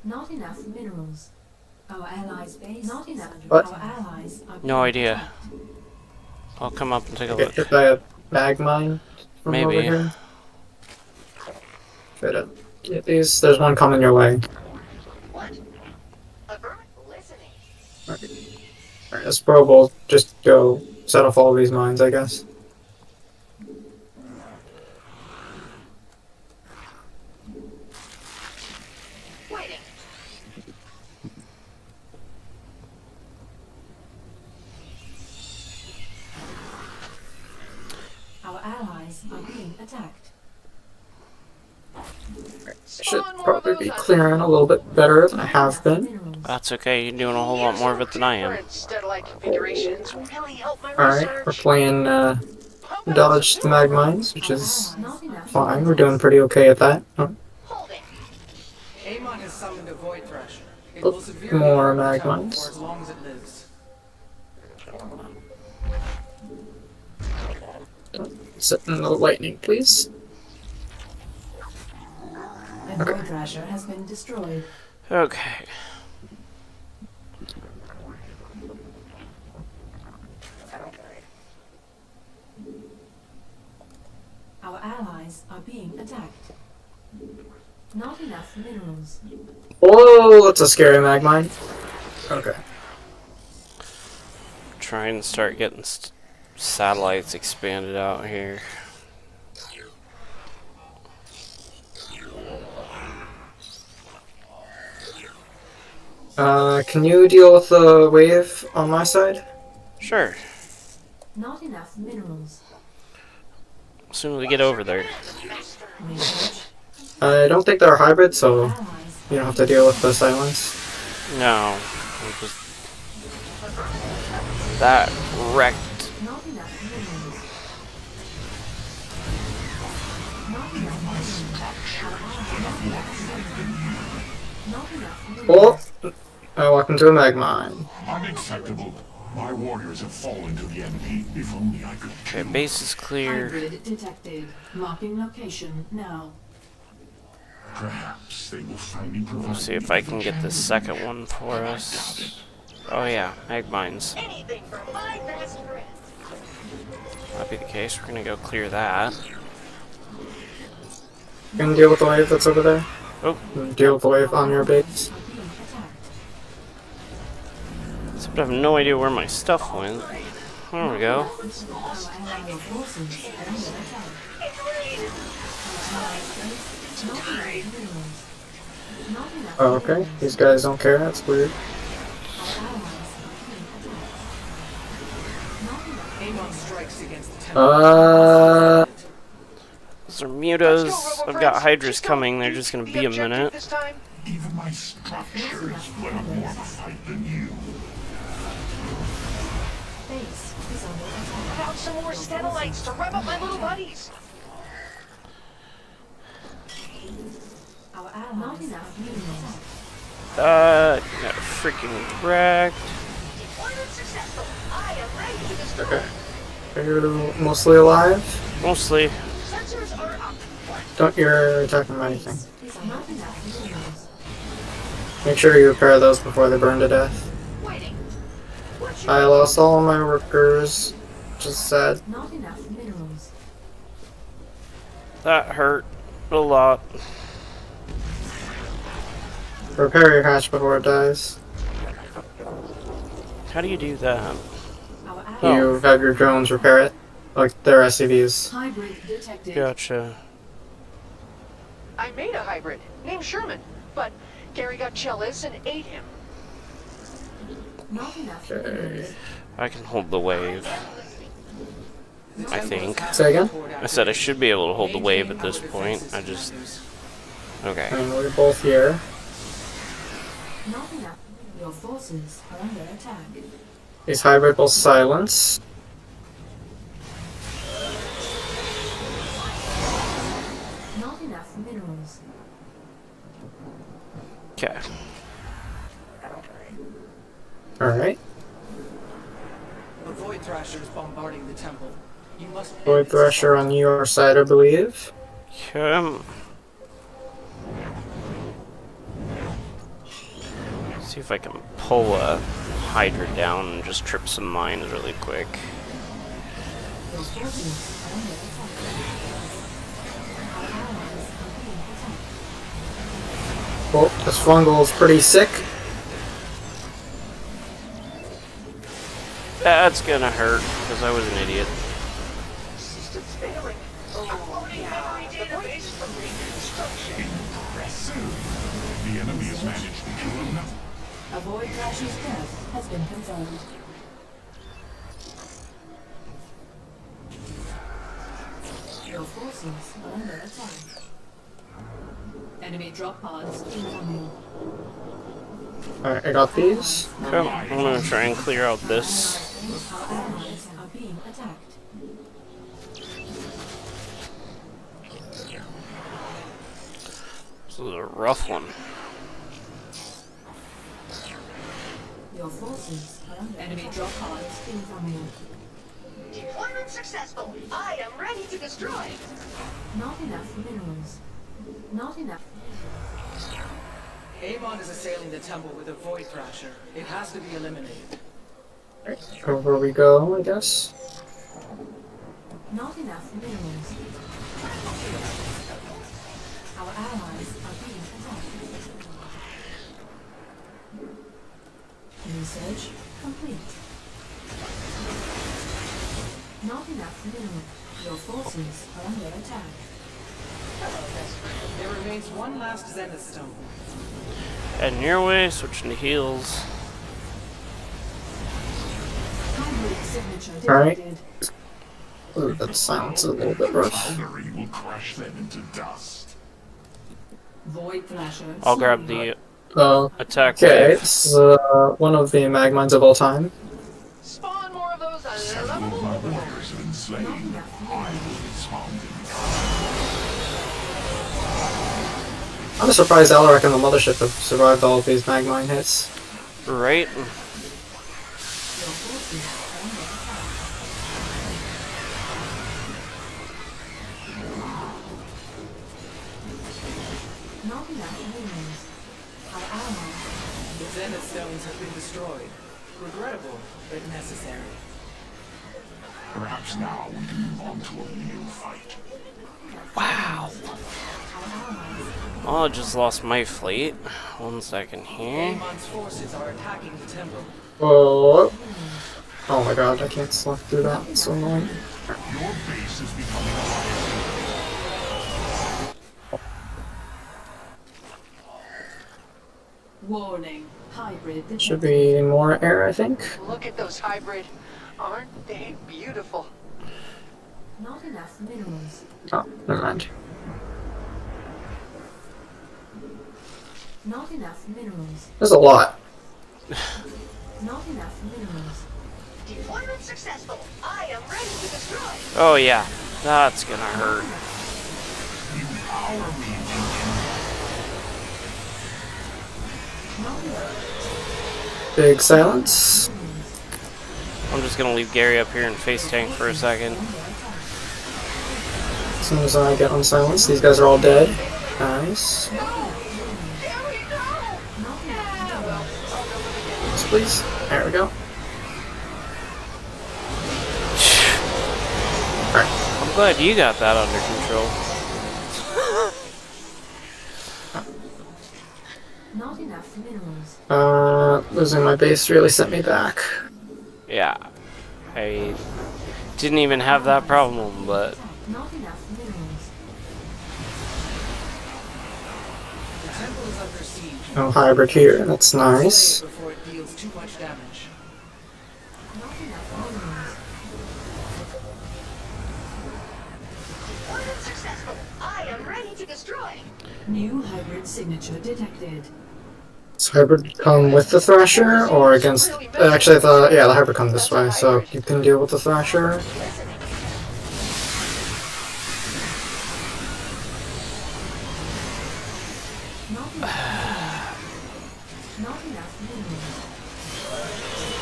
Not enough minerals. Our allies' base. Not enough. What? Our allies are No being idea. attacked. I'll come up and take a Get look. hit by a mag mine from over Maybe. here. Try to get these. There's one coming your way. What? Listening. Alright, this probe will just go set off all of these mines, I guess. Waiting. Our allies are being attacked. Should probably be clearing a little bit better than I have been. Minerals. That's okay. You're doing a whole lot more of it than I am. Different satellite configurations really help my Alright, research. we're playing dodge the mag mines, which is Not enough. fine. We're doing pretty okay at that. Oh, Holding. Amon has summoned a void thresher. It Oh, will severely more harm the mag temple mines. for as long as it lives. sit in the lightning, please. A void thrasher has been destroyed. Okay. Our allies are being attacked. Not enough minerals. Whoa, that's a scary mag mine. Okay. Try and start getting satellites expanded out here. Can you deal with the wave on my side? Sure. Not enough minerals. As soon as we get over there. Research. I don't think they're hybrid, so Allies. you don't have to deal with the silence. No. It was that wrecked. Not enough minerals. Not enough minerals. Oh! I walked into a mag mine. Unacceptable. My warriors have fallen to the enemy. If only I could Okay, kill base is clear. Hybrid detected. Marking location now. Perhaps they will finally provide. Let's see if I can get the second one for us. Oh yeah, mag mines. Anything for my best friend. That'd be the case. We're gonna go clear that. You can deal with the wave that's over there. Oh, Deal with the wave on your base. Are being attacked. except I have no idea where my stuff went. There we go. Our allied forces are under attack. Our allies' base. Not enough minerals. Not enough Oh, okay. minerals. These guys don't care. That's weird. Our allies are being attacked. Not enough Amon strikes against the temple. Those are mutas. I've got hydras coming. They're just gonna be a minute. This time? Even my structures put up more of a fight than you. base is under attack. About some more satellites to rev up my little buddies. Our allies not enough minerals. Got freaking wrecked. Deployment successful. I am ready to destroy. Okay. Are you mostly alive? Mostly. Sensors are up. Don't you're attacking by anything. Is not enough minerals. Make sure you repair those before they burn to death. Waiting. What's I lost all my workers. Just sad. Not enough minerals. That hurt a lot. Repair your hatch before it dies. How do you do that? Our allies Oh. You have your drones repair it. Like their SCVs. Hybrid detected. Gotcha. I made a hybrid named Sherman, but Gary got jealous and ate him. not enough Okay. minerals. I can hold the wave. The I temple think. has Say again? poured out I said I should be able to hold the wave at Maintain this our point. defenses I to just... use. Okay. And we're both here. Not enough. Your forces are under attack. These hybrid will silence. Not enough minerals. Okay. Alright. The Void Thrasher is bombarding the temple. You must end Void its Thrasher assault. on your side, I believe. Okay. See if I can pull a Hydra down and just trip some mines really quick. Your forces are under attack. Our allies are being attacked. Oh, this fungal is pretty sick. That's gonna hurt, because I was an idiot. Systems failing. Uploading memory database for reconstruction. Impressive. The enemy has managed to kill enough. A Void Thrasher's death has been confirmed. Your forces are under attack. Enemy drop pods incoming. Alright, I got these. Okay, I'm gonna try and clear out this. Our allies are being attacked. This is a rough one. Your forces are under Enemy drop pods incoming. Deployment successful. I am ready to destroy. Not enough minerals. Not enough. Amon is assailing the temple with a Void Thrasher. It has to be eliminated. Over we go, I guess. Not enough minerals. Our allies are being attacked. Research complete. Not enough minerals. Your forces are under attack. There remains one last Zenith Stone. Heading your way, switching to heals. hybrid signature Alright. detected. Ooh, that sounds a little bit rough. Powdery will crush them into dust. Void Thrasher. I'll grab slain. the Oh, attack okay. wave. This is one of the magmines of all time. Spawn more of those Several of my unlovable warriors have been slain. I will respond in I'm just surprised Alaric and the Mothership have survived all of these magmine hits. Right? Your forces are under attack. Not enough minerals. Our allies. The Zenith Stones have been destroyed. Regrettable, but necessary. Perhaps now we can move on to a real fight. Wow. Our allies. Oh, I just lost my fleet. 1 second here. Amon's forces are attacking the temple. Oh, oh my god, I can't slip through that. It's so annoying. Your base is becoming a Warning. Hybrid detected. Should be more air, I think. Look at those hybrid. Aren't they beautiful? Not enough minerals. Oh, never mind. Not enough minerals. There's a lot. Not enough minerals. Deployment successful. I am ready to destroy. Oh yeah, that's gonna hurt. You power me. Not enough Big silence. I'm just gonna leave Gary up here and face tank for a second. As soon as I get unsilenced, these guys are all dead. Nice. Yes, please. There we go. I'm glad you got that under control. Not enough minerals. Losing my base really set me back. Yeah. I didn't even have that problem, but Not enough minerals. The temple is under siege. No hybrid here, that's nice. Before it deals too much damage. Not enough minerals. Deployment successful. I am ready to destroy. New hybrid signature detected. Does hybrid come with the Thrasher or against? Actually, the hybrid come this way, so you can deal with the Thrasher.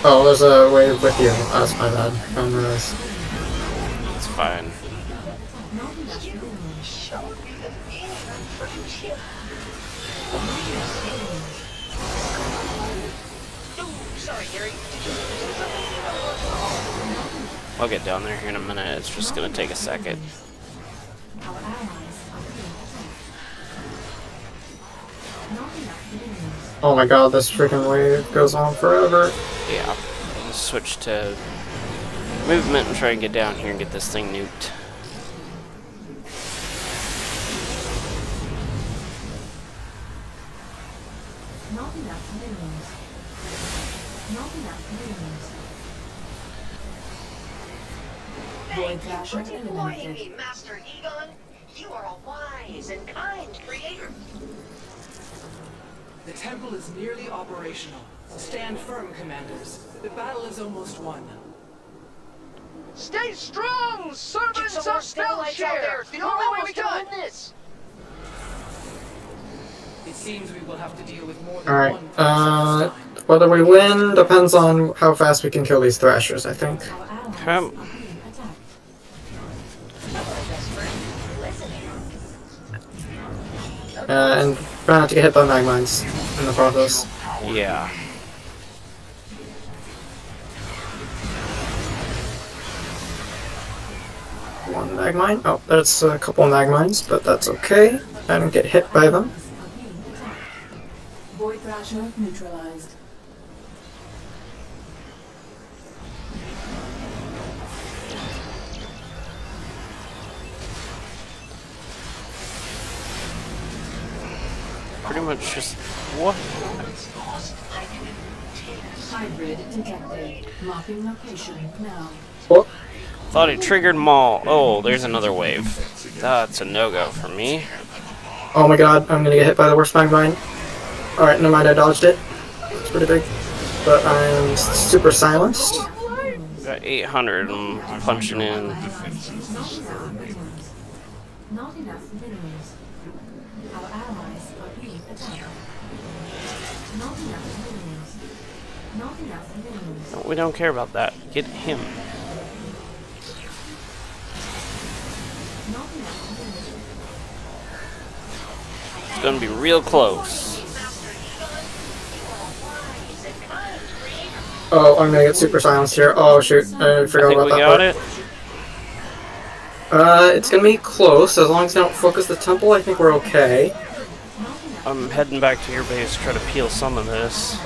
Oh, there's a wave with you. That's my bad. I didn't realize. It's fine. I'll get down there here in a minute. It's just gonna take a second. Oh my god, this freaking wave goes on forever. Yeah. I'll switch to movement and try and get down here and get this thing nuked. Not enough minerals. Not enough minerals. Void Thrasher Deploying eliminated. me, Master Egon. You are a wise and kind creator. The temple is nearly operational. Stand firm, commanders. The battle is almost won. Stay strong, servants Get some more of Spellshare! out there. It's the only way we can done win this! It seems we will have to deal with more than Alright, one Thrasher this time. whether we win depends on how fast we can kill these Thrashers, I think. Our allies Come. are being attacked. And try not to get hit by mag mines in the process. Yeah. One mag mine. Oh, that's a couple of mag mines, but that's okay. I don't get hit by them. Are being attacked. Void Thrasher neutralized. Pretty much just what? Hybrid detected. Marking location now. Oh, Thought it triggered them all. Oh, there's another wave. That's a no-go for me. oh my god, I'm gonna get hit by the worst mag mine. Alright, never mind, I dodged it. It's pretty big. But I'm super silenced. Got 800. I'm punching in. Not enough minerals. Our allies are being attacked. Not enough minerals. Not enough minerals. No, we don't care about that. Get him. Not enough minerals. It's gonna be real close. Oh, I'm gonna get super silenced here. Oh shoot, I I forgot think about we that got part. it. It's gonna be close. As long as they don't focus the temple, I think we're okay. I'm heading back to your base to try to peel some of this.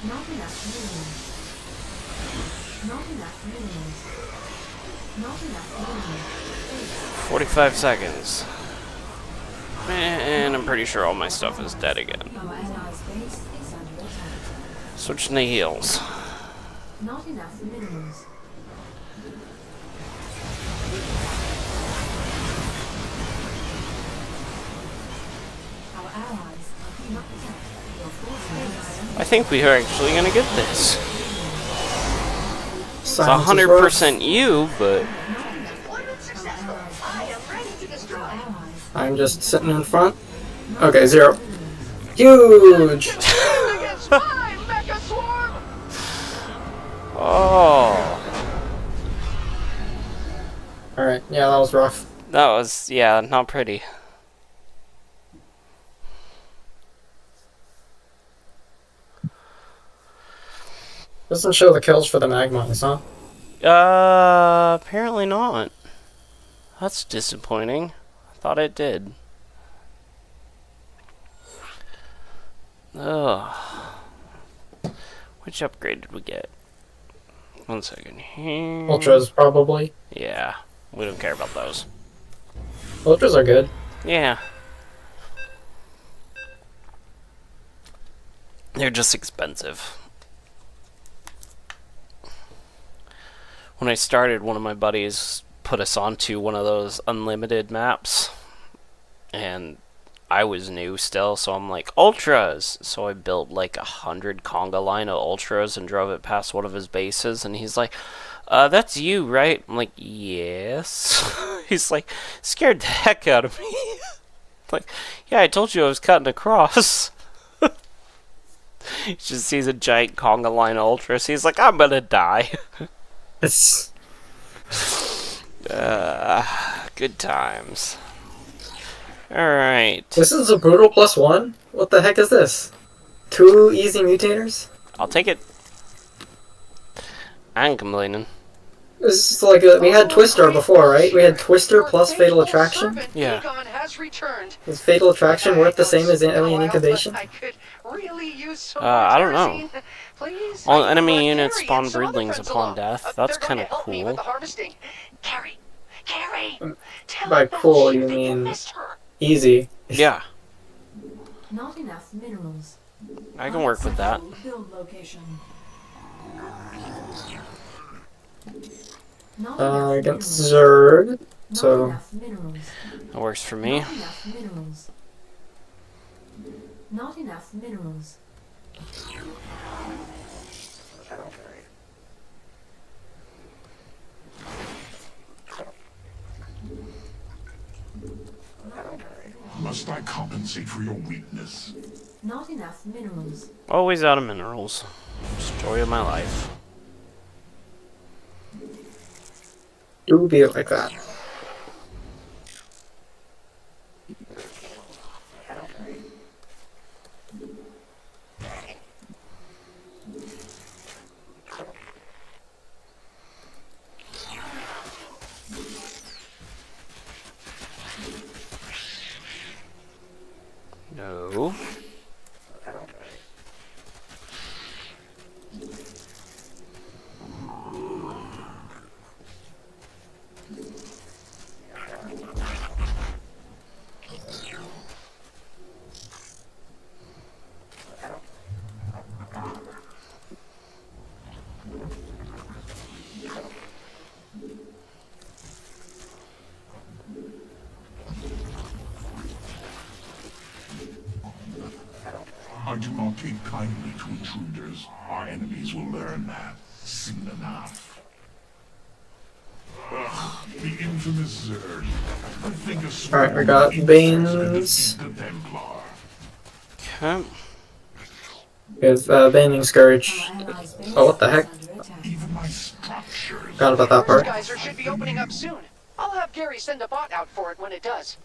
Not enough minerals. Not enough minerals. Not enough minerals. 45 seconds. And I'm pretty sure all my stuff is dead again. Our allies' base is under attack. Switching to heals. Not enough minerals. Our allies are being attacked. Your forces I think we are actually gonna get this. It's Silence is rough. 100% you, but Deployment successful. I am ready to destroy. allies I'm just sitting in front. Okay, 0. Huge! Against my Mecha Swarm! oh, Alright, yeah, that was rough. that was, yeah, not pretty. Doesn't show the kills for the magmas, huh? Apparently not. That's disappointing. I thought it did. Ugh. Which upgrade did we get? 1 second here. Ultras, probably. Yeah, we don't care about those. Ultras are good. Yeah. They're just expensive. When I started, one of my buddies put us onto one of those unlimited maps, and I was new still, so I'm like, ultras! So I built like 100 conga line of ultras and drove it past one of his bases, and he's like, that's you, right? I'm like, yes. He's like, scared the heck out of me. Like, yeah, I told you I was cutting across. He just sees a giant conga line of ultras. He's like, I'm gonna die. It's Good times. Alright. this is a brutal +1? What the heck is this? 2 easy mutators? I'll take it. I ain't complaining. This is like we had Twister before, right? We had Twister plus Fatal Attraction. Yeah. Egon has returned. Is Fatal Attraction worth the same as Alien Incubation? I could really use some I don't know. kerosene. Please. All I enemy brought units Gary spawn and some other broodlings friends upon along. death. They're That's going kind to of help me with cool. the harvesting. Gary, tell By them that cool, you you think mean missed her. easy. Yeah, Not enough minerals. I can work with that. Unacceptable build location. Not Against minerals. Zerg. Not So enough minerals. That works for me. Not enough minerals. Not enough minerals. Must I compensate for your weakness? Not enough minerals. Always out of minerals. Story of my life. do be like that. No. I do not take kindly to intruders. Our enemies will learn that soon enough. Ugh, the infamous Zerg. I think a Alright, we got Bane's. the Templar. Okay. Is Baning Scourge. Oh, what the heck? Even my structures. Forgot about that part. Geyser should be opening up soon. I'll have Gary send a bot out for it when it does.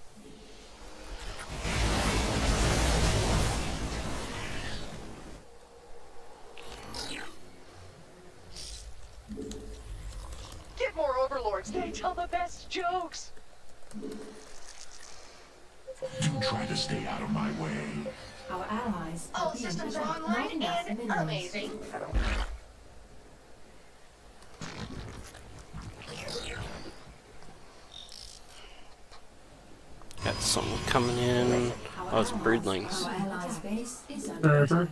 Get more overlords. They tell the best jokes. Do try to stay out of my way. Our allies are All being systems are attacked. Not online enough and minerals. amazing. Got someone coming in. Oh, it's broodlings. Our allies' base is under attack.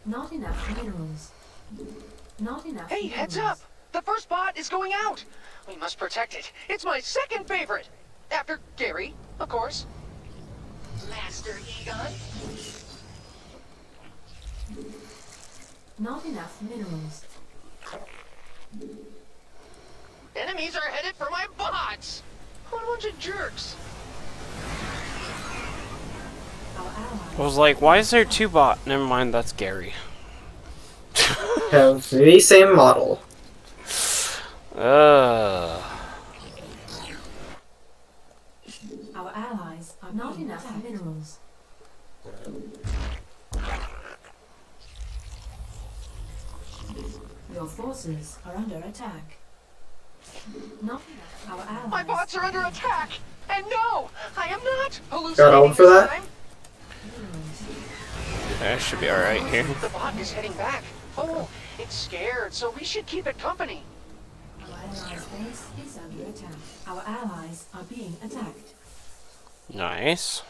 Not enough minerals. Not enough Hey, minerals. heads up! The first bot is going out. We must protect it. It's my second favorite. After Gary, of course. Master Egon. Not enough minerals. Enemies are headed for my bots. What a bunch of jerks. Our allies I was like, why is there two bot? Never mind, that's Gary. Have the same model. Our allies are not enough minerals. Your forces are under attack. Not enough. Our allies. My bots are under attack. And no, I am not hallucinating Got on for this that? time. That should be alright here. The bot is heading back. Oh, it's scared, so we should keep it company. Our allies' base is under attack. Our allies are being attacked. Nice.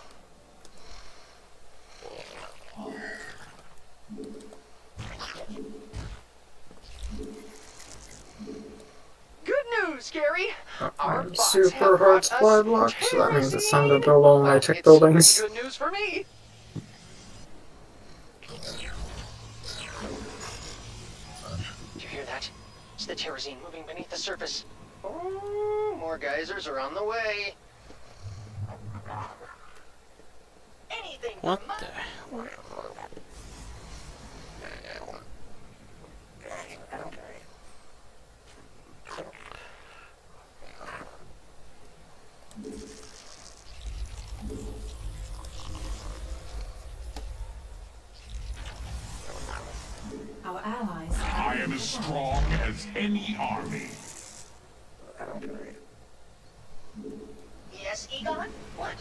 news, Gary. Our I'm bots super have hard brought supply us block, so that means it's time to terrazine. build all my Well, tech it's buildings. pretty good news for me. Do you hear that? It's the terrazine moving beneath the surface. Oh, more geysers are on the way. Anything What for money. the? Our allies I am as strong as any army. Yes, Egon? What?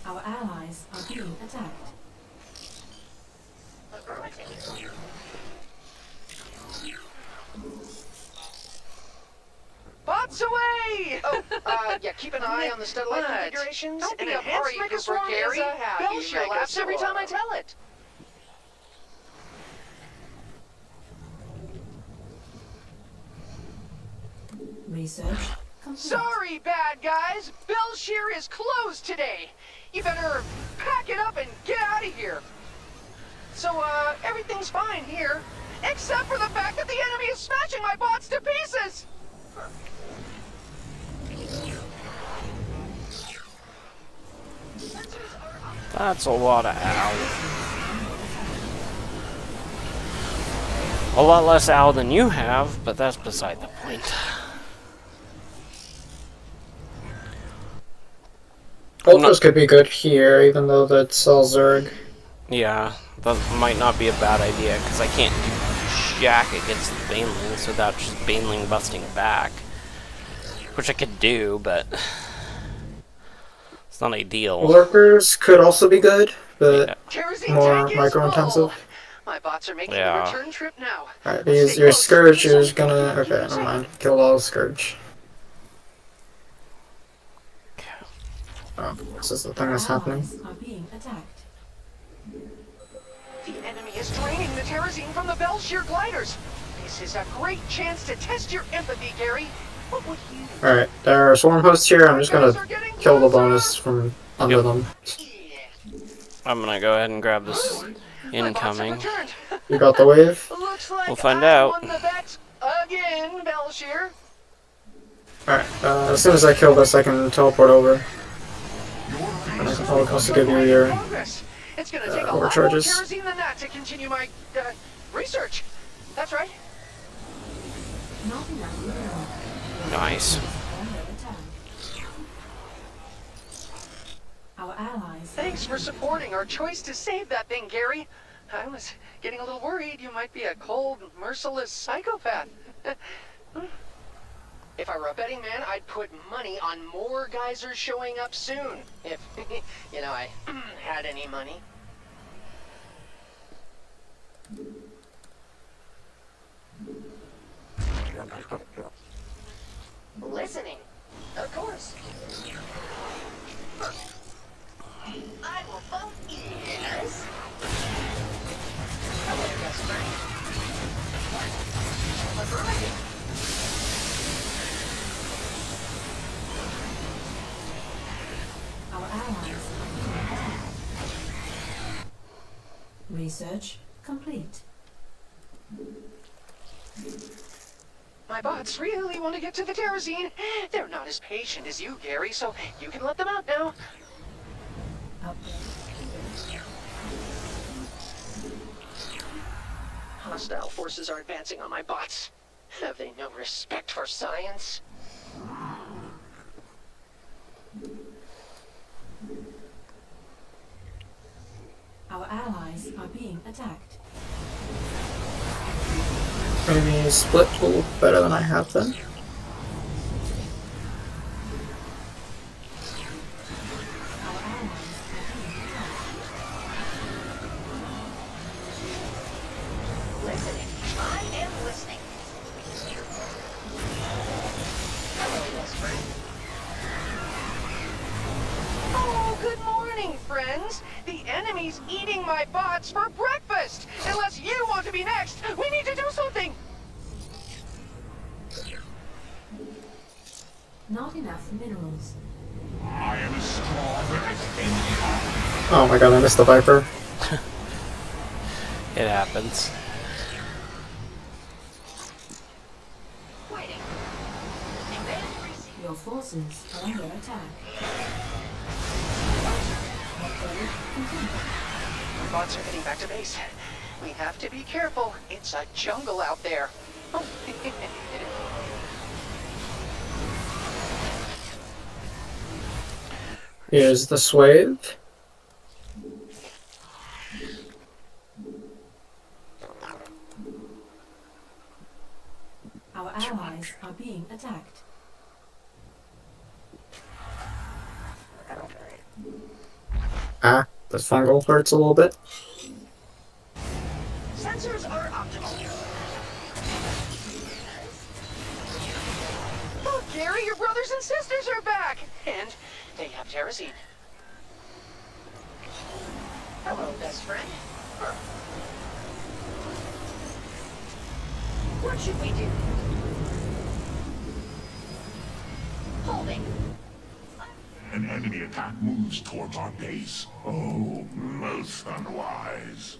Our allies are being attacked. Affirmative. Bots away! Oh, yeah, keep an eye on the satellite configurations. Don't be and a party enhance pooper, Megaswarm Gary. is a happy Belshire laughs every time I tell it. Research complete. Sorry, bad guys. Belshire is closed today. You better pack it up and get out of here. So, everything's fine here. Except for the fact that the enemy is smashing my bots to pieces! That's a lot of owl. A lot less owl than you have, but that's beside the point. Ultras could be good here, even though that's all Zerg. Yeah, that might not be a bad idea, because I can't do jack against the Banelings without just Baneling busting back. Which I could do, but it's not ideal. Lurkers could also be good, but Terrazine more tank is micro-intensive. full. My bots are making Yeah. the return trip now. Alright, Let's stay your close. Scourge is gonna... Okay, never mind. Kill all the Scourge. Oh, this is the thing that's happening. Allies are being attacked. The enemy is draining the terrazine from the Belshire gliders. This is a great chance to test your empathy, Gary. What would you... Alright, there are swarm hosts here. I'm just gonna kill the bonus from under them. I'm gonna go ahead and grab this My bots have incoming. returned. You got the wave? Looks like We'll find I out. won the bet again, Belshire. Alright, as soon as I kill this, I can teleport over. And I'll also give you your... Progress. It's gonna take a lot more overcharges. terrazine than that to continue my research. That's right. Not enough mineral. Nice. Under attack. Our allies. Thanks for supporting our choice to save that thing, Gary. I was getting a little worried you might be a cold, merciless psychopath. If I were a betting man, I'd put money on more geysers showing up soon. If, you know, I had any money. Listening. Of course. I will vote yes. Hello, customer. Affirmative. Our allies are being attacked. Research complete. My bots really want to get to the terrazine. They're not as patient as you, Gary, so you can let them out now. Upgrade. Hostile forces are advancing on my bots. Have they no respect for science? Our allies are being attacked. Maybe split will look better than I have been. Our allies are being attacked. Listening. I am listening. Hello, best friend. Oh, good morning, friends. The enemy's eating my bots for breakfast. Unless you want to be next, we need to do something. Not enough minerals. I am as strong as any army. Oh my god, I missed the Viper. It happens. Waiting. Advantage received. Your forces are under attack. Upgrade complete. My bots are heading back to base. We have to be careful. It's a jungle out there. Oh. Here's the swathe. Our allies are being attacked. Ah, the fungal hurts a little bit. Sensors are optimal. Oh, Gary, your brothers and sisters are back! And they have terrazine. Hello, best friend. What should we do? Holding. An enemy attack moves towards our base. Oh, most unwise.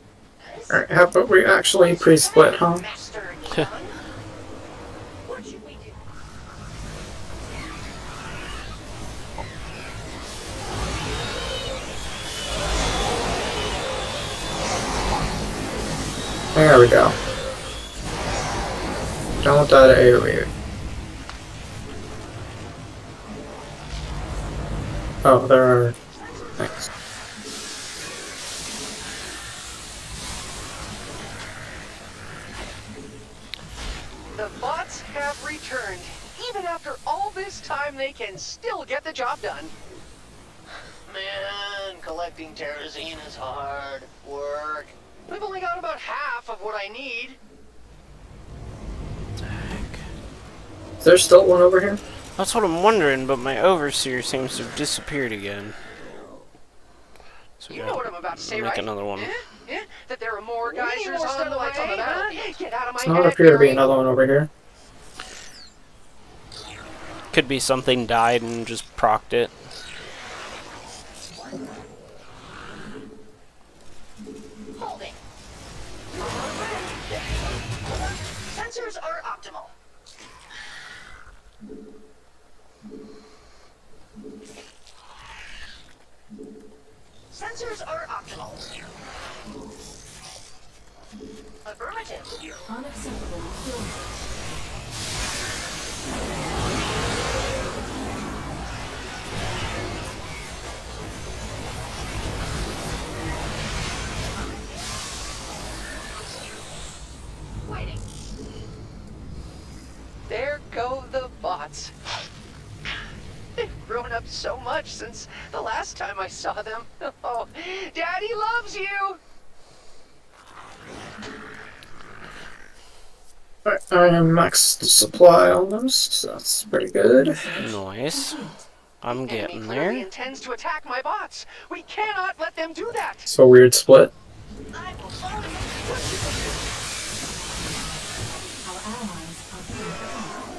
Alright, how about we actually pre-split, huh? Master Egon. What should we do? There we go. Don't die to AoE. Oh, there are... Thanks. The bots have returned. Even after all this time, they can still get the job done. Man, collecting terrazine is hard work. We've only got about half of what I need. Is there still one over here? That's what I'm wondering, but my overseer seems to have disappeared again. So You know what I'm about to say, make right? another one. Yeah? That there are more geysers on the way, huh? Get out of my Does not head, appear to be Gary. another one over here. Could be something died and just procced it. Holding. Sensors are optimal. Sensors are optimal. Affirmative. Unacceptable fuel. Waiting. There go the bots. They've grown up so much since the last time I saw them. Oh, Daddy loves you! Alright, I am maxed supply almost, so that's pretty good. Nice. I'm Enemy getting clearly there. intends to attack my bots. We cannot let them do that. So weird split. I will follow you. What should we do? Our allies are being attacked.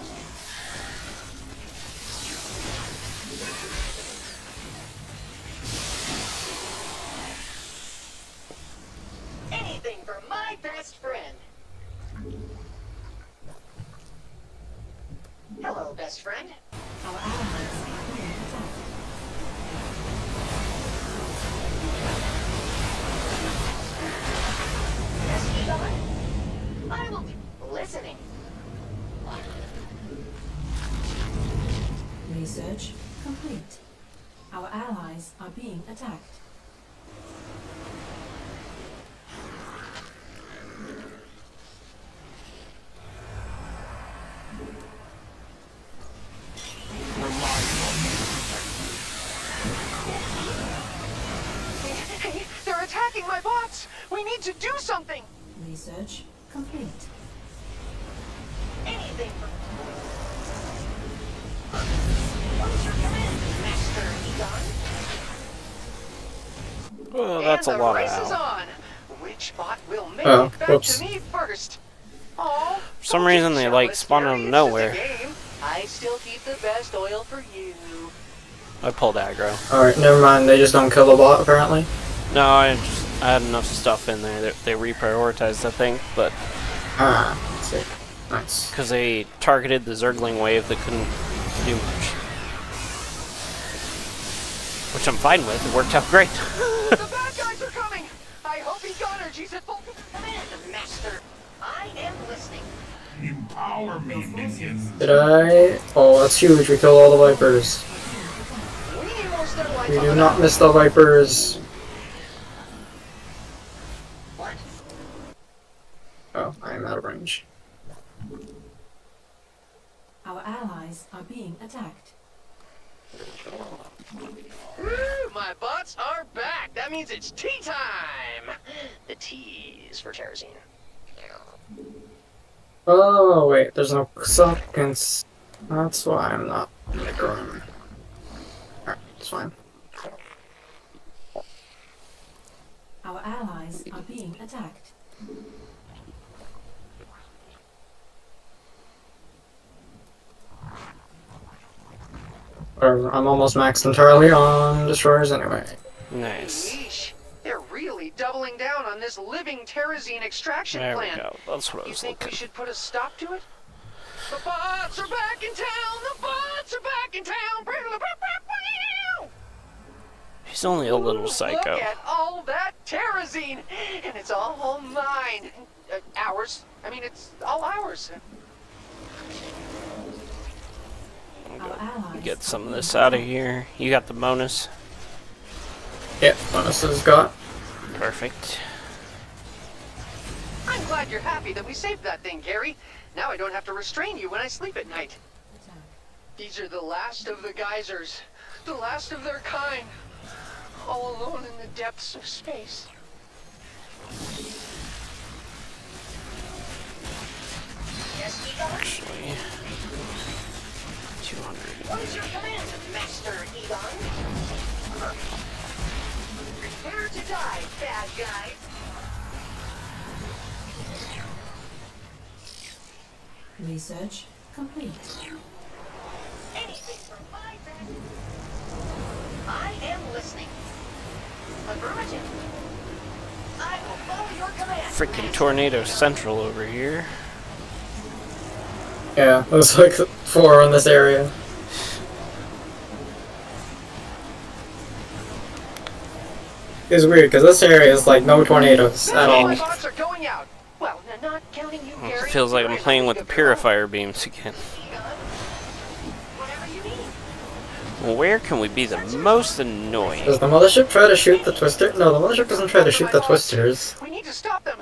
Anything for my best friend. Hello, best friend. Our allies are being attacked. SC2? I will be listening. Research complete. Our allies are being attacked. Hey, they're attacking my bots. We need to do something. Research complete. Anything for... What's your command, Master Egon? Oh, that's a And the lot race of is out. on. Which bot will make Oh, it back whoops. to me first? Oh, For some reason, they like spawn out of nowhere. I still keep the best oil for you. I pulled aggro. Alright, never mind. They just don't kill the bot, apparently. No, I had enough stuff in there that they reprioritized, I think, but Ah, sick. Nice. because they targeted the Zergling wave that couldn't do much. Which I'm fine with. It worked out great. The bad guys are coming! I hope he got her. She's at full Command, Master. I am listening. Empower me, minion. Did I? Oh, that's huge. We killed all the Vipers. We need more steroids We on do the not map. miss the Vipers. What? Oh, I am out of range. Our allies are being attacked. Woo, my bots are back. That means it's tea time. The tea is for Terrazine. Oh, wait. There's no seconds. That's why I'm not microing. Alright, it's fine. Our allies are being attacked. Whatever, I'm almost maxed entirely on destroyers anyway. Nice. Yeesh. They're really doubling down on this living Terrazine extraction There we plan. go. That's what I You was think we looking. should put a stop to it? The bots are back in town! The bots are back in town! He's only a little psycho. Look at all that Terrazine! And it's all mine. Ours. I mean, it's all ours. Our allies Get some of this out of here. You got the bonus. Yep, bonus is got. Perfect. I'm glad you're happy that we saved that thing, Gary. Now I don't have to restrain you when I sleep at night. These are the last of the geysers. The last of their kind. All alone in the depths of space. Yes, Egon? Actually, 200. What is your command, Master Egon? Prepare to die, bad guys. research complete. Anything for my friend. I am listening. Affirmative. I will follow your command. Freaking Tornado Central over here. Yeah, there's like 4 in this area. It's weird because this area is like no tornadoes at all. My bots are going out. Well, not counting you, It Gary. feels like I'm playing with the purifier beams again. Whatever you need. Well, where can we be the most annoying? Does the mothership try to shoot the twister? No, the mothership doesn't try to shoot the twisters. We need to stop them.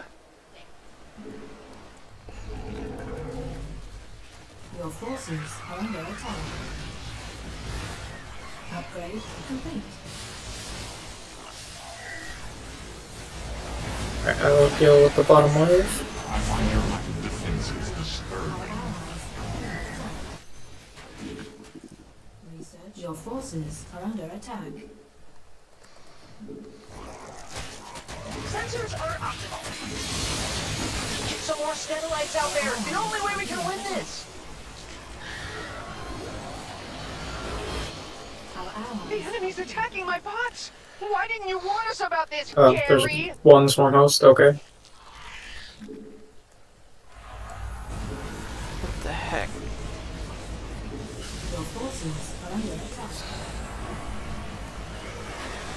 Your forces are under attack. Upgrade complete. Alright, I will deal with the bottom wave. I find your lack of defenses disturbing. Our allies are under attack. Research. Your forces are under attack. Sensors are optimal. Get some more steadilites out there. It's the only way we can win this. Our allies. The enemy's attacking my bots. Why didn't you warn us about this, There's Gary? one smart host, okay. What the heck? Your forces are under attack.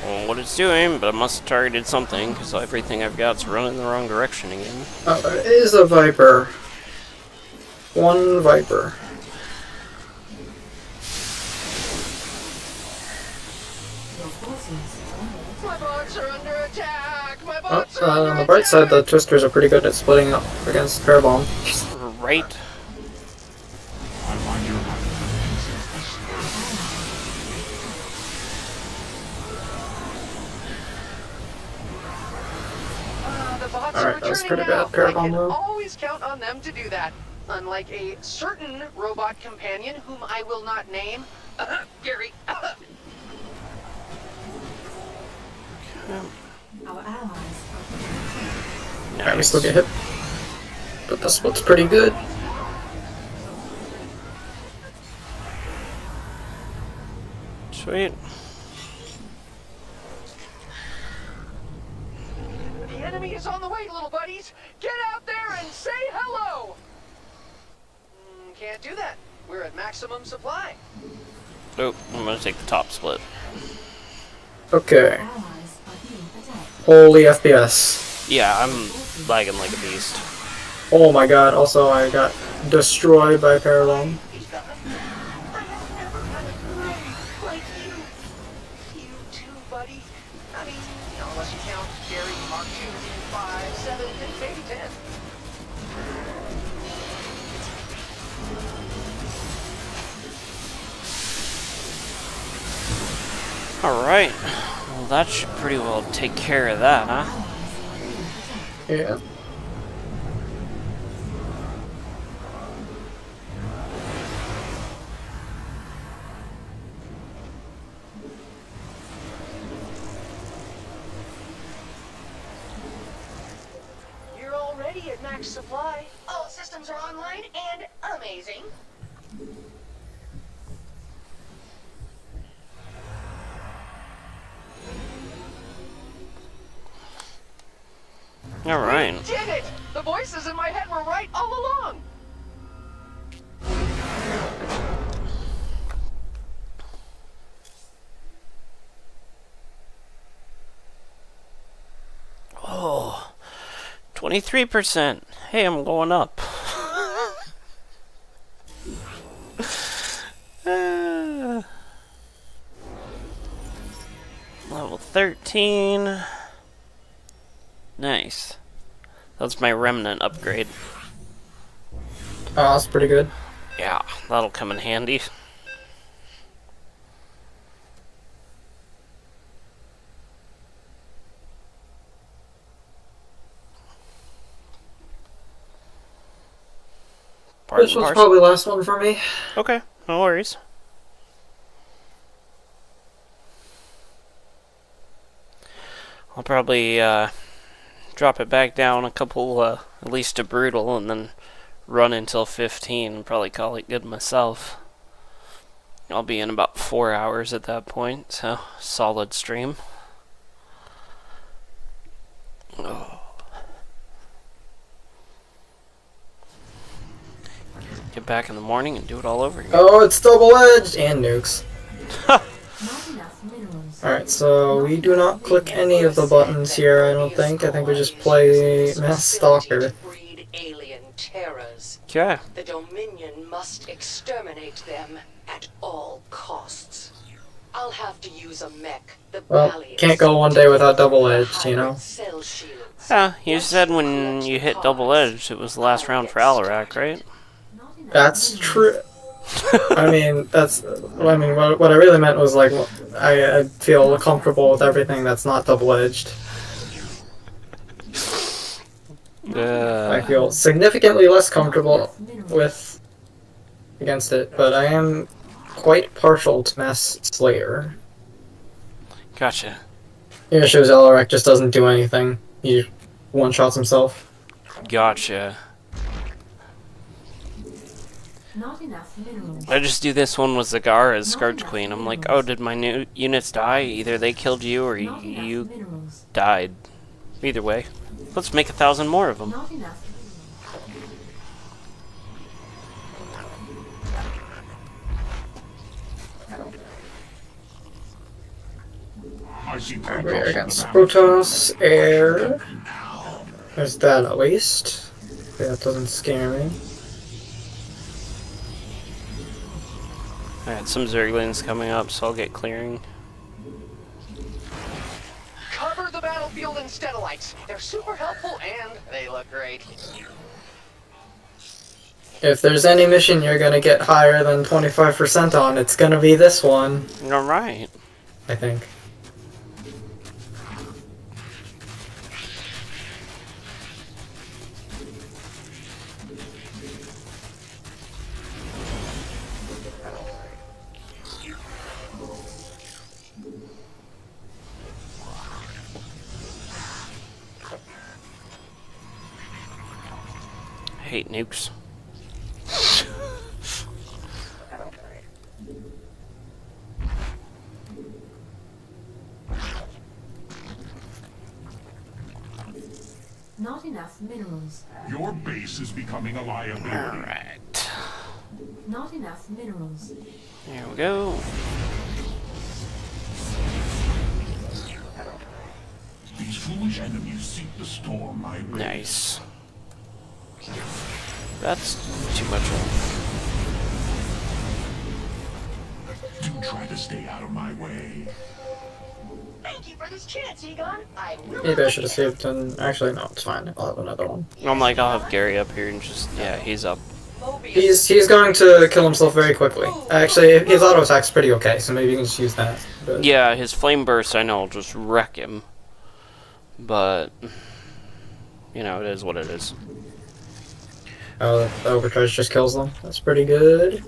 I don't know what it's doing, but I must have targeted something, because everything I've got's running the wrong direction again. It is a Viper. One Viper. Your forces are under attack. My bots are under attack. My Oh, bots are under on the bright side, attack. the twisters are pretty good at splitting up against Parabomb. Right? I find your lack of defenses disturbing. The bots Alright, are that was returning pretty now. bad, Parabomb I can move. always count on them to do that. Unlike a certain robot companion whom I will not name. Gary. Our allies are under attack. Alright, we still get hit. But the split's pretty good. Sweet. The enemy is on the way, little buddies. Get out there and say hello. Can't do that. We're at maximum supply. Oh, I'm gonna take the top split. Okay. Allies are being attacked. Holy FPS. Yeah, I'm lagging like a beast. Oh my god, also I got destroyed by Parallel. Like you. You too, buddy. I mean, unless you count Gary, Mark 2, 5, 7, and maybe 10. Alright. Well, that should pretty well take care of that, huh? Yeah. You're already at max supply. All systems are online and amazing. Alright. We did it! The voices in my head were right all along. Oh, 23%. Hey, I'm going up. Level 13. Nice. That's my remnant upgrade. Oh, that's pretty good. Yeah, that'll come in handy. This was probably the last one for me. Okay, no worries. I'll probably drop it back down a couple, at least to brutal, and then run until 15 and probably call it good myself. I'll be in about 4 hours at that point, so solid stream. Oh. Get back in the morning and do it all over again. Oh, it's double-edged and nukes. Not enough minerals. Alright, so we do not click any of the buttons here, I don't think. I think we just play Mass Stalker. Breed alien terrors. Okay. The Dominion must exterminate them at all costs. I'll have to use a mech. The Well, can't go one day without double-edged, you know? Cell shields. Yeah, you said when you hit double-edged, it was the last round for Alarak, right? That's true. I mean, what I really meant was, like, I feel comfortable with everything that's not double-edged. I feel significantly less comfortable with against it, but I am quite partial to Mass Slayer. Gotcha. It shows Alarak just doesn't do anything. He one-shots himself. Gotcha. Not enough minerals. I just do this one with Zagar as Scourge Queen. I'm like, oh, did my new units die? Either they killed you or you died. Either way. Let's make 1,000 more of them. Not enough. I see We're against Protoss, Air. There's that at least. That doesn't scare me. Alright, some Zerglings coming up, so I'll get clearing. Cover the battlefield in Stellalites. They're super helpful and they look great. If there's any mission you're gonna get higher than 25% on, it's gonna be this one. Alright. I think. I hate nukes. Not enough minerals. Your base is becoming a liability. Alright. Not enough minerals. There we go. These foolish enemies seek to storm my base. Nice. That's too much of. Do try to stay out of my way. Thank you for this chance, Egon. I will. Maybe I should have saved him. Actually, no, it's fine. I'll have another one. I'm like, I'll have Gary up here and just, yeah, he's up. He's going to kill himself very quickly. Actually, his auto attack's pretty okay, so maybe you can just use that. But Yeah, his flame burst, I know, will just wreck him. But, you know, it is what it is. oh, the overcharge just kills them. That's pretty good.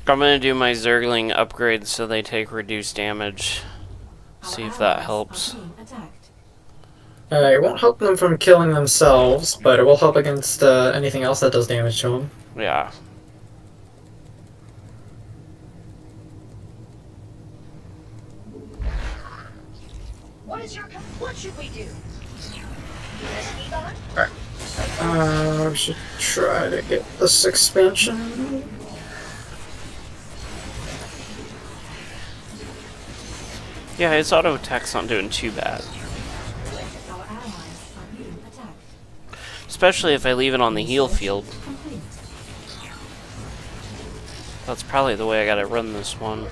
I'm gonna do my Zergling upgrade so they take reduced damage. See if that helps. It won't help them from killing themselves, but it will help against anything else that does damage to them. Yeah. What should we do? Yes, Egon? Alright. We should try to get this expansion. Yeah, his auto attack's not doing too bad. Our allies are being attacked. Especially if I leave it on the heal field. Complete. That's probably the way I gotta run this one.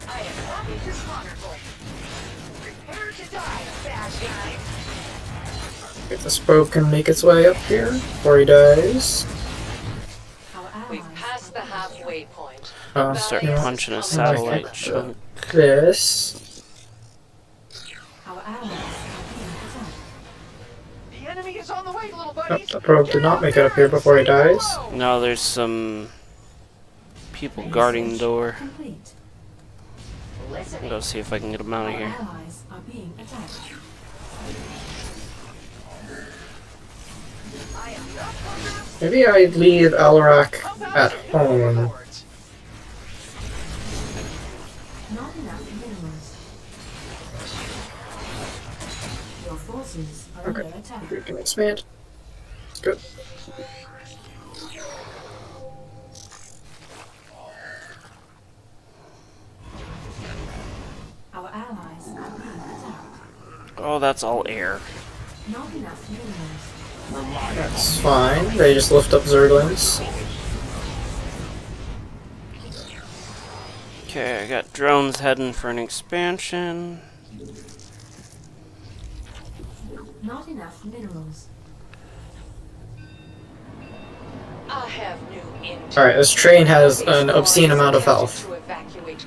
I am happy to slaughter for you. Prepare to die, bad guy. If this probe can make its way up here before he dies. Our We've allies passed the halfway point. Start you know, punching a satellite chunk. this. Our allies are being attacked. The enemy is on the way, little Oh, buddies. the probe did not make it up here before he dies. No, there's some people guarding the door. Complete. I'll go see if I can get them out of Our here. allies are being attacked. Maybe I'd leave Alarak at home. Not enough minerals. Your forces are Okay. under attack. We can expand. Good. Our allies are being attacked. Oh, that's all air. Not enough minerals. That's fine. They just lift up Zerglings. Okay, I got drones heading for an expansion. Not enough minerals. I have new intel. Alright, this train has an obscene amount of health.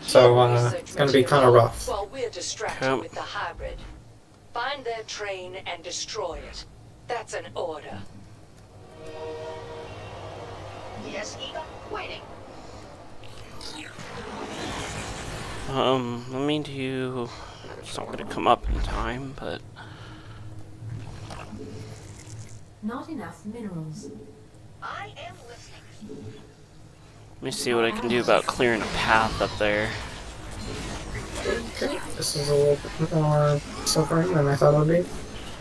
So, it's gonna be kinda rough. While we're distracted Yep. with the hybrid, find their train and destroy it. That's an order. Yes, Egon? Waiting. Let me do... It's not gonna come up in time, but... Not enough minerals. I am listening. Let me see what I can do about clearing a path up there. Okay, this is a little bit more suffering than I thought it would be.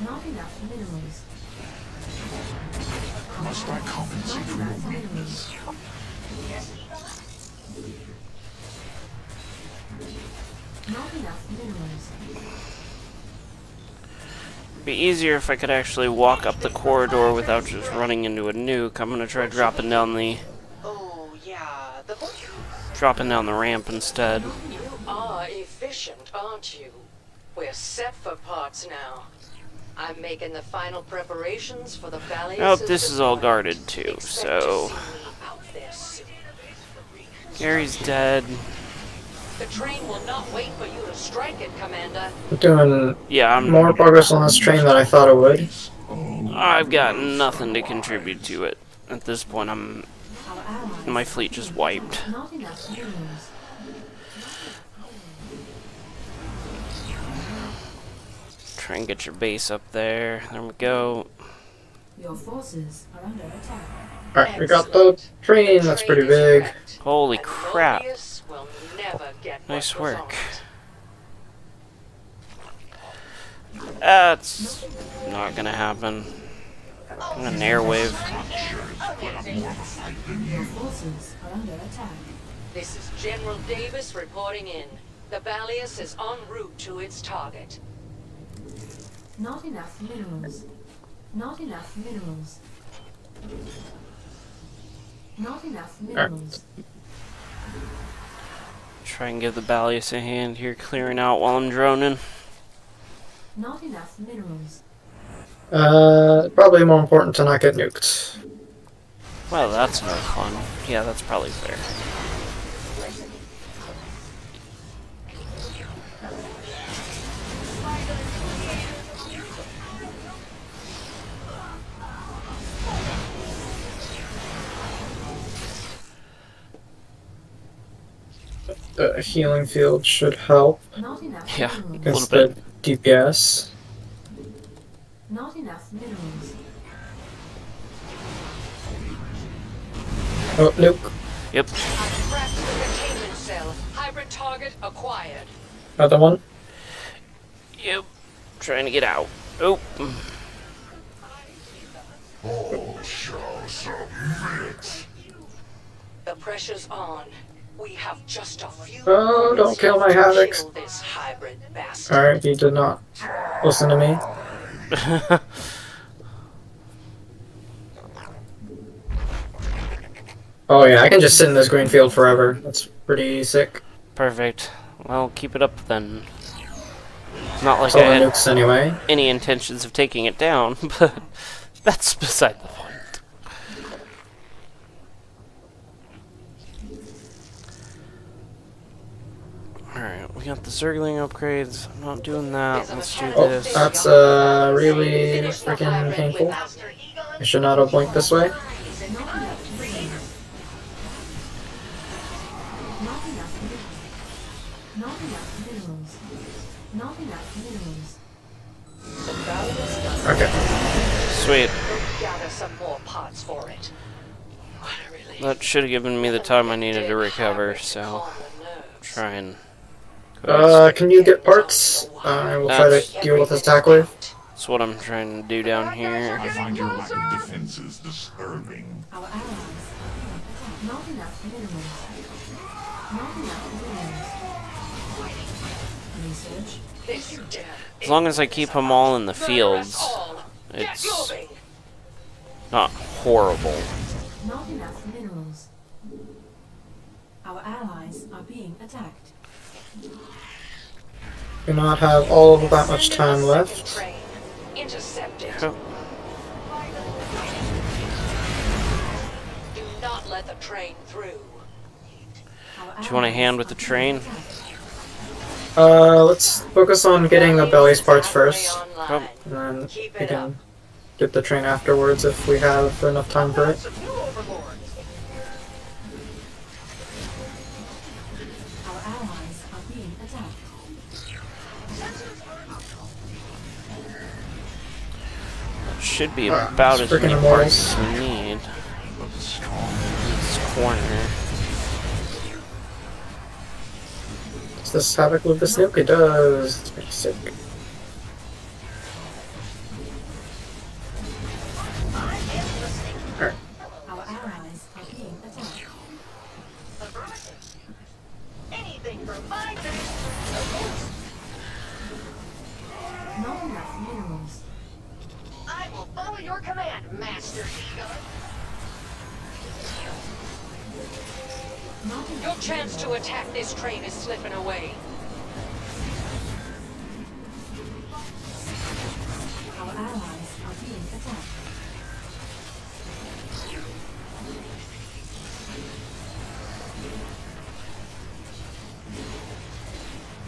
Not enough minerals. Must I compensate Not for your enough weakness? minerals. Yes, Egon? Not enough minerals. It'd be easier if I could actually walk up the corridor without just running into a nuke. I'm gonna try dropping down the ramp instead. You are efficient, aren't you? We're set for parts now. I'm making the final preparations for the Valley. Oh, this is all guarded too, so... Gary's dead. The train will not wait for you to strike it, Commander. I'm doing Yeah, I'm... more progress on this train than I thought it would. I've got nothing to contribute to it. At this point, Our allies my fleet just wiped. not enough minerals. Try and get your base up there. There we go. Your forces are under attack. Alright, we got the train, that's pretty big. Holy crap. Mobius will never get what Nice was work. ours. That's not gonna happen. An airwave. Your forces are under attack. This is General Davis reporting in. The Valius is en route to its target. Not enough minerals. Not enough minerals. Not enough minerals. Try and give the Ballius a hand here, clearing out while I'm droning. Not enough minerals. Probably more important to not get nuked. Well, that's no fun. Yeah, that's probably fair. The healing field should help Not enough Yeah, minerals. a against little the bit. DPS. Not enough minerals. Oh, nuke. Yep. I've cracked the containment cell. Hybrid target acquired. Another one. Yep. Trying to get out. Oh. All shall submit. The pressure's on. We have just a few Oh, moments don't kill my left to Havocs. kill this hybrid bastard. Alright, he did not listen to me. Oh yeah, I can just sit in this green field forever. That's pretty sick. Perfect. Well, keep it up then. It's not like It's all I the had nukes anyway. any intentions of taking it down, but that's beside the point. Alright, we got the Zergling upgrades. I'm not doing that. Let's do Oh, this. that's really freaking painful. I should not have blinked this way. Not enough minerals. Not enough minerals. Not enough minerals. Not enough minerals. The Valius done. Okay. Sweet. Go gather some more parts for it. What a relief. That should have given me the time I needed to recover, so Calm the nerves. try and go Can you get parts? I will try to deal with this attack wave. That's what I'm trying to do down here. I find your lack of defenses disturbing. Our allies are being attacked. Not enough minerals. Not enough minerals. Research. This As long as I keep them all in the fields, Get it's moving. not horrible. Not enough minerals. Our allies are being attacked. Do not have all of that much time left. Train. Intercept it. Cool. Do not let the train through. Do you want a hand with the train? Let's focus on getting the belly's parts first, Online. and then Keep we it up. can get the train afterwards if we have enough time for it. Some new overlords. Our allies are being attacked. Should be Ah, about as freaking many immortals. parts as we need. This corner. Does this havoc with this nuke? It does. It's pretty sick. Alright. Our allies are being attacked. Anything for my Not enough minerals. I will follow your command, Master Eagle. Not enough Your chance to attack this train is slipping away. Our allies are being attacked.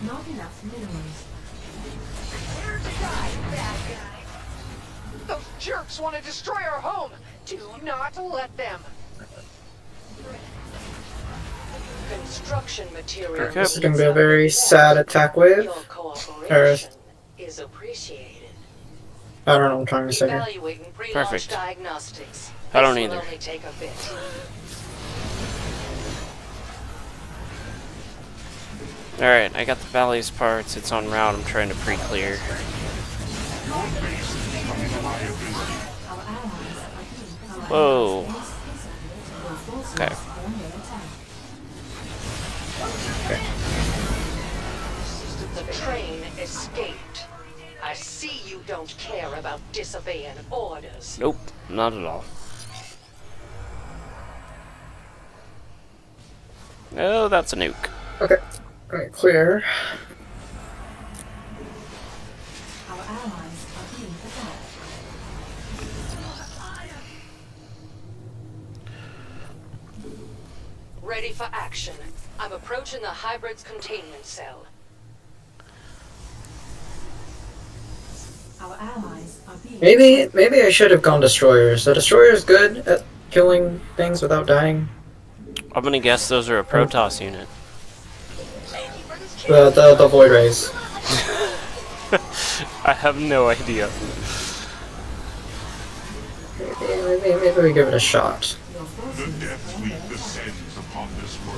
Not enough minerals. Prepare to die, bad guy. Those jerks want to destroy our home. Do not let them. Construction material. Okay. This is gonna be a very sad attack wave. Your cooperation is appreciated. I don't know what I'm trying to say here. Evaluating pre-launch Perfect. diagnostics. I don't This will either. only take a bit. Alright, I got the Valley's parts. It's en route. I'm trying to pre-clear. Whoa. Okay. The train escaped. I see you don't care about disobeying orders. Nope, not at all. Oh, that's a nuke. Okay. Alright, clear. Our allies are being attacked. Ready for action. I'm approaching the hybrid's containment cell. Our allies are being Maybe I should have gone destroyers. So destroyer's good at killing things without dying. I'm gonna guess those are a Protoss unit. The void rays. I have no idea. Maybe we give it a shot. The Death Fleet descends upon this world.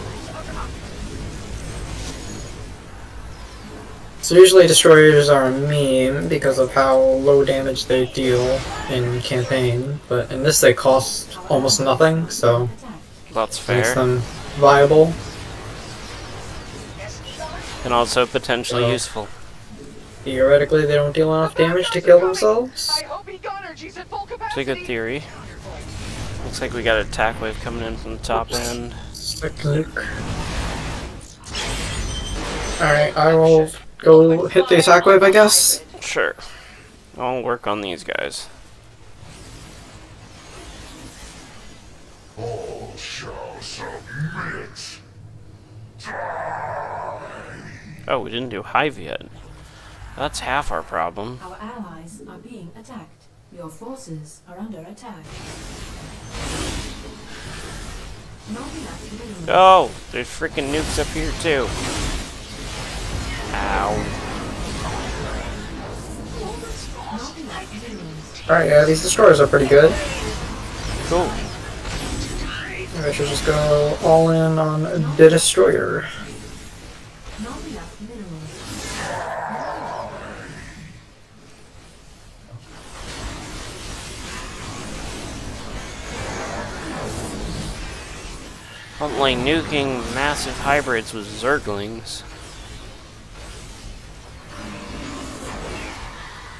So usually destroyers are a meme because of how low damage they deal in campaign, but in this they cost almost nothing, so That's it makes fair. them viable. And also potentially So- useful. Theoretically, they don't deal enough damage to kill themselves. I hope he got her. She's at full It's a capacity. good theory. Looks like we got an attack wave coming in from the top end. Stick nuke. Alright, I will go hit the attack wave, I guess. Sure. I'll work on these guys. All shall submit. Oh, we didn't do Hive yet. That's half our problem. Our allies are being attacked. Your forces are under attack. Not enough to eliminate. Oh, there's freaking nukes up here too. Ow. Not enough to eliminate. Alright, yeah, these destroyers are pretty good. Cool. Maybe I should just go all in on the destroyer. Not enough minerals. I'm like nuking massive hybrids with Zerglings.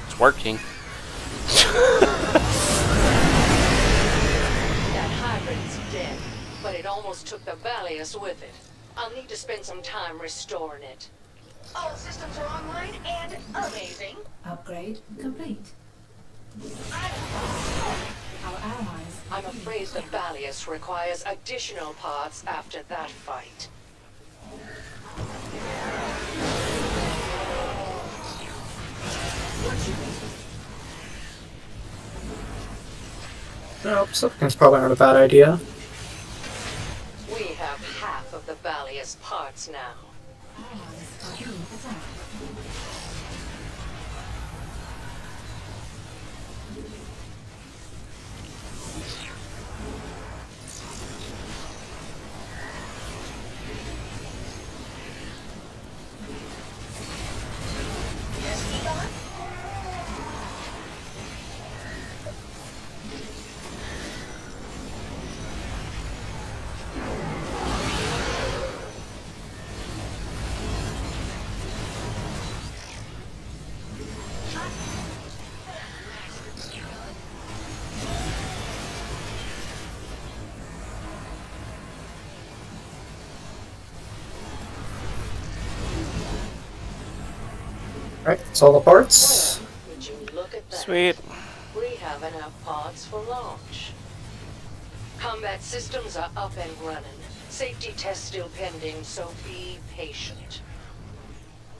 It's working. That hybrid's dead, but it almost took the Valius with it. I'll need to spend some time restoring it. All systems are online and amazing. Upgrade complete. Our allies are I'm afraid the Valius requires additional parts after that fight. Nope, something's probably not a bad idea. We have half of the Valius parts now. allies are being attacked. Alright, that's all the parts. Would you look at that? Sweet. We have enough parts for launch. Combat systems are up and running. Safety tests still pending, so be patient.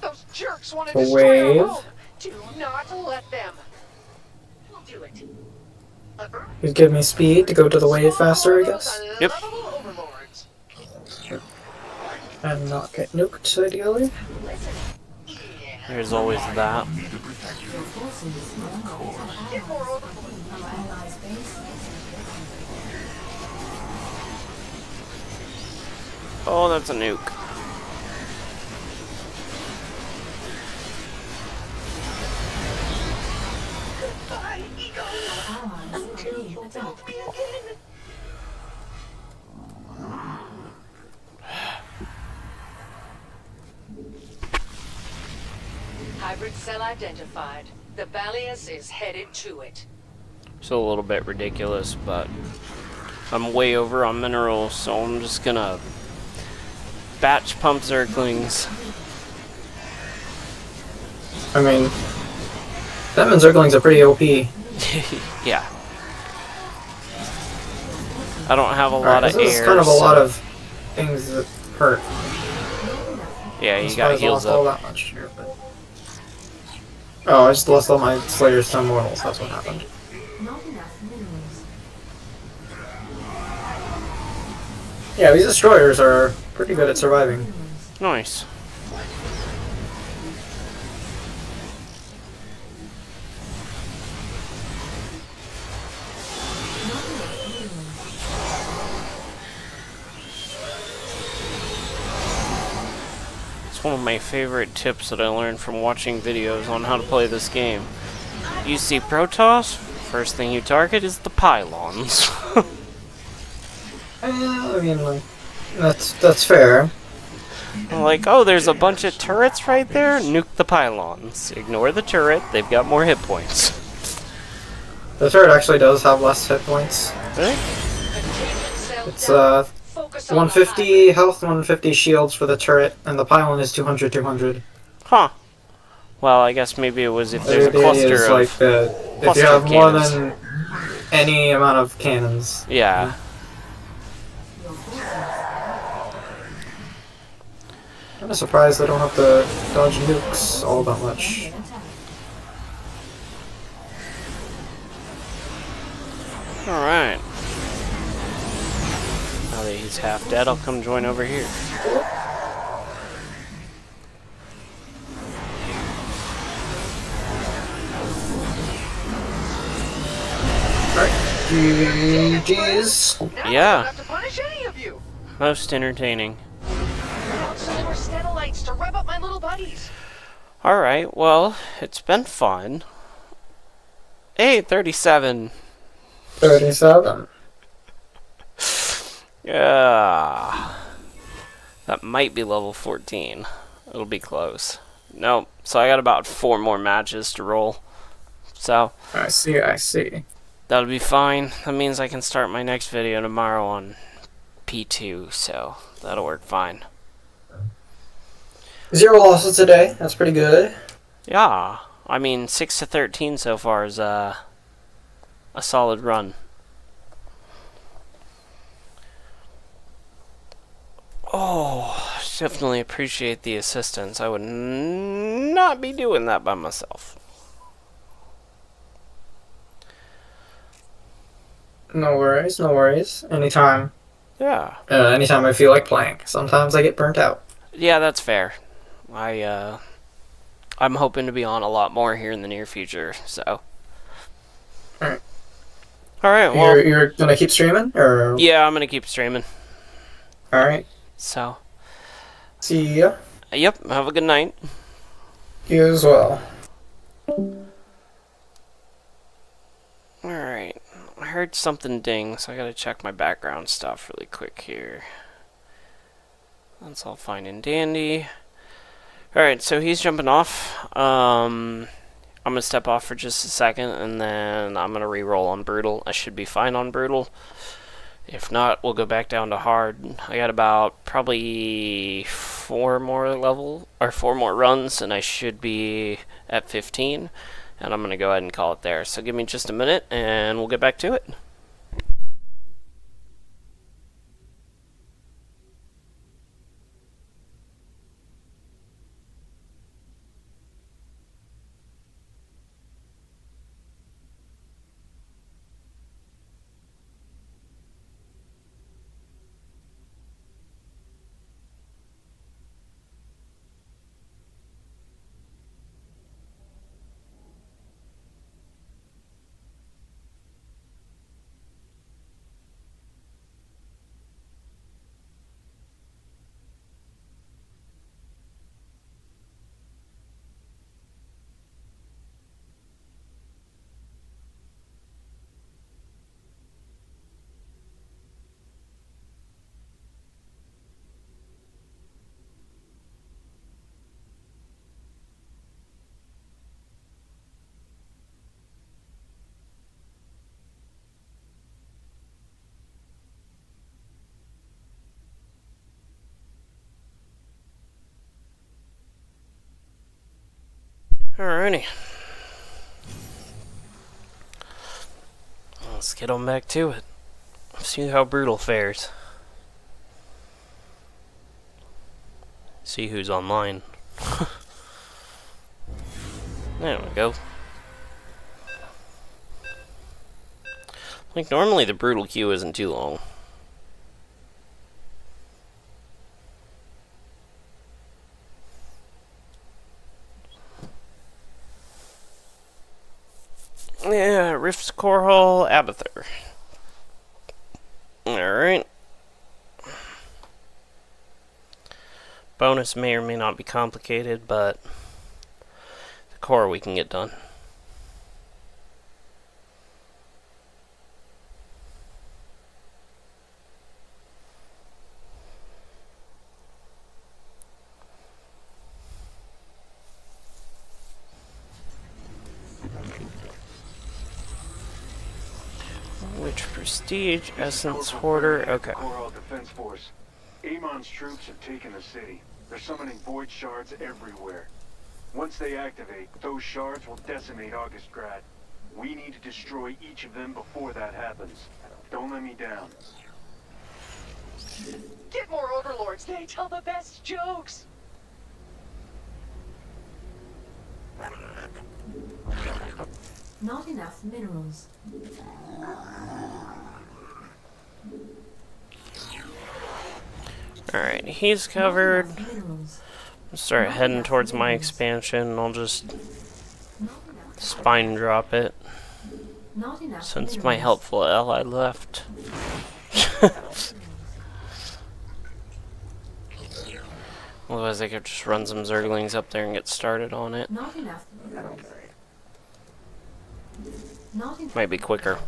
Those jerks want to The destroy wave. our home. Do not let them. We'll do it. Just give me speed to go to the wave faster, I guess. Yep. Overlords. And not get nuked, ideally. There's always that. Need to protect Your forces are under attack. Get more Our overlords. allies' base Oh, that's a nuke. Allies are being attacked. Hybrid cell identified. The Valius is headed to it. It's a little bit ridiculous, but I'm way over on minerals, so I'm just gonna batch pump Zerglings. I mean, Stetmann Zerglings are pretty OP. Yeah. I don't have a lot Alright, of this is air, kind of a so lot of things that hurt. yeah, I'm you got surprised I heals lost all up. that much here, but... Oh, I just lost all my Slayers to Immortals, that's what happened. Not enough minerals. Yeah, these destroyers are pretty good at surviving. Nice. It's one of my favorite tips that I learned from watching videos on how to play this game. You see Protoss, first thing you target is the pylons. I mean, like, that's fair. Like, oh, there's a bunch of turrets right there? Nuke the pylons. Ignore the turret, they've got more hit points. The turret actually does have less hit points. Really? It's 150 health, 150 shields for the turret, and the pylon is 200. Huh. Well, I guess maybe it was if there's a The idea cluster is of like if you have more cannons. than any amount of cannons. Yeah. I'm surprised I don't have to dodge nukes all that much. Alright. Now that he's half dead, I'll come join over here. GG's. Now I Yeah. don't have to punish any of you. Most entertaining. So there were Stenolites to rev up my little buddies. Alright, well, it's been fun. Hey, 37. 37. Yeah. That might be level 14. It'll be close. Nope. So I got about 4 more matches to roll. So I see. that'll be fine. That means I can start my next video tomorrow on P2, so that'll work fine. 0 losses today. That's pretty good. Yeah. I mean, 6 to 13 so far is a solid run. Oh, definitely appreciate the assistance. I would not be doing that by myself. No worries. Anytime. Yeah. Anytime I feel like playing. Sometimes I get burnt out. Yeah, that's fair. I'm hoping to be on a lot more here in the near future, so. Alright. Alright, well. You're gonna keep streaming? Or... Yeah, I'm gonna keep streaming. Alright. So. See ya. Yep, have a good night. You as well. Alright. I heard something ding, so I gotta check my background stuff really quick here. That's all fine and dandy. Alright, so he's jumping off. I'm gonna step off for just a second, and then I'm gonna re-roll on Brutal. I should be fine on Brutal. If not, we'll go back down to Hard. I got about probably 4 more runs, and I should be at 15. And I'm gonna go ahead and call it there. So give me just a minute, and we'll get back to it. Alrighty. Let's get on back to it. See how brutal fares. See who's online. There we go. Like, normally the brutal queue isn't too long. Yeah, Rift's Core Hull, Abathur. Alright. Bonus may or may not be complicated, but the core we can get done. Which prestige, essence, hoarder, okay. Coral Defense Force. Amon's troops have taken the city. They're summoning void shards everywhere. Once they activate, those shards will decimate Augustgrad. We need to destroy each of them before that happens. Don't let me down. Get more overlords. They tell the best jokes. Not enough minerals. Alright, he's covered. Not enough minerals. Start heading towards my expansion. I'll just spine drop it Not enough since minerals. my helpful ally left. Otherwise I could just run some Zerglings up there and get started on it. Not enough. Not enough. Might be quicker.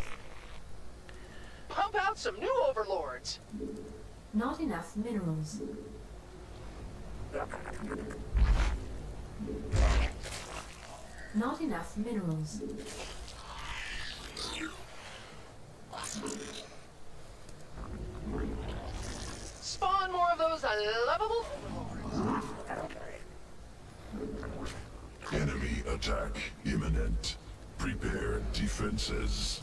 Pump out some new overlords. Not enough minerals. Not enough minerals. Spawn more of those lovable. Enemy attack imminent. Prepare defenses.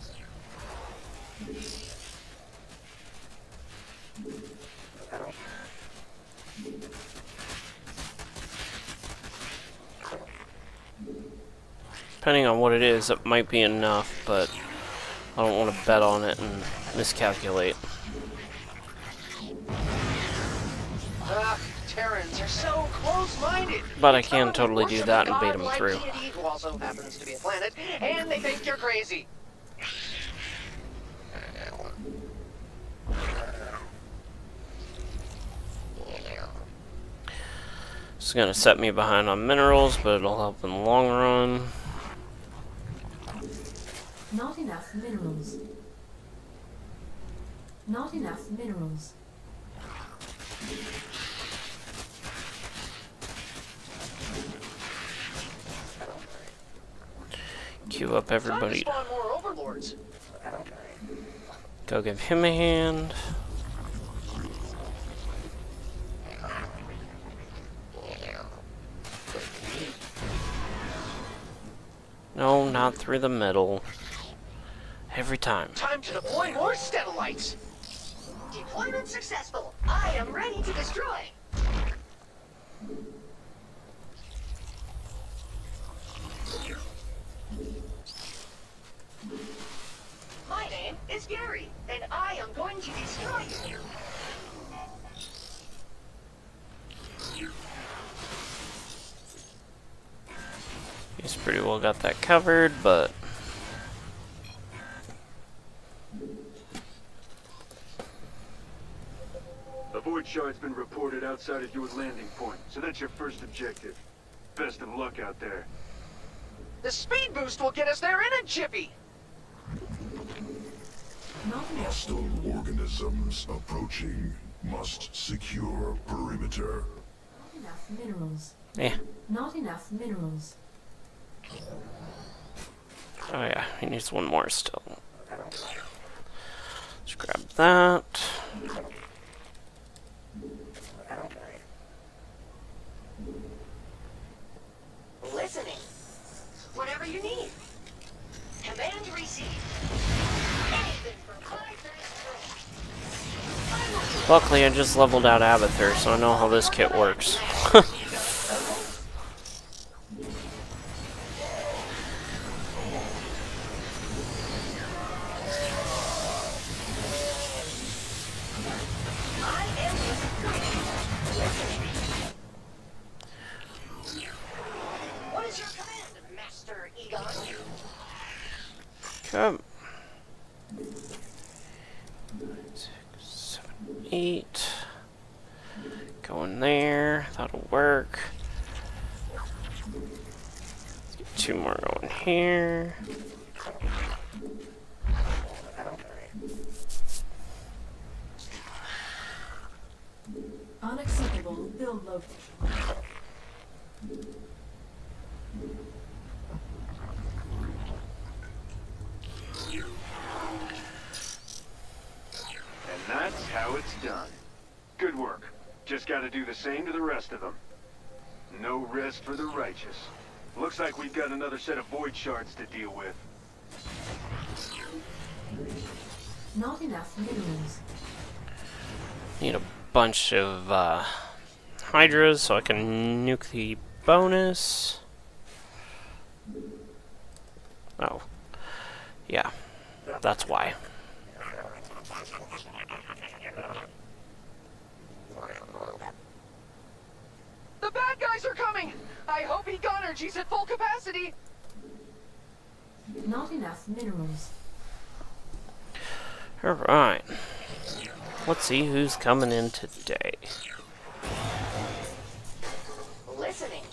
Depending on what it is, it might be enough, but I don't want to bet on it and miscalculate. Terrans are so close-minded. But I can totally do that and bait them through. Who also happens to be a planet, and they think you're crazy. It's gonna set me behind on minerals, but it'll help in the long run. Not enough minerals. Not enough minerals. Queue up everybody. Time to spawn more overlords. Go give him a hand. No, not through the middle. Every time. Time to deploy more Stellalites. Deployment successful. I am ready to destroy. My name is Gary, and I am going to destroy you. He's pretty well got that covered, but A void shard's been reported outside of your landing point, so that's your first objective. Best of luck out there. The speed boost will get us there in a jiffy. Not enough. Hostile organisms approaching. Must secure perimeter. Not enough minerals. yeah. Not enough minerals. Oh yeah, he needs one more still. Let's grab that. Listening. Luckily, I just leveled out Abathur, so I know how this kit works. What is your command, Master Egon? Come. 6, 7, 8. Go in there. That'll work. Let's get 2 more going here. Unacceptable build location. And that's how it's done. Good work. Just gotta do the same to the rest of them. No rest for the righteous. Looks like we've got another set of void shards to deal with. Not enough minerals. Need a bunch of hydras so I can nuke the bonus. Oh. Yeah. That's why. The bad guys are coming! I hope Egonergy's at full capacity! Not enough minerals. Alright. Let's see who's coming in today. Listening.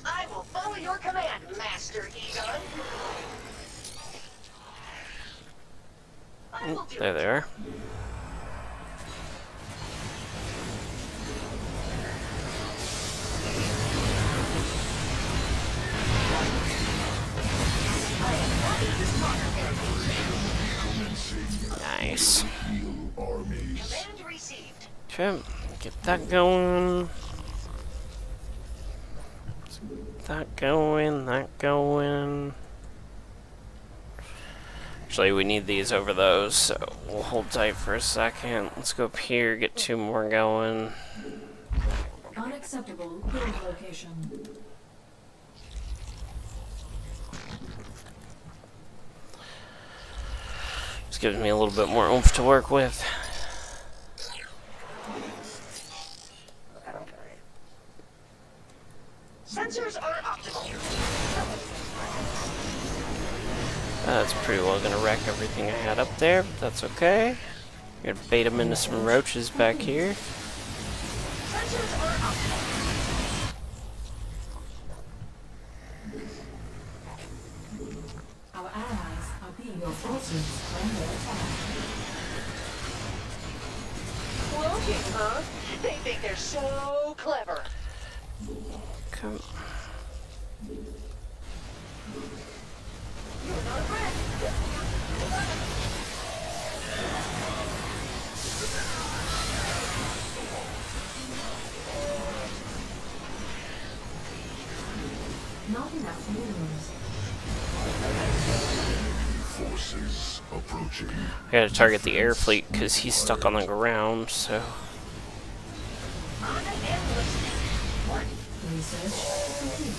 I will follow your command, Master Egon. I will do There it. they are. Nice. Command received. Okay, get that going. That going, that going. Actually, we need these over those, so we'll hold tight for a second. Let's go up here, get 2 more going. Unacceptable build location. This gives me a little bit more oomph to work with. Sensors are optimal. That's pretty well gonna wreck everything I had up there, but that's okay. Gonna bait them into some roaches back here. Sensors are optimal. Our allies are being your forces under attack. Looking, huh? They think they're so clever. Come. You're not a friend. Not enough minerals. Forces approaching. I gotta target the air fleet because he's stuck on the ground, so. Research complete.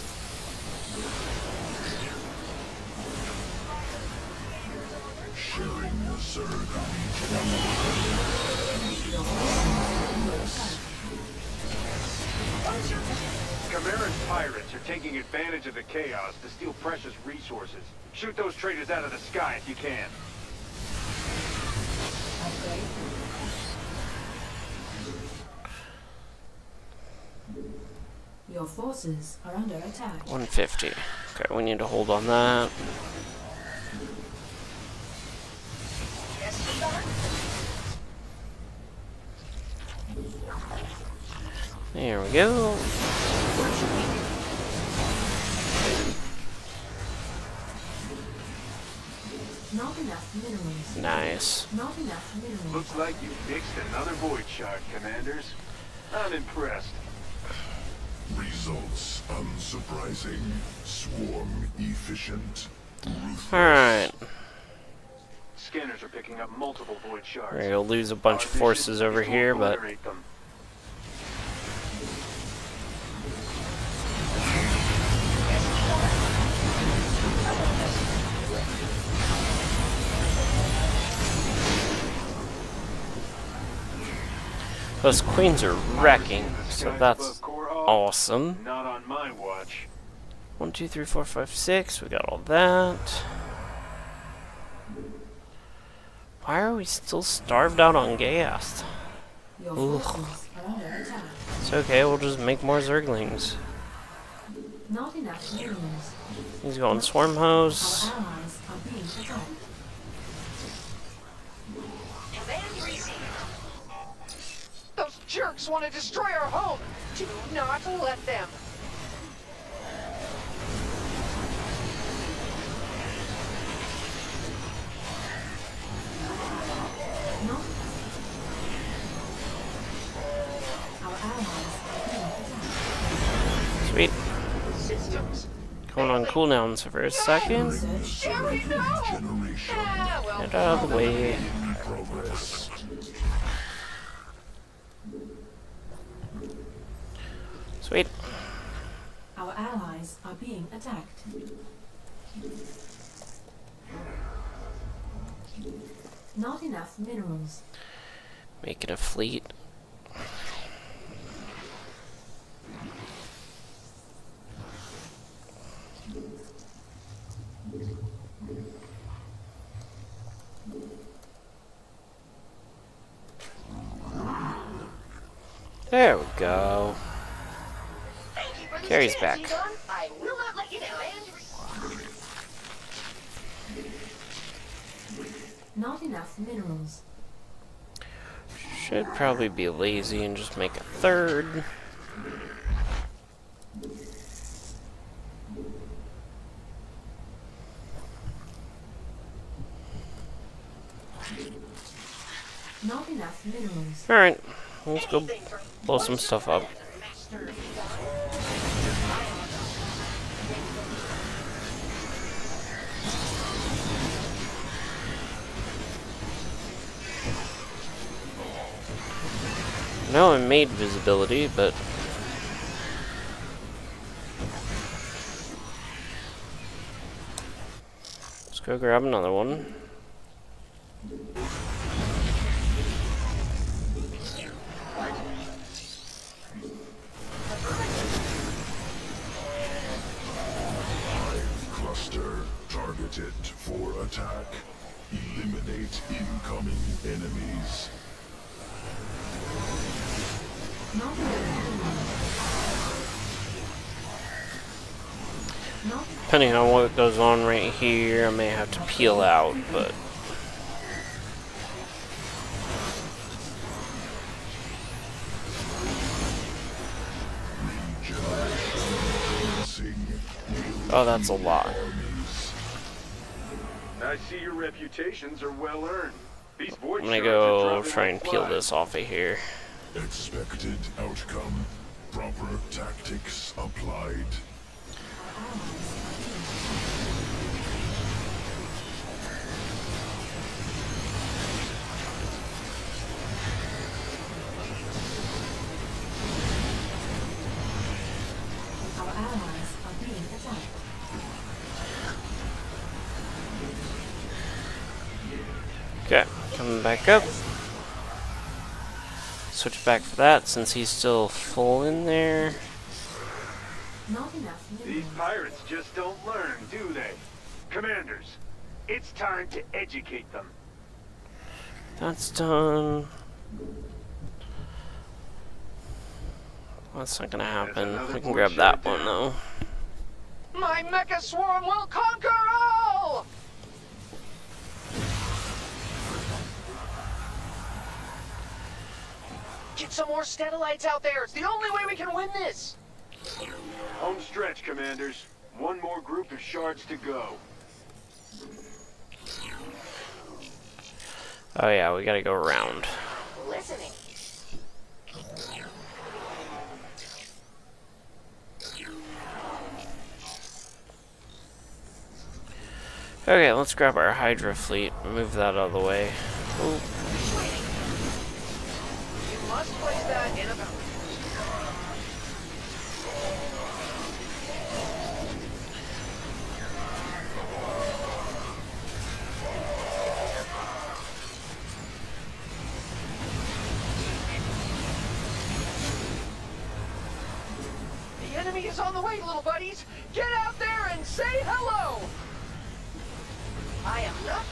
Sharing the Zerg. Chimera's pirates are taking advantage of the chaos to steal precious resources. Shoot those traitors out of the sky if you can. Your forces are under attack. 150. Okay, we need to hold on that. Yes, Egon? There we go. Not enough minerals. Nice. Not enough minerals. Looks like you fixed another void shard, Commanders. I'm impressed. Results unsurprising. Swarm efficient. Ruthless. Alright. Scanners are picking up multiple void shards. We're gonna lose a bunch of forces over here, but Them. those queens are wrecking, so that's awesome. Not on my watch. 1, 2, 3, 4, 5, 6. We got all that. Why are we still starved out on gas? Your Ugh. forces are under attack. It's okay, we'll just make more zerglings. Not enough minerals. He's going swarm hose. Our allies are being attacked. Those jerks want to destroy our home. Do not let them. Not. Our allies are being attacked. Sweet. Systems. Going on cooldowns for a second. Research Jerry, no! Generation Ah, well, Get out of the way. in progress. Sweet. Our allies are being attacked. Not enough minerals. Making a fleet. There we go. Carrie's back. I will not let you down. Not enough minerals. Should probably be lazy and just make a third. Not enough minerals. Alright, let's go blow some stuff up. I know I made visibility, but let's go grab another one. Cluster targeted for attack. Eliminate incoming enemies. Not enough minerals. Not Depending on what goes on right here, I may have to peel out, but oh, that's a lot. I see your reputations are well earned. These void I'm gonna shards are go dropping try like and peel flies. this off of here. Expected outcome. Proper tactics applied. our allies are being attacked. Okay, coming back up. Switch back for that since he's still full in there. Not enough These minerals. pirates just don't learn, do they? Commanders, it's time to educate them. That's done. That's not gonna happen. We can grab that one though. My mecha swarm will conquer all! Get some more Statelites out there. It's the only way we can win this. Home stretch, Commanders. One more group of shards to go. Oh yeah, we gotta go around. Listening. Okay, let's grab our Hydra fleet. Move that out of the way. Ooh. You must place that in a bounty. The enemy is on the way, little buddies. Get out there and say hello. I am not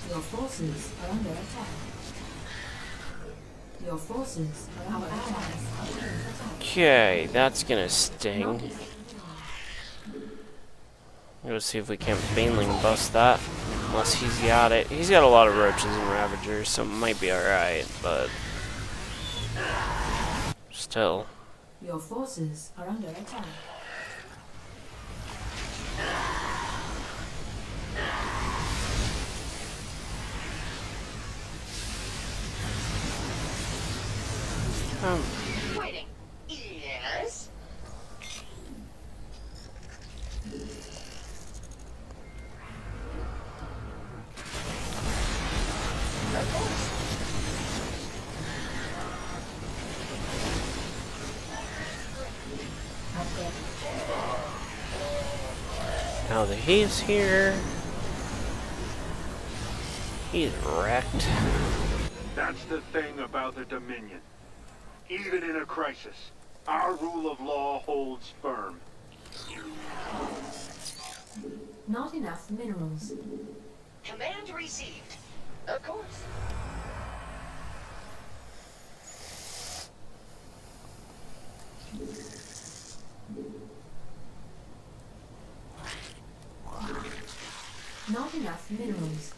Your forces are under attack. Your forces are our allies are being attacked. Okay, that's gonna sting. Let's see if we can't Baneling bust that. Unless he's got it. He's got a lot of roaches and ravagers, so it might be alright, but still. Your forces are under attack. waiting. Yes? Now that he's here, he's wrecked. That's the thing about the Dominion. Even in a crisis, our rule of law holds firm. Not enough minerals. Command received. Of course. Not enough minerals.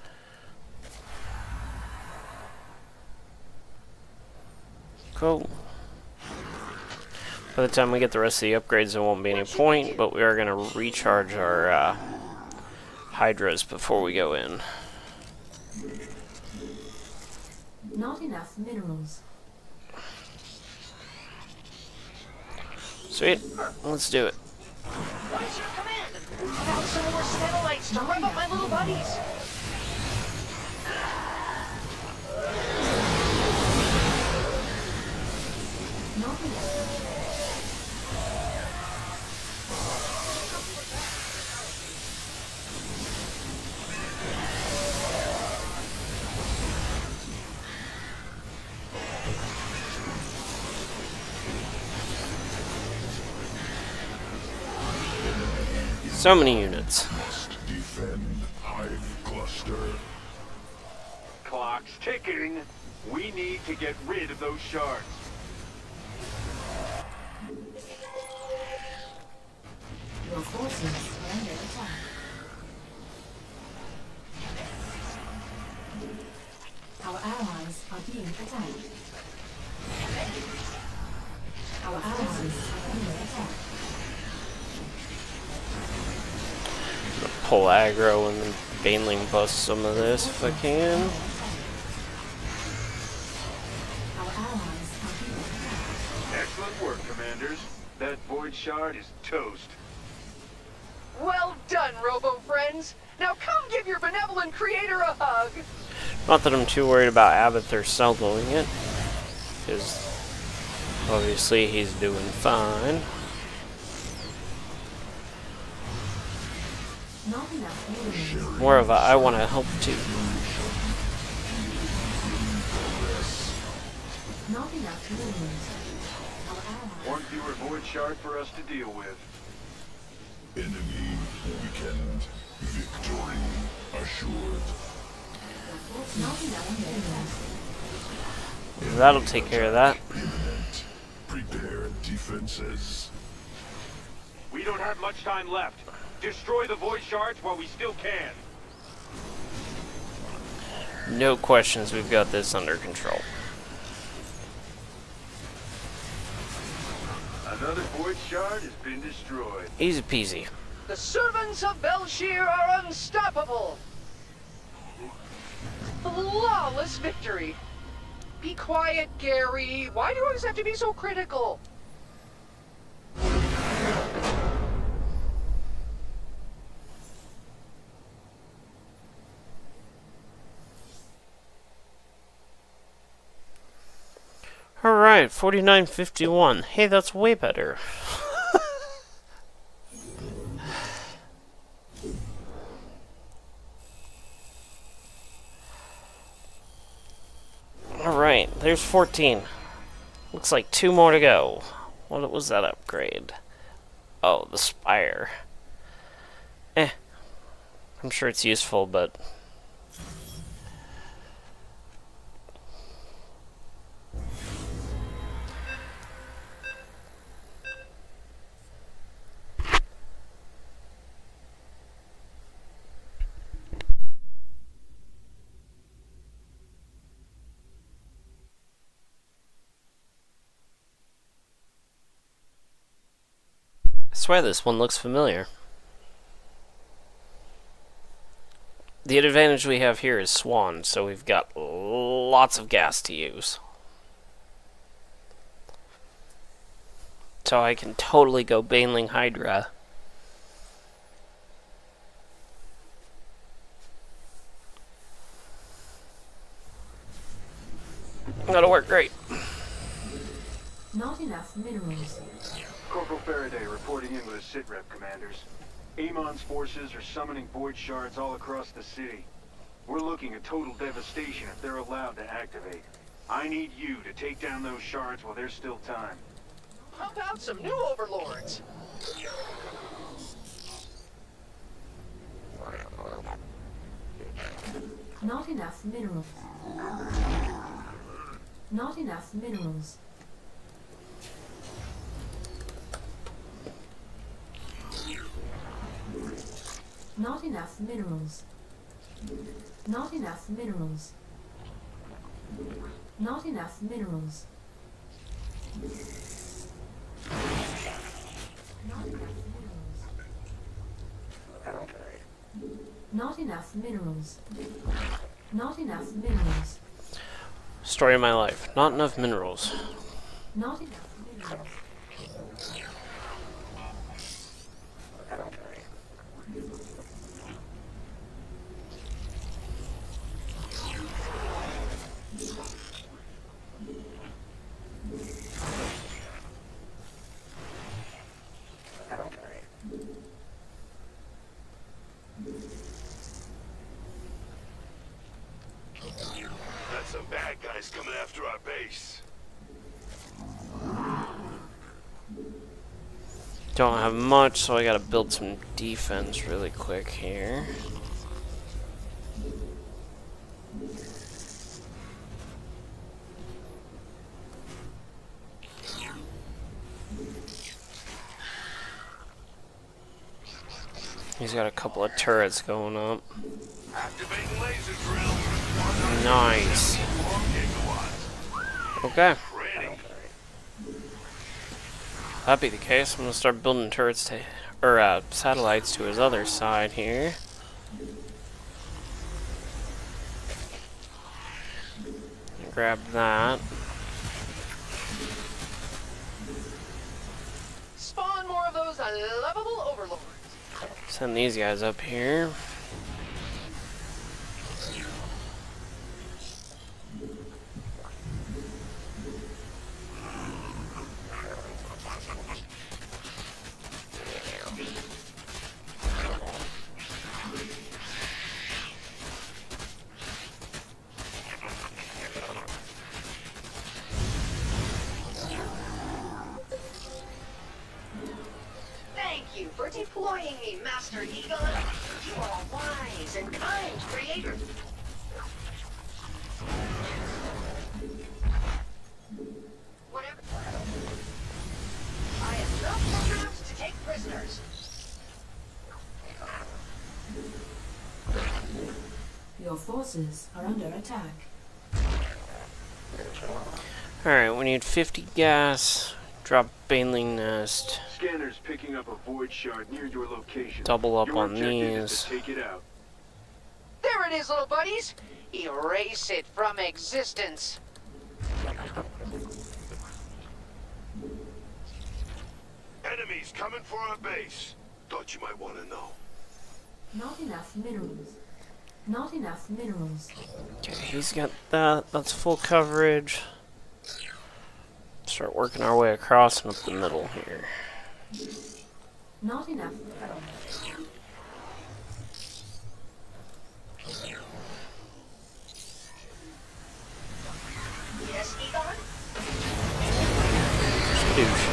Cool. By the time we get the rest of the upgrades, there won't be any point, but we are going to recharge our Hydras before we go in. Not enough minerals. Sweet. Let's do it. What is your command? How about some more satellites to rev up my little buddies? Not enough. So many units. Must defend Hive Cluster. Clock's ticking. We need to get rid of those shards. Your forces are under attack. Our allies are being attacked. Our allies are under attack. Pull aggro and then Baneling bust some of this if I can. Our allies are being attacked. Excellent work, Commanders. That void shard is toast. Well done, Robo-friends. Now come give your benevolent creator a hug. Not that I'm too worried about Abathur soloing it, because obviously he's doing fine. Not enough minerals. More of a I want to help too. Not enough minerals. Our allies. One fewer void shard for us to deal with. Enemy weakened. Victory assured. Not enough minerals. That'll take care of that. Imminent. Prepare defenses. We don't have much time left. Destroy the void shards while we still can. No questions, we've got this under control. Another void shard has been destroyed. Easy peasy. The servants of Belshir are unstoppable! Flawless victory! Be quiet, Gary. Why do you always have to be so critical? Alright, 49.51. Hey, that's way better. Alright, there's 14. Looks like 2 more to go. What was that upgrade? Oh, the spire. I'm sure it's useful, but... I swear this one looks familiar. The advantage we have here is Swan, so we've got lots of gas to use. So I can totally go Baneling Hydra. That'll work great. Not enough minerals. Corporal Faraday reporting in with a sitrep, commanders. Amon's forces are summoning void shards all across the city. We're looking at total devastation if they're allowed to activate. I need you to take down those shards while there's still time. Pump out some new overlords! Not enough minerals. Not enough minerals. Not enough minerals. Not enough minerals. Not enough minerals. Not enough minerals. Not enough minerals. Story of my life. Not enough minerals. Not enough minerals. Got some bad guys coming after our base. Don't have much, so I gotta build some defense really quick here. He's got a couple of turrets going up. Activating laser drill. Nice. Okay. Ready. That be the case, I'm gonna start building turrets to, or satellites to his other side here. Grab that. Spawn more of those lovable overlords. Send these guys up here. Thank you for deploying me, Master Eagle. You are a wise and kind creator. Whatever. I have no programs to take prisoners. Your forces are under attack. Alright, we need 50 gas. Drop Baneling Nest. Scanner's picking up a void shard near your location. Double up Your on objective is these. to take it out. There it is, little buddies. Erase it from existence. Enemies coming for our base. Thought you might want to know. Not enough minerals. Not enough minerals. Okay, he's got that. That's full coverage. Start working our way across and up the middle here. Not enough. Yes, Egon? Skadoosh.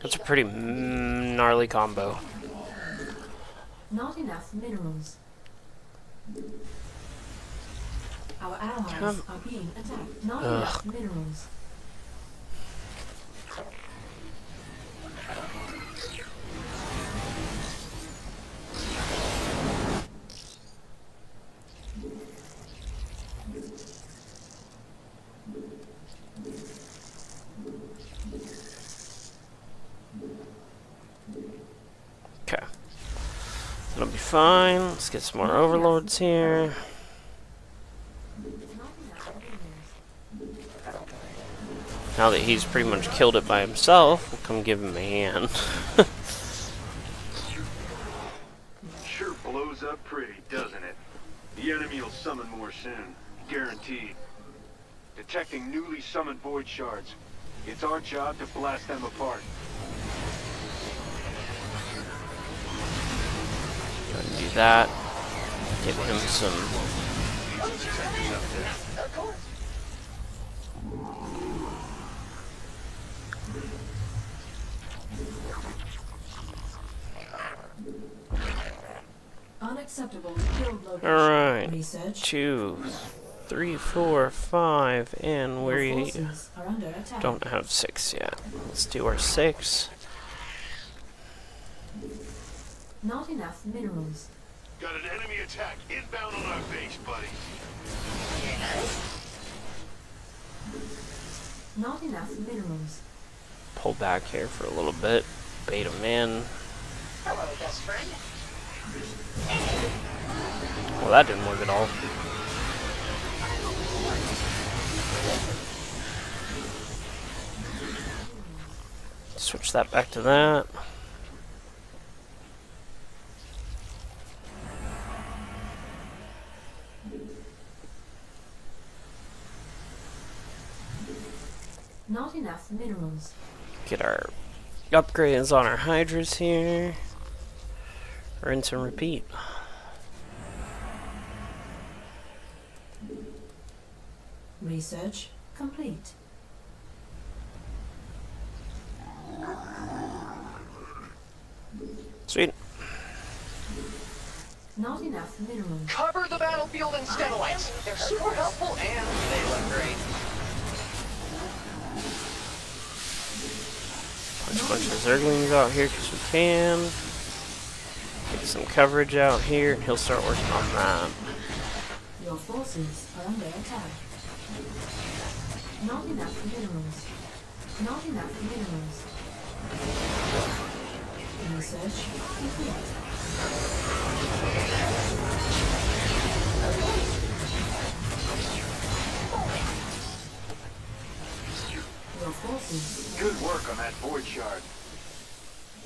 That's a pretty gnarly combo. Not enough minerals. Our allies are being attacked. Not enough minerals. Okay. That'll be fine. Let's get some more overlords here. Now that he's pretty much killed it by himself, we'll come give him a hand. Sure blows up pretty, doesn't it? The enemy will summon more soon. Guaranteed. Detecting newly summoned void shards. It's our job to blast them apart. Go ahead and do that. Give him some. Unacceptable build location. Alright. Research. 2, 3, 4, 5, and Your we forces are under attack. don't have 6 yet. Let's do our 6. Not enough minerals. Got an enemy attack inbound on our base, buddy. Not enough minerals. Pull back here for a little bit. Bait him in. Hello, best friend. Well, that didn't work at all. Switch that back to that. Not enough minerals. Get our upgrades on our hydras here. Rinse and repeat. Research complete. Sweet. Not enough minerals. Cover the battlefield in Stenolites. They're super helpful and they look great. Punch a bunch of Zerglings out here because we can. Get some coverage out here, and he'll start working on that. Your forces are under attack. Not enough minerals. Not enough minerals. Research complete. Your forces. Good work on that void shard.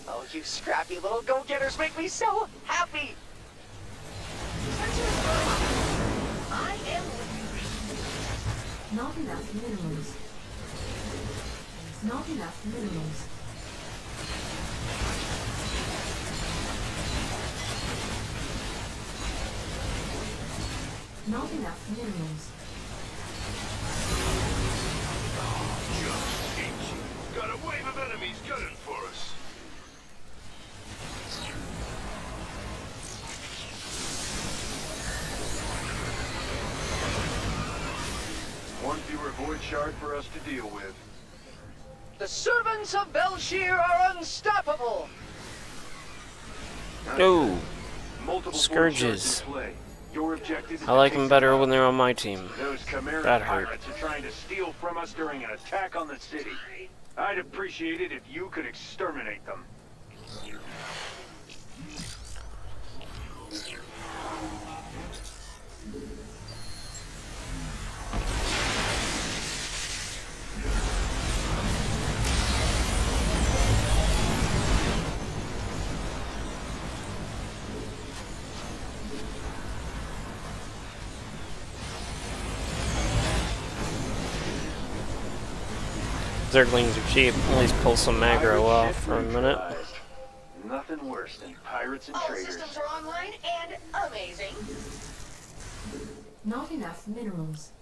Oh, you scrappy little go-getters make me so happy. I am Not enough minerals. Not enough minerals. Not enough minerals. Got a wave of enemies gunning for us. One fewer void shard for us to deal with. The servants of Belshir are unstoppable. No! Multiple void Scourges. shards in play. Your objective is I to like take them better them when out. they're on my team. Those Chimera That hurt. pirates are trying to steal from us during an attack on the city. I'd appreciate it if you could exterminate them. Zerglings are cheap. At least pull some aggro off for a minute. Nothing worse than pirates and All traders. systems are online and amazing. Not enough minerals.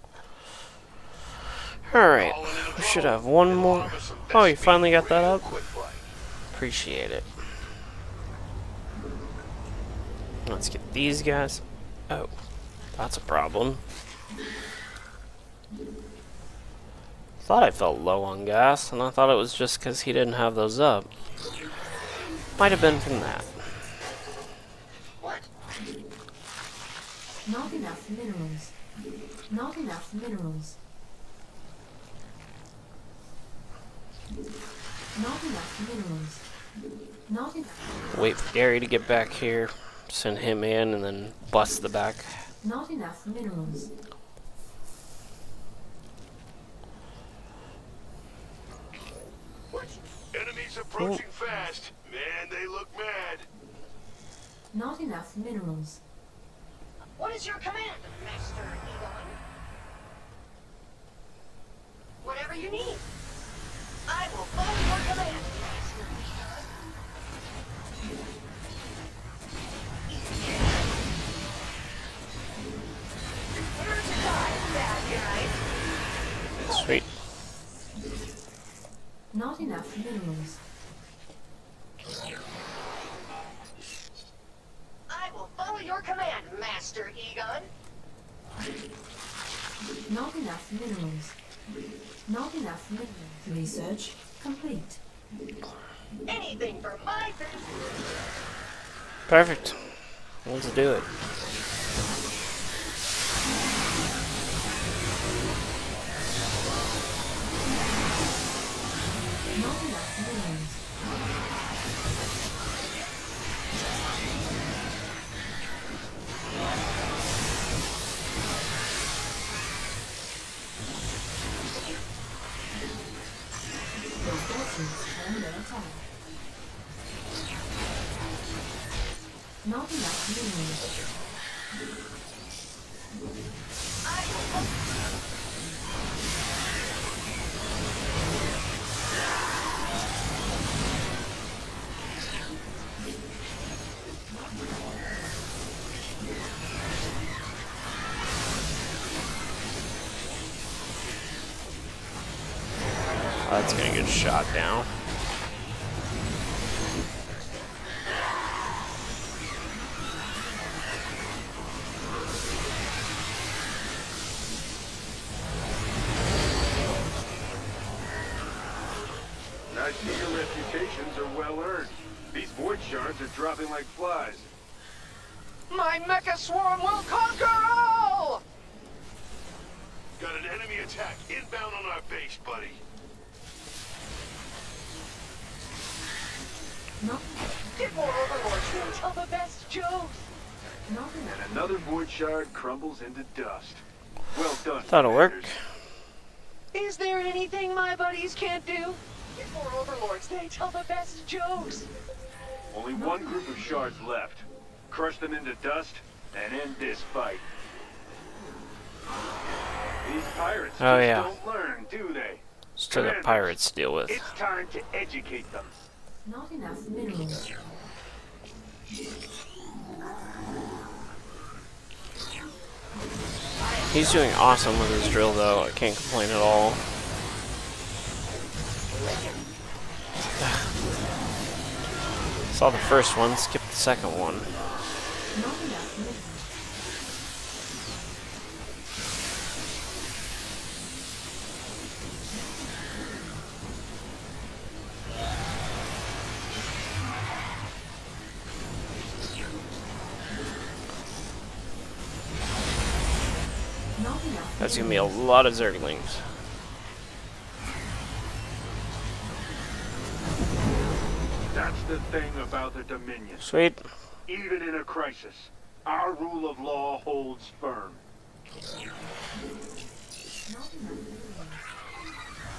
Alright, we should have one more. Oh, you finally got that up? Appreciate it. Let's get these guys. Oh, that's a problem. Thought I felt low on gas, and I thought it was just because he didn't have those up. Might have been from that. Not enough minerals. Not enough minerals. Not enough minerals. Not enough. Wait for Gary to get back here, send him in, and then bust the back. Not enough minerals. Enemies approaching fast. Man, they look mad. Not enough minerals. What is your command, Master Egon? Whatever you need. I will follow your command, Master Egon. Prepare to die, bad guy. Sweet. Not enough minerals. I will follow your command, Master Egon. Not enough minerals. Not enough minerals. Research complete. Anything for my business. Perfect. Let's do it. Not enough minerals. Your forces under attack. Not enough minerals. That's gonna get shot down. I see your reputations are well earned. These void shards are dropping like flies. My mecha swarm will conquer all! Got an enemy attack inbound on our base, buddy. Not, Get more overlords to tell the best jokes. not enough. And another void shard crumbles into dust. Well done. That'll work. Commanders. Is there anything my buddies can't do? Get more overlords, they tell the best jokes. Only one group of shards left. Crush them into dust and end this fight. These pirates Oh, just yeah. don't learn, do they? Still got Commanders, pirates to deal with. It's time to educate them. Not enough minerals. He's doing awesome with his drill, though. I can't complain at all. Saw the first one, skipped the second one. Not enough minerals. Not enough That's gonna be a minerals. lot of Zerglings. That's the thing about the Dominion. Sweet. Even in a crisis, our rule of law holds firm. Not enough minerals.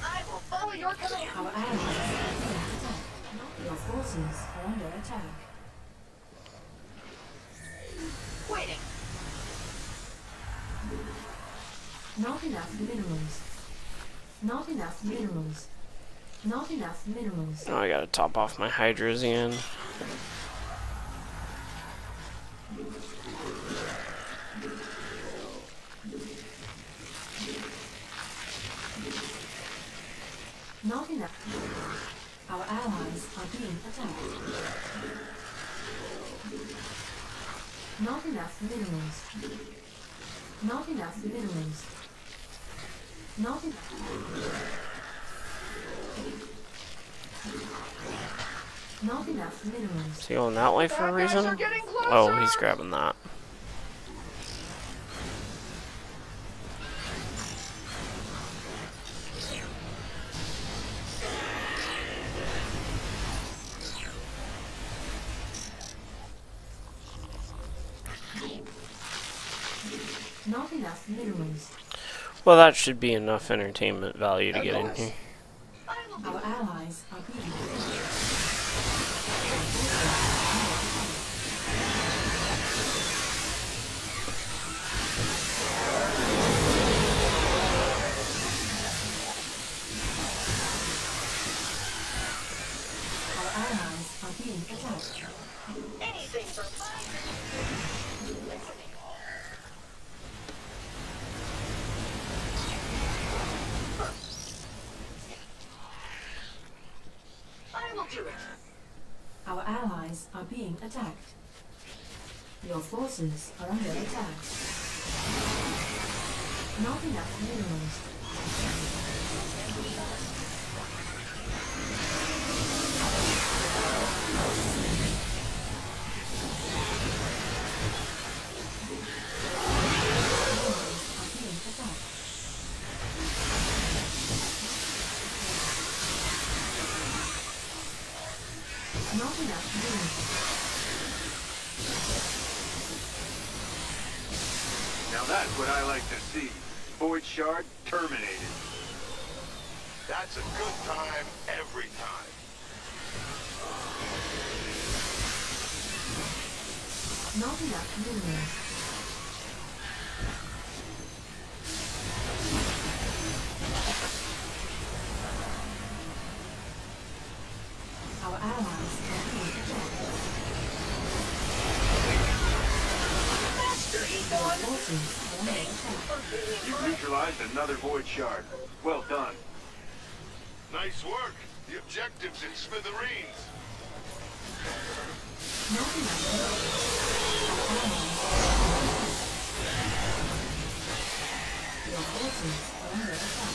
I will follow your command. Our allies are under attack. Your forces are under attack. Waiting. Not enough minerals. Not enough minerals. Not enough minerals. Oh, I gotta top off my Hydras again. Not enough. Our allies are being attacked. Not enough minerals. Not enough minerals. Not enough. Not enough minerals. Is he going that way for a Bad guys reason? are getting closer. Oh, he's grabbing that. Not enough minerals. Well, that should be enough entertainment value to get in here. Our allies are being Our allies are being attacked. Anything for fire. I will do it. Our allies are being attacked. Your forces are under attack. Not enough minerals. Are being attacked. Not enough minerals. Now that's what I like to see. Void Shard terminated. That's a good time every time. Not enough minerals. Our allies are being attacked. Master Egon. Our forces are under attack. You've neutralized another Void Shard. Well done. Nice work. The objective's in smithereens. Not enough minerals. Your forces are under attack.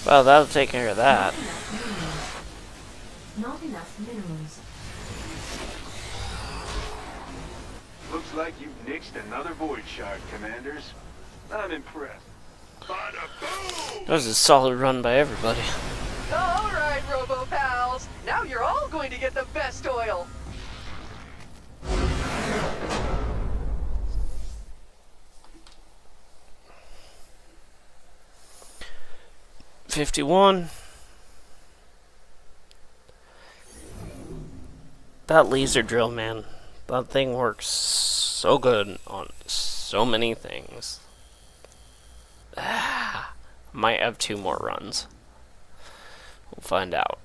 Well, that'll take care of that. Not enough minerals. Looks like you've nixed another Void Shard, Commanders. I'm impressed. Bada boom! That was a solid run by everybody. All right, Robo Pals. Now you're all going to get the best oil. $51. That laser drill, man. That thing works so good on so many things. Might have 2 more runs. We'll find out.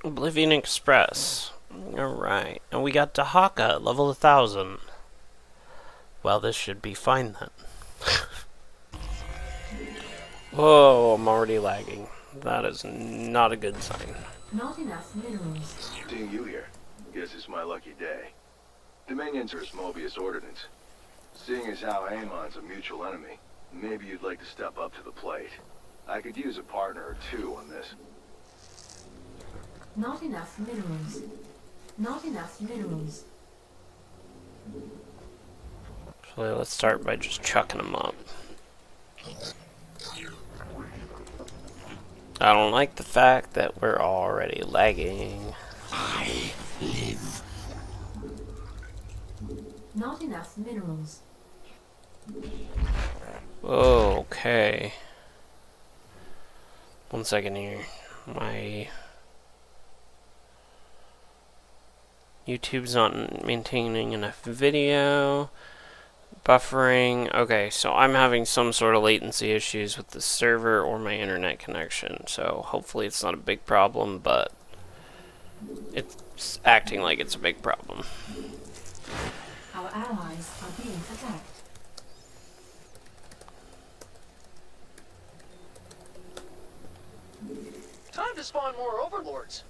Oblivion Express. Alright. And we got Dahaka, level 1000. Well, this should be fine then. Whoa, I'm already lagging. That is not a good sign. Not enough minerals. Seeing you here, guess it's my lucky day. Dominions are Mobius ordinance. Seeing as how Amon's a mutual enemy, maybe you'd like to step up to the plate. I could use a partner or two on this. Not enough minerals. Not enough minerals. So let's start by just chucking them up. I don't like the fact that we're already lagging. I live. Not enough minerals. Okay. 1 second here. My YouTube's not maintaining enough video. Buffering. Okay, so I'm having some sort of latency issues with the server or my internet connection. So hopefully it's not a big problem, but it's acting like it's a big problem. Our allies are being attacked. Time to spawn more overlords.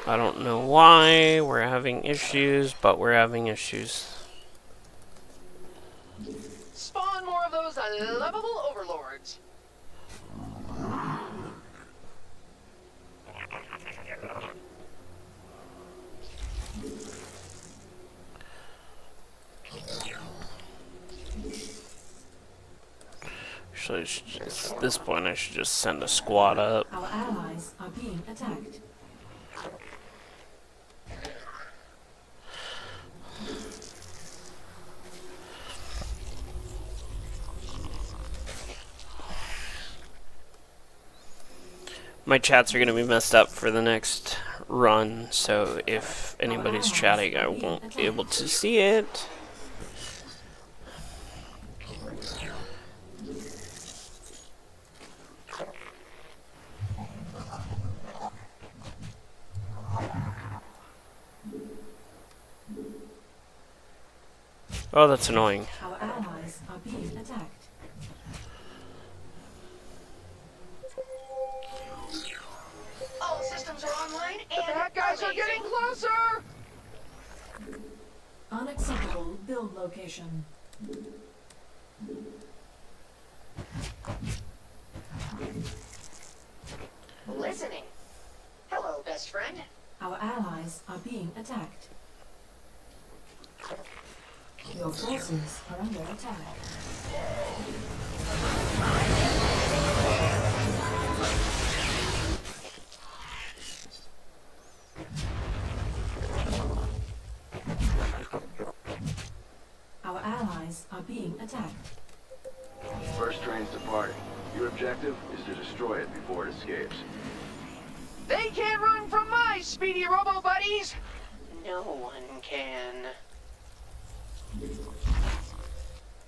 I don't know why we're having issues, but we're having issues. Spawn more of those lovable overlords. Actually, at this point, I should just send a squad up. Our allies are being attacked. My chats are going to be messed up for the next run, so if anybody's chatting, I won't be able to see it. Oh, that's annoying. Our allies are being attacked. All systems are online The and bad guys are getting closer! Unacceptable build location. listening. Hello, best friend. Our allies are being attacked. Your forces are under attack. Our allies are being attacked. First train's departing. Your objective is to destroy it before it escapes. They can't run from my speedy robo-buddies! No one can.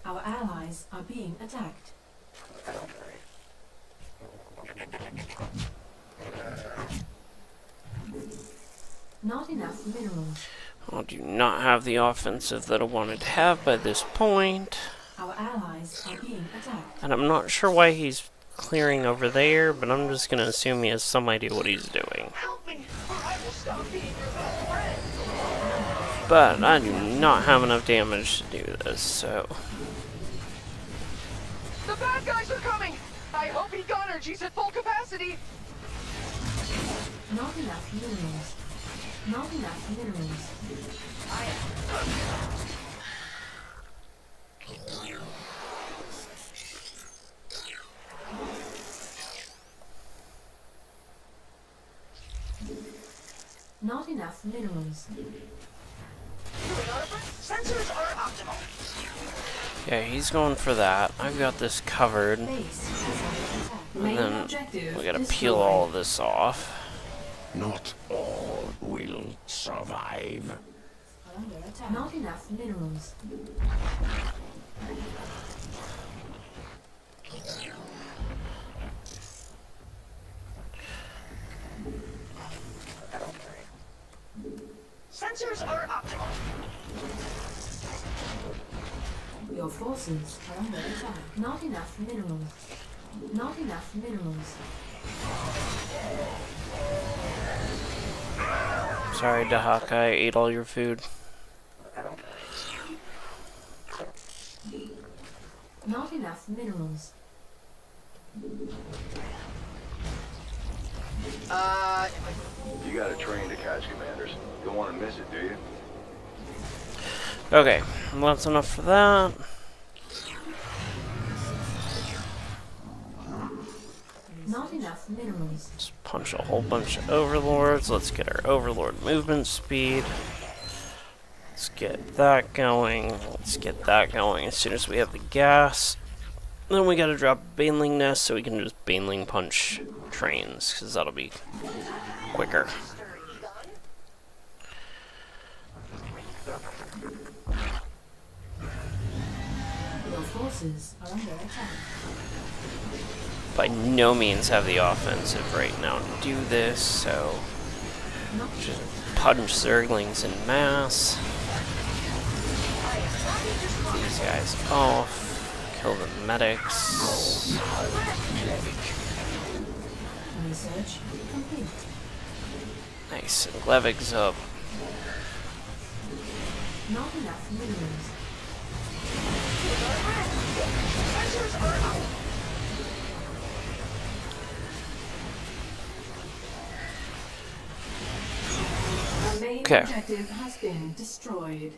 Our allies are being attacked. Not enough minerals. I do not have the offensive that I wanted to have by this point. Our allies are being attacked. And I'm not sure why he's clearing over there, but I'm just going to assume he has some idea what he's doing. Help me, or I will stop being your best friend! But I do not have enough damage to do this, so... The bad guys are coming! I hope he Gunnergy's at full capacity! Not enough minerals. Not enough minerals. Not enough minerals. Sensors are optimal. Yeah, he's going for that. I've got this covered. Base is under attack. And Main then objective we gotta destroyed. peel all of this off. Not all will survive. Under attack. Not enough minerals. Sensors are up. Your forces are under attack. Not enough minerals. Not enough minerals. Sorry, Dahak, I ate all your food. Not enough minerals. You got a train to catch, Commanders. Don't want to miss it, do you? Okay, well, that's enough for that. Not enough minerals. Let's punch a whole bunch of overlords. Let's get our overlord movement speed. Let's get that going. Let's get that going as soon as we have the gas. Then we gotta drop Baneling Nest so we can just Baneling punch trains, because that'll be quicker. Your forces are under attack. By no means have the offensive right now to do this, so just punch Zerglings in mass. These guys off. Kill the medics. Research complete. Nice. And Glevig's up. Not enough minerals. The main Okay. objective has been destroyed.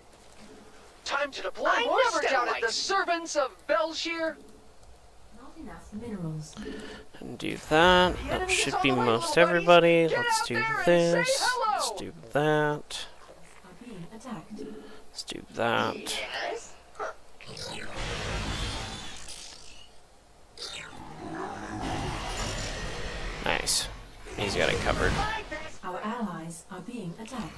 Time to deploy I more never doubted doubted the servants of Belshir. Not enough minerals. And do that. That should be most everybody. Let's do this. Let's do that. Are being attacked. Let's do that. Yes? Nice. He's got it covered. Our allies are being attacked.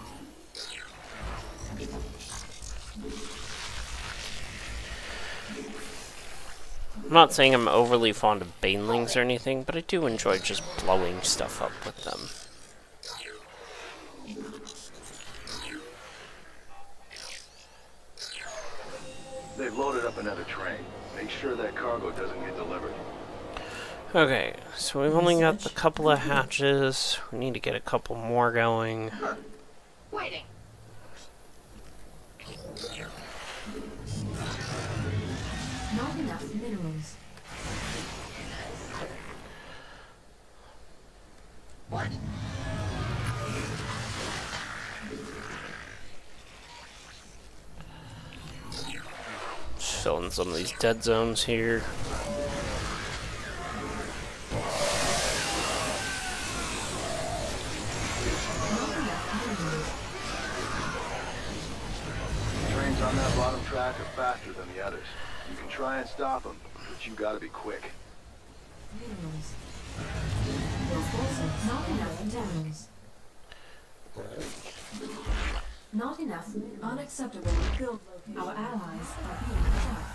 I'm not saying I'm overly fond of Banelings or anything, but I do enjoy just blowing stuff up with them. They've loaded up another train. Make sure that cargo doesn't get delivered. Okay, so we've only got a couple of hatches. We need to get a couple more going. Waiting. Not enough minerals. Just filling some of these dead zones here. Trains on that bottom track are faster than the others. You can try and stop them, but you gotta be quick. Minerals. Your forces. Not enough minerals. Not enough. Unacceptable. Build. Our allies are being attacked.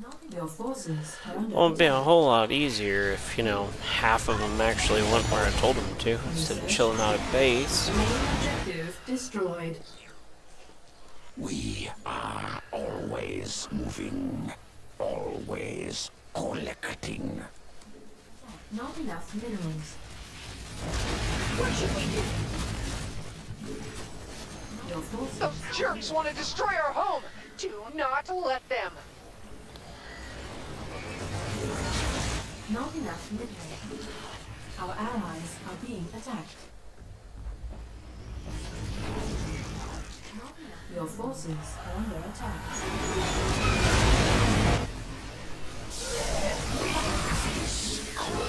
Not your forces are under Well, it'd be a attack. whole lot easier if, you know, half of them actually went where I told them to, instead of chilling out at base. Main objective destroyed. We are always moving, always collecting. Not enough minerals. Your forces. Those jerks want to destroy our home. Do not let them. Not enough minerals. Our allies are being attacked. Not enough. Your forces are under attack.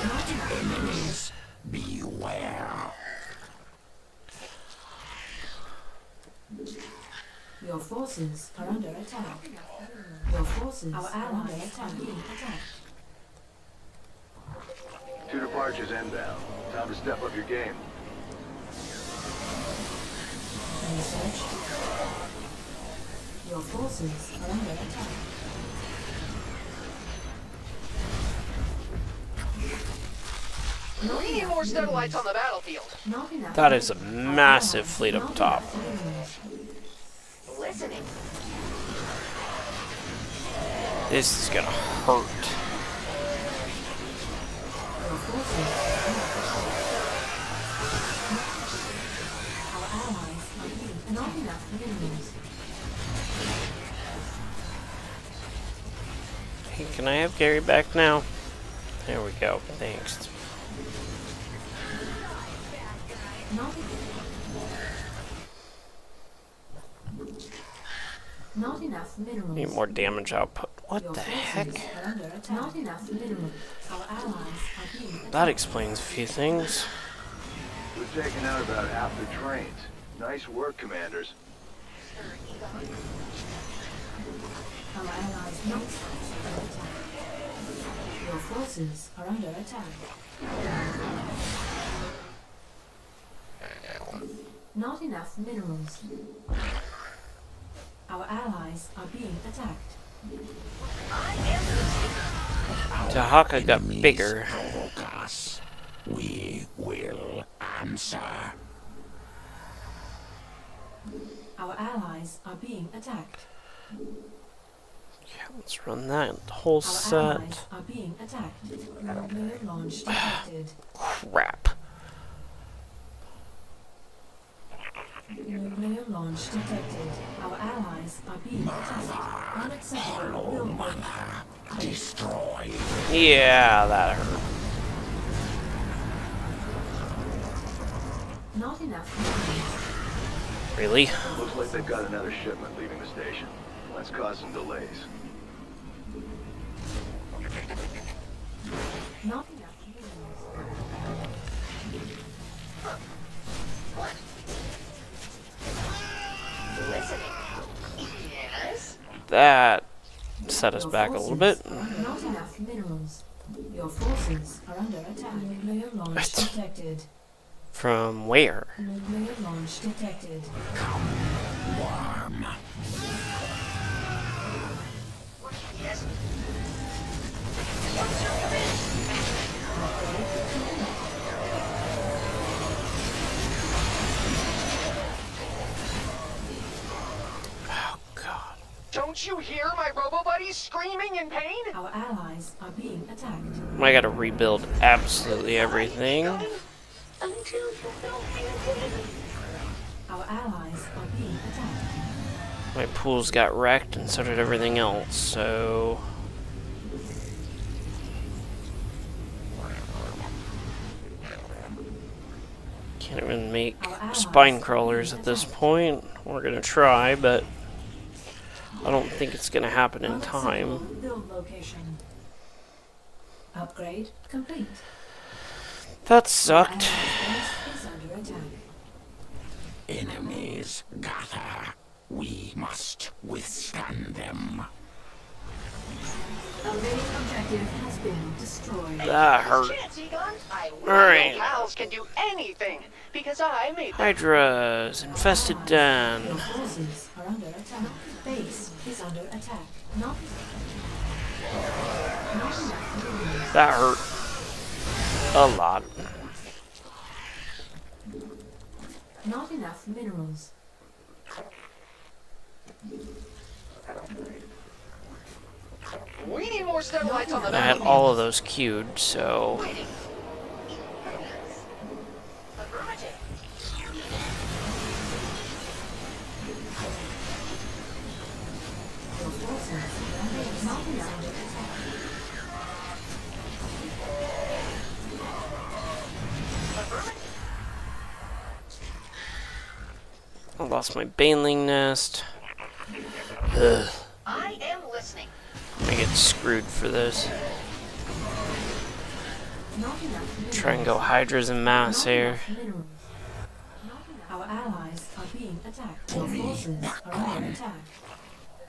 Not enough Enemies, beware. Your forces are under attack. Your forces are under attack. Being attacked. 2 departures inbound. Time to step up your game. Research. Your forces are under attack. Not We need more satellites on the battlefield. Not enough That is a minerals. massive fleet up Not top. enough minerals. Listening. This is gonna hurt. Your forces. Our allies are being not enough minerals. Hey, can I have Gary back now? There we go. Thanks. Not enough minerals. Need more damage output. What Your the forces heck? are under attack. Not enough minerals. Our allies are being attacked. That explains a few things. We're taking out about half the trains. Nice work, commanders. Our allies not under attack. Your forces are under attack. Not enough minerals. Our allies are being attacked. Tahaka got bigger. We will answer. Our allies are being attacked. Yeah, let's run that whole Our set. allies are being attacked. Nuclear launch detected. Crap. Nuclear launch detected. Our allies are being attacked. Unacceptable building. Destroy. Yeah, that hurt. Not enough minerals. Really? Looks like they've got another shipment leaving the station. Let's cause some delays. Not enough minerals. Yes? That set us Your back a little forces bit. are not enough minerals. Your forces are under attack. Nuclear launch detected. From where? Nuclear launch detected. Worm. Yes. Oh, God. Don't you hear my robo-buddies screaming in pain? Our allies are being attacked. I gotta rebuild absolutely everything. Our allies are being attacked. My pools got wrecked and so did everything else, so... Can't even make spine crawlers at this point. We're gonna try, but I don't think it's gonna happen in time. Build location. Upgrade complete. That sucked. Base is under attack. Enemies gather. We must withstand them. Our main objective has been destroyed. That hurt. Chance, Egon. I Alright. know pals can do anything because I made them. Hydras, infested den. Your forces are under attack. Base is under attack. Not enough minerals. That hurt. A lot. Not enough minerals. We need more satellites on the I had battlefield. all of those queued, so... Your forces are not enough attack. I lost my baneling nest. Ugh. I am listening. I get screwed for this. Not enough minerals. Try and go hydras en masse here. Minerals. Our allies are being attacked. Your forces are under attack.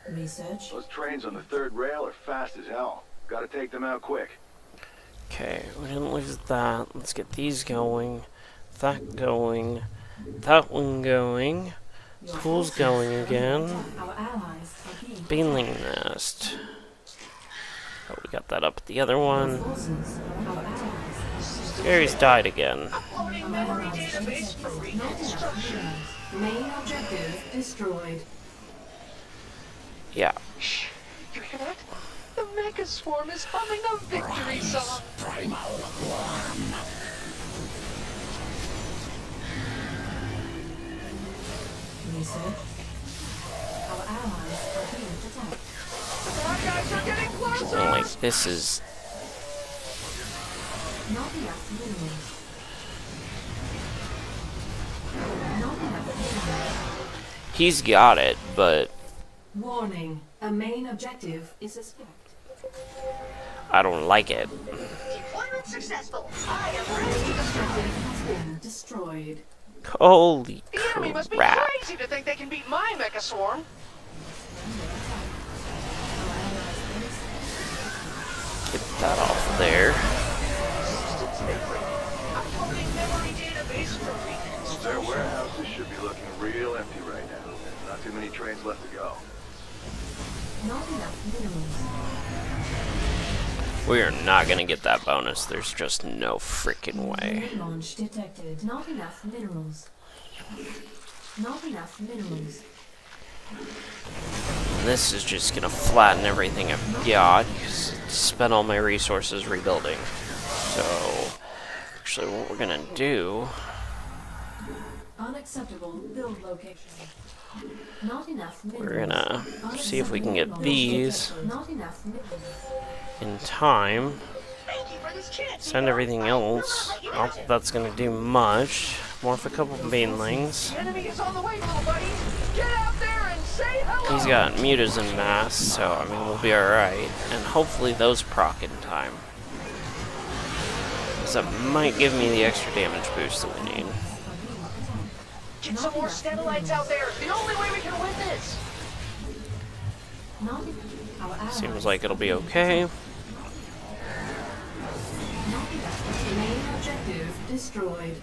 Research. Those trains on the third rail are fast as hell. Gotta take them out quick. Okay, we didn't lose that. Let's get these going. That going. That one going. Your Pool's forces going are under again. attack. Our allies are being Baneling nest. Oh, we got that up at the other Your one. forces are under attack. Gary's died again. Main objective destroyed. Yeah. Shh. You hear that? The Mecha Swarm is humming a victory song. Research. Our allies are being attacked. Our guys are getting closer. Like, this is... Not enough minerals. Not enough minerals. He's got it, but Warning. A main objective is suspect. I don't like it. Deployment successful. I am ready. Objective has been destroyed. Holy The enemy must be crap. crazy to think they can beat my Mecha Swarm. Get that off there. Uploading memory database for me. Their warehouses should be looking real empty right now. There's not too many trains left to go. Not enough minerals. We are not gonna get that bonus. There's just no freaking way. Launch detected. Not enough minerals. Not enough minerals. And this is just gonna flatten everything I've got because I spent all my resources rebuilding. So, actually, what we're gonna do? Unacceptable build location. Not enough minerals. We're gonna see if we can get these Not enough minerals. in time. Thank you for this chance. Send everything else. Not that that's gonna do much. More for a couple of banelings. The enemy is on the way, little buddy. Get out there and say hello. He's got mutas in mass, so I mean we'll be alright. And hopefully those proc in time. So that might give me the extra damage boost that we need. Get some more Stellites out there. The only way we can win this. Not our allies. Seems like it'll be okay. Not enough. Main objective destroyed.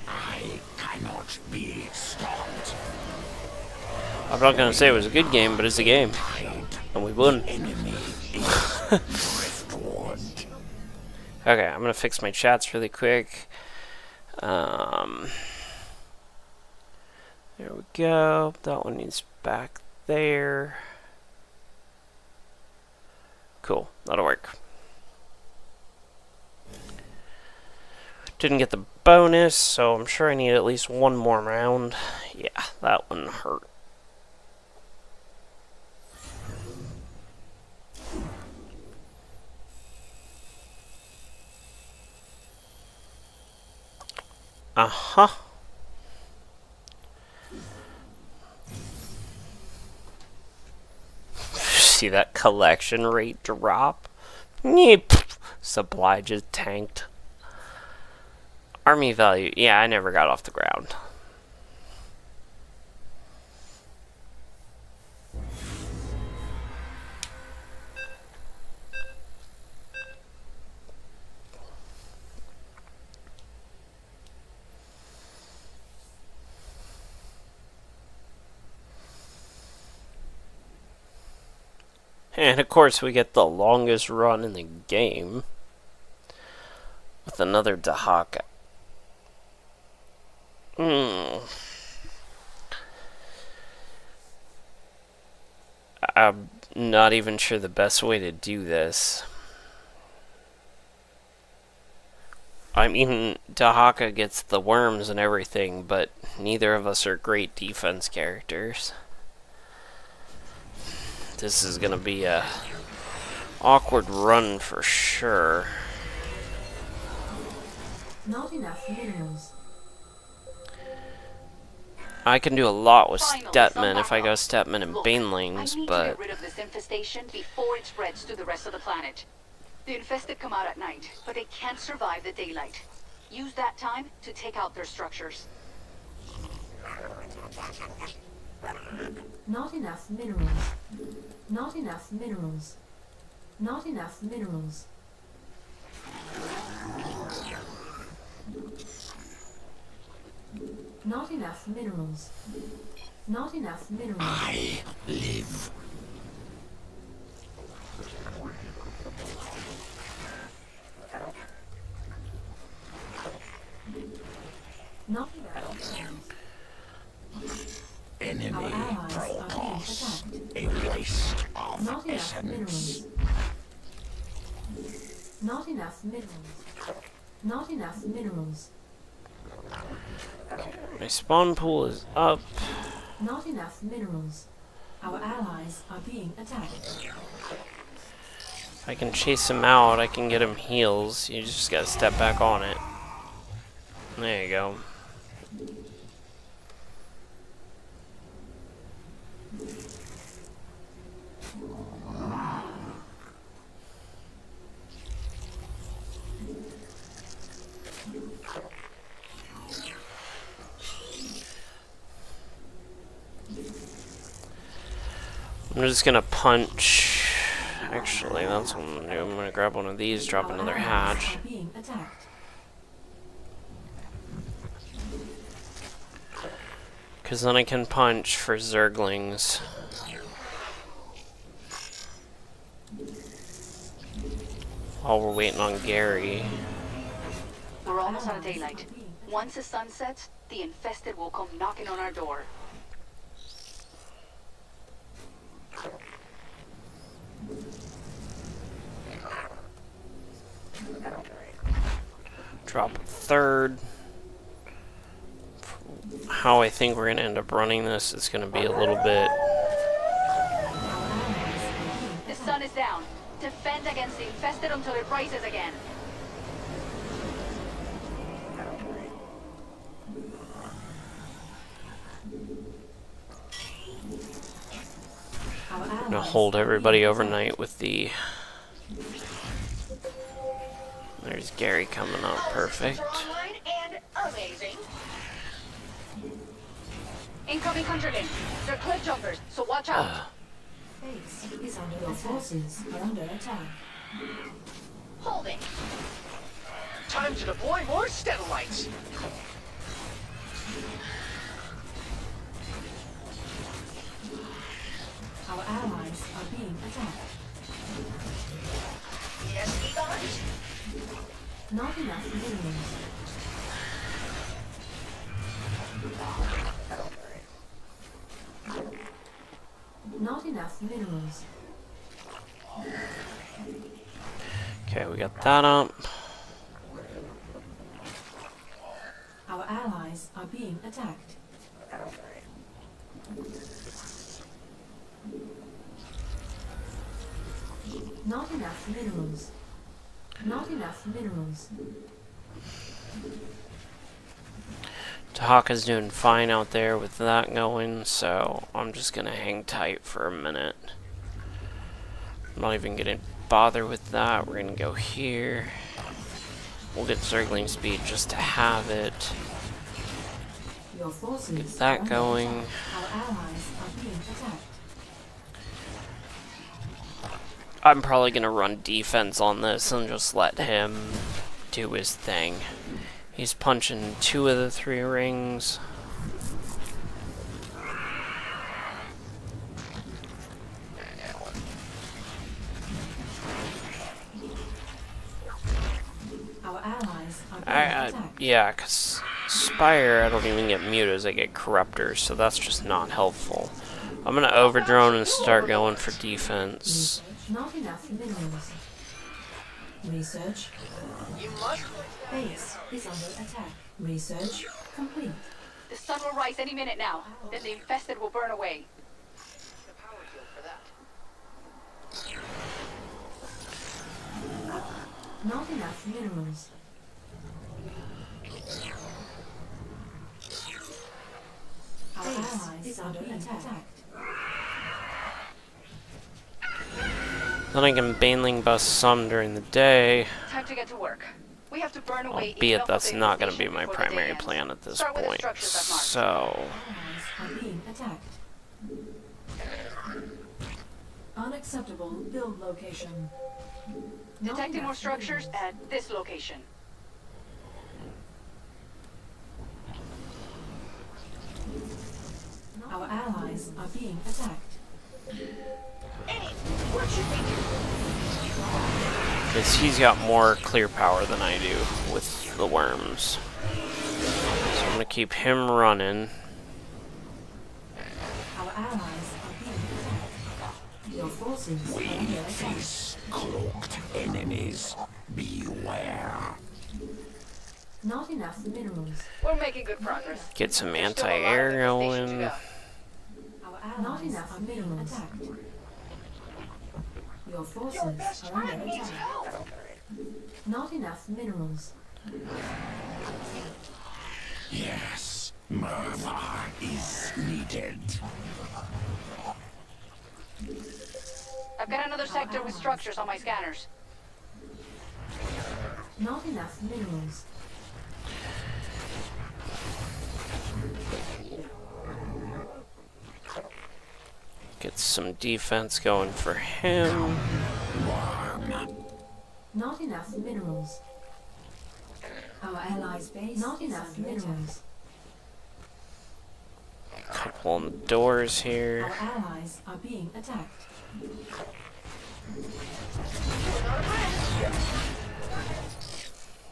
I cannot be stopped. I'm not gonna say it was a good game, but it's a game. And we won. Enemy is driftwood. Okay, I'm gonna fix my chats really quick. There we go. That one needs back there. Cool, that'll work. Didn't get the bonus, so I'm sure I need at least one more round. Yeah, that one hurt. Uh-huh. See that collection rate drop? Yep. Supply just tanked. Army value. Yeah, I never got off the ground. And of course we get the longest run in the game with another Dahaka. I'm not even sure the best way to do this. I mean, Dahaka gets the worms and everything, but neither of us are great defense characters. This is gonna be a awkward run for sure. Not enough minerals. I can do a lot with Stetmann if I go Stetmann and Banelings, but get rid of this infestation before it spreads to the rest of the planet. The infested come out at night, but they can't survive the daylight. Use that time to take out their structures. Not enough minerals. Not enough minerals. Not enough minerals. Not enough minerals. Not enough minerals. I live. Not enough minerals. Enemy Our allies are being Protoss. attacked. A waste of Not enough essence. minerals. Not enough minerals. Not enough minerals. My spawn pool is up. Not enough minerals. Our allies are being attacked. If I can chase him out, I can get him heals. You just gotta step back on it. There you go. I'm just gonna punch. Actually, that's what I'm gonna do. I'm gonna grab one of these, drop Our another allies hatch. are being attacked. Because then I can punch for Zerglings. While we're waiting on Gary. We're almost out of daylight. Once the sun sets, the infested will come knocking on our door. Drop a third. How I think we're gonna end up running this is gonna be a little bit. The sun is down. Defend against the infested until it rises again. Our I'm gonna allies hold are everybody being overnight with the. There's Gary coming up. Perfect. Online and amazing. Incoming countrymen. They're cliff jumpers, so watch out. Base is under your forces are under attack. Holding. Time to deploy more Steadalites. Our allies are being attacked. Yes, guys. Not enough minerals. Not enough minerals. Okay, we got that up. Our allies are being attacked. Not enough minerals. Not enough minerals. Tahaka's doing fine out there with that going, so I'm just gonna hang tight for a minute. I'm not even gonna bother with that. We're gonna go here. We'll get Zergling speed just to have it. Your forces Get that are under going. attack. Our allies are being attacked. I'm probably gonna run defense on this and just let him do his thing. He's punching 2 of the 3 rings. Our allies are being attacked. Yeah, because Spire, I don't even get mutas, I get Corruptors, so that's just not helpful. I'm gonna overdrone and start going for defense. Not enough minerals. Research. You must. Base is under attack. Research complete. The sun will rise any minute now. Then the infested will burn away. The power field for that. Not enough minerals. Our allies are being attacked. Then I can Baneling bust some during the day, Time to get to work. We have to burn away albeit enough that's of the not going to be infestation my before the day primary ends. plan at this Start with the point. structures I've marked. So, Allies are being attacked. Unacceptable build location. Not Detecting enough more structures minerals. at this location. Our allies are being attacked. What should we do? because he's got more clear power than I do with the worms. So I'm keep him running. Our allies are being attacked. Your forces are under attack. Cloaked enemies, beware. Not enough minerals. We're making good progress. Get some There's still a lot of anti-air infestation to going. go. Our allies not enough minerals attacked. Your forces are under attack. Not enough minerals. Yes, murder is needed. I've got another sector with structures on my scanners. Not enough minerals. Get some defense going for him. Not enough minerals. Our allies' base not enough minerals. Couple on the doors here. Our allies are being attacked.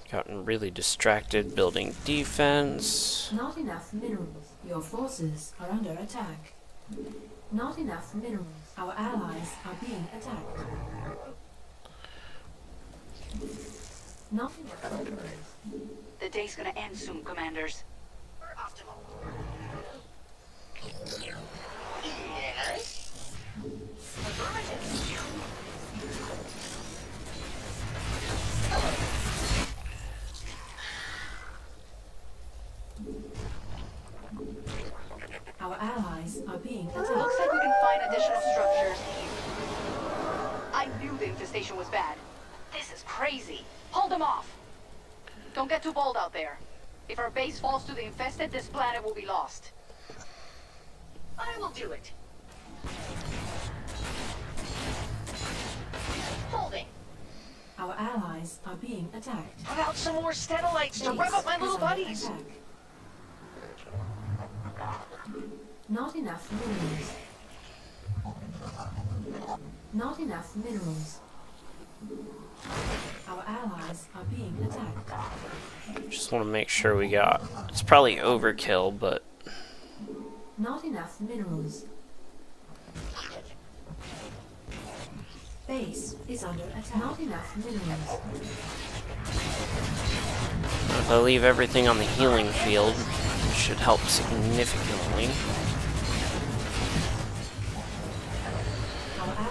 Gotten really distracted building defense. Not enough minerals. Your forces are under attack. Not enough minerals. Our allies are being attacked. Not enough minerals. The day's gonna end soon, commanders. Our allies are being attacked. Looks like we can find additional structures. I knew the infestation was bad. This is crazy. Hold them off. Don't get too bold out there. If our base falls to the infested, this planet will be lost. I will do it. Holding. Our allies are being attacked. Put out some more Stenolites to rev up my little buddies. Attack. Not enough minerals. Not enough minerals. Our allies are being attacked. Just want to make sure we got... It's probably overkill, but... Not enough minerals. Base is under attack. Not enough minerals. If I leave everything on the healing field, it should help significantly.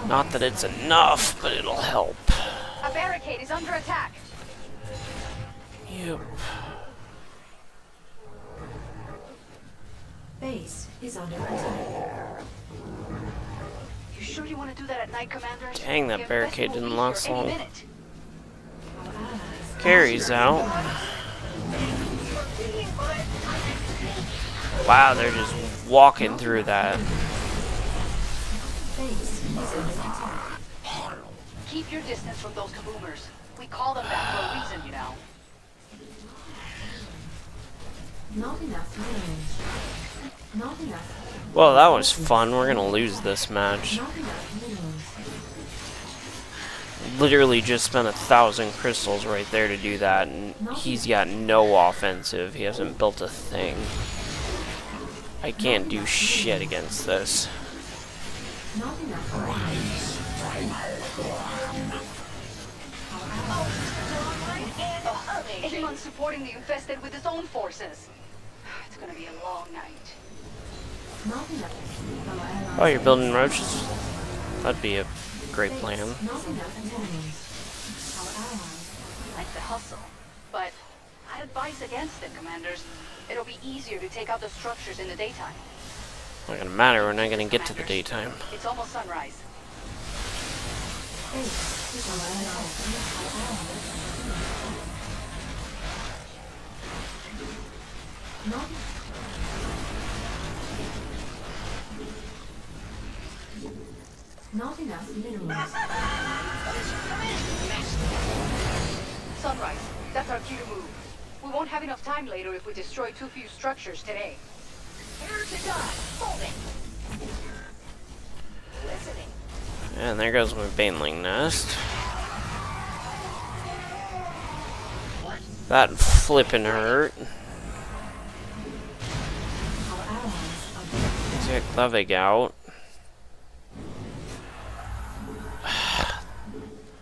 Not that it's enough, but it'll help. A barricade is under attack. Yep. Base is under attack. You sure you want to do that at night, commanders? Dang, that The barricade infested will didn't be last here any long. minute. Our allies Carries out. Wow, they're just walking through that. base is under attack. Keep your distance from those kaboomers. We call them that for a reason, you know. Not enough minerals. Not enough. Well, that was fun. We're gonna lose this match. Not enough minerals. Literally just spent 1,000 crystals right there to do that, and he's got no offensive. He hasn't built a thing. I can't do shit against this. Not enough minerals. Anyone supporting the infested with his own forces. It's gonna be a long night. Not enough. Our allies Oh, you're building roaches? That'd be a great plan. Not enough minerals. Our allies. Like the hustle. But I'd advise against it, commanders. It'll be easier to take out the structures in the daytime. Not gonna matter, we're not gonna get to the daytime. It's almost sunrise. Base is under attack. Our allies. Not Not enough minerals. Sunrise. That's our cue to move. We won't have enough time later if we destroy too few structures today. Here to die. Holding. Listening. And there goes my Baneling nest. That flippin' hurt. Levig out.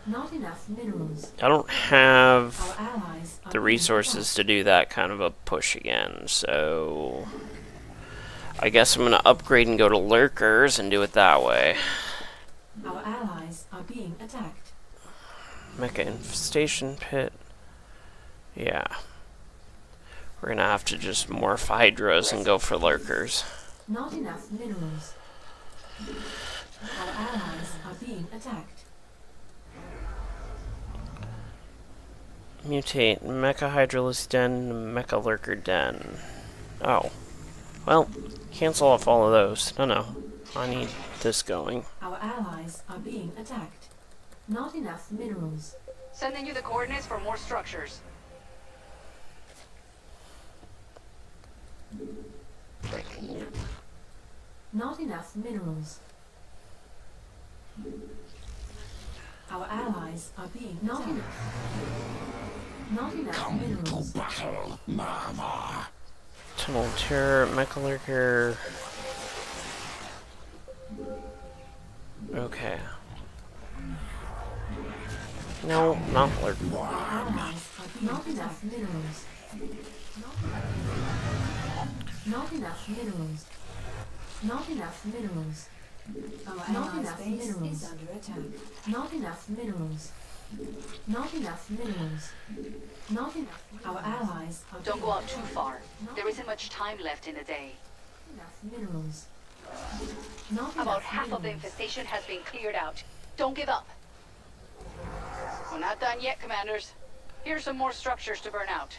Not enough minerals. I don't have Our allies are the being resources to do that kind of a push again, so I guess I'm gonna upgrade and go to lurkers and do it that way. attacked. Our allies are being attacked. Mecha infestation pit. Yeah. We're gonna have to just morph hydras and go for lurkers. Not enough minerals. Our allies are being attacked. Mutate Mecha Hydralis Den, Mecha Lurker Den. Oh. Well, cancel off all of those. No. I need this going. Our allies are being attacked. Not enough minerals. Sending you the coordinates for more structures. Not enough minerals. Our allies are being not enough. Not enough minerals. Battle, Mama. Tunnel Terror, Mecha Lurker. Okay. No, not Lurker. Our allies are being not enough minerals. Not enough minerals. Not enough minerals. Our not enough minerals is under attack. Not enough minerals. Not enough minerals. Not enough. Our allies are Don't go out too far. There isn't much time left in the day. enough minerals. Not About enough half of the minerals. infestation has been cleared out. Don't give up. We're not done yet, commanders. Here's some more structures to burn out.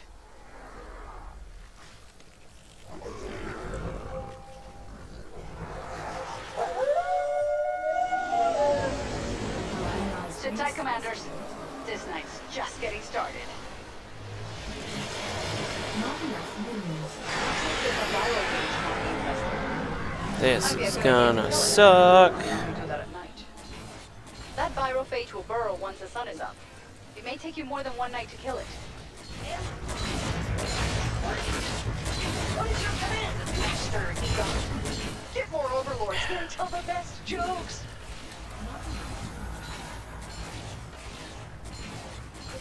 Sit tight, commanders. This night's just getting started. Not enough minerals. This is gonna suck. We do that at night. That pyrophage will burrow once the sun is up. It may take you more than one night to kill it. What is your command, Master Egon? Get more overlords and tell the best jokes.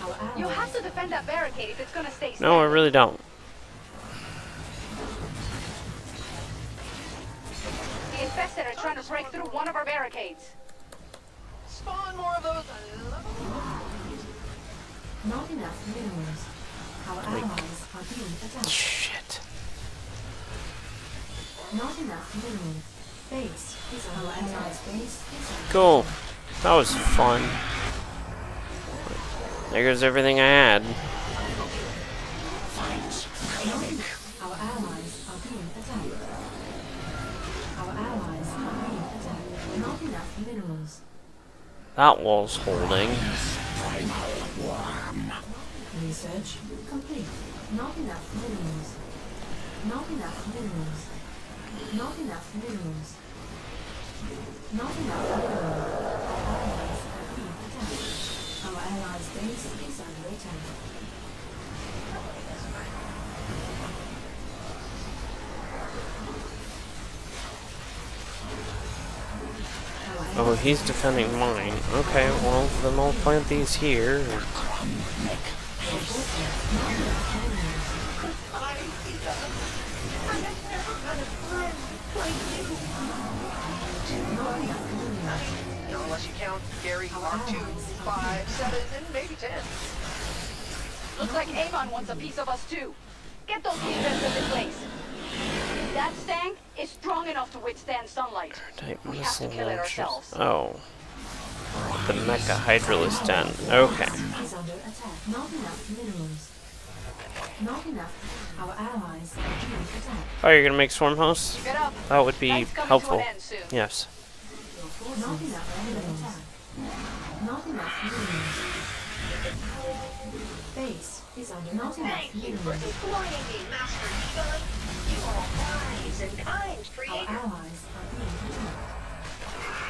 Our allies You'll have to defend that barricade if it's gonna stay standing. No, I really don't. The infested are trying to break through one of our barricades. Spawn more of those. not enough minerals. Our allies are being attacked. Shit. Not enough minerals. Base is our allies' base is under Cool. That was fun. There goes everything I had. Our allies are being attacked. Our allies are being attacked. Not enough minerals. That wall's holding. Research complete. Not enough minerals. Not enough minerals. Not enough minerals. Not enough minerals. Our allies are being attacked. Our allies' base is under attack. Oh, he's defending mine. Okay, well, then I'll plant these here. Unless you count Gary Mark 2, 5, 7, and maybe 10. Looks like Amon wants a piece of us too. Get those defenses in place. That stank is strong enough to withstand sunlight. Type We have to missile kill it launchers. ourselves. Oh. The Mecha Hydralis Den. Okay. Is under attack. Not enough minerals. Not enough. Our allies are being attacked. Oh, you're gonna make swarm hosts? Keep it up. That would be Night's coming helpful. To an end soon. Yes. Not enough minerals. Not enough minerals. Base is under not enough minerals. Exploiting me, Master Egon. You are a wise and kind Our creator. allies are being attacked.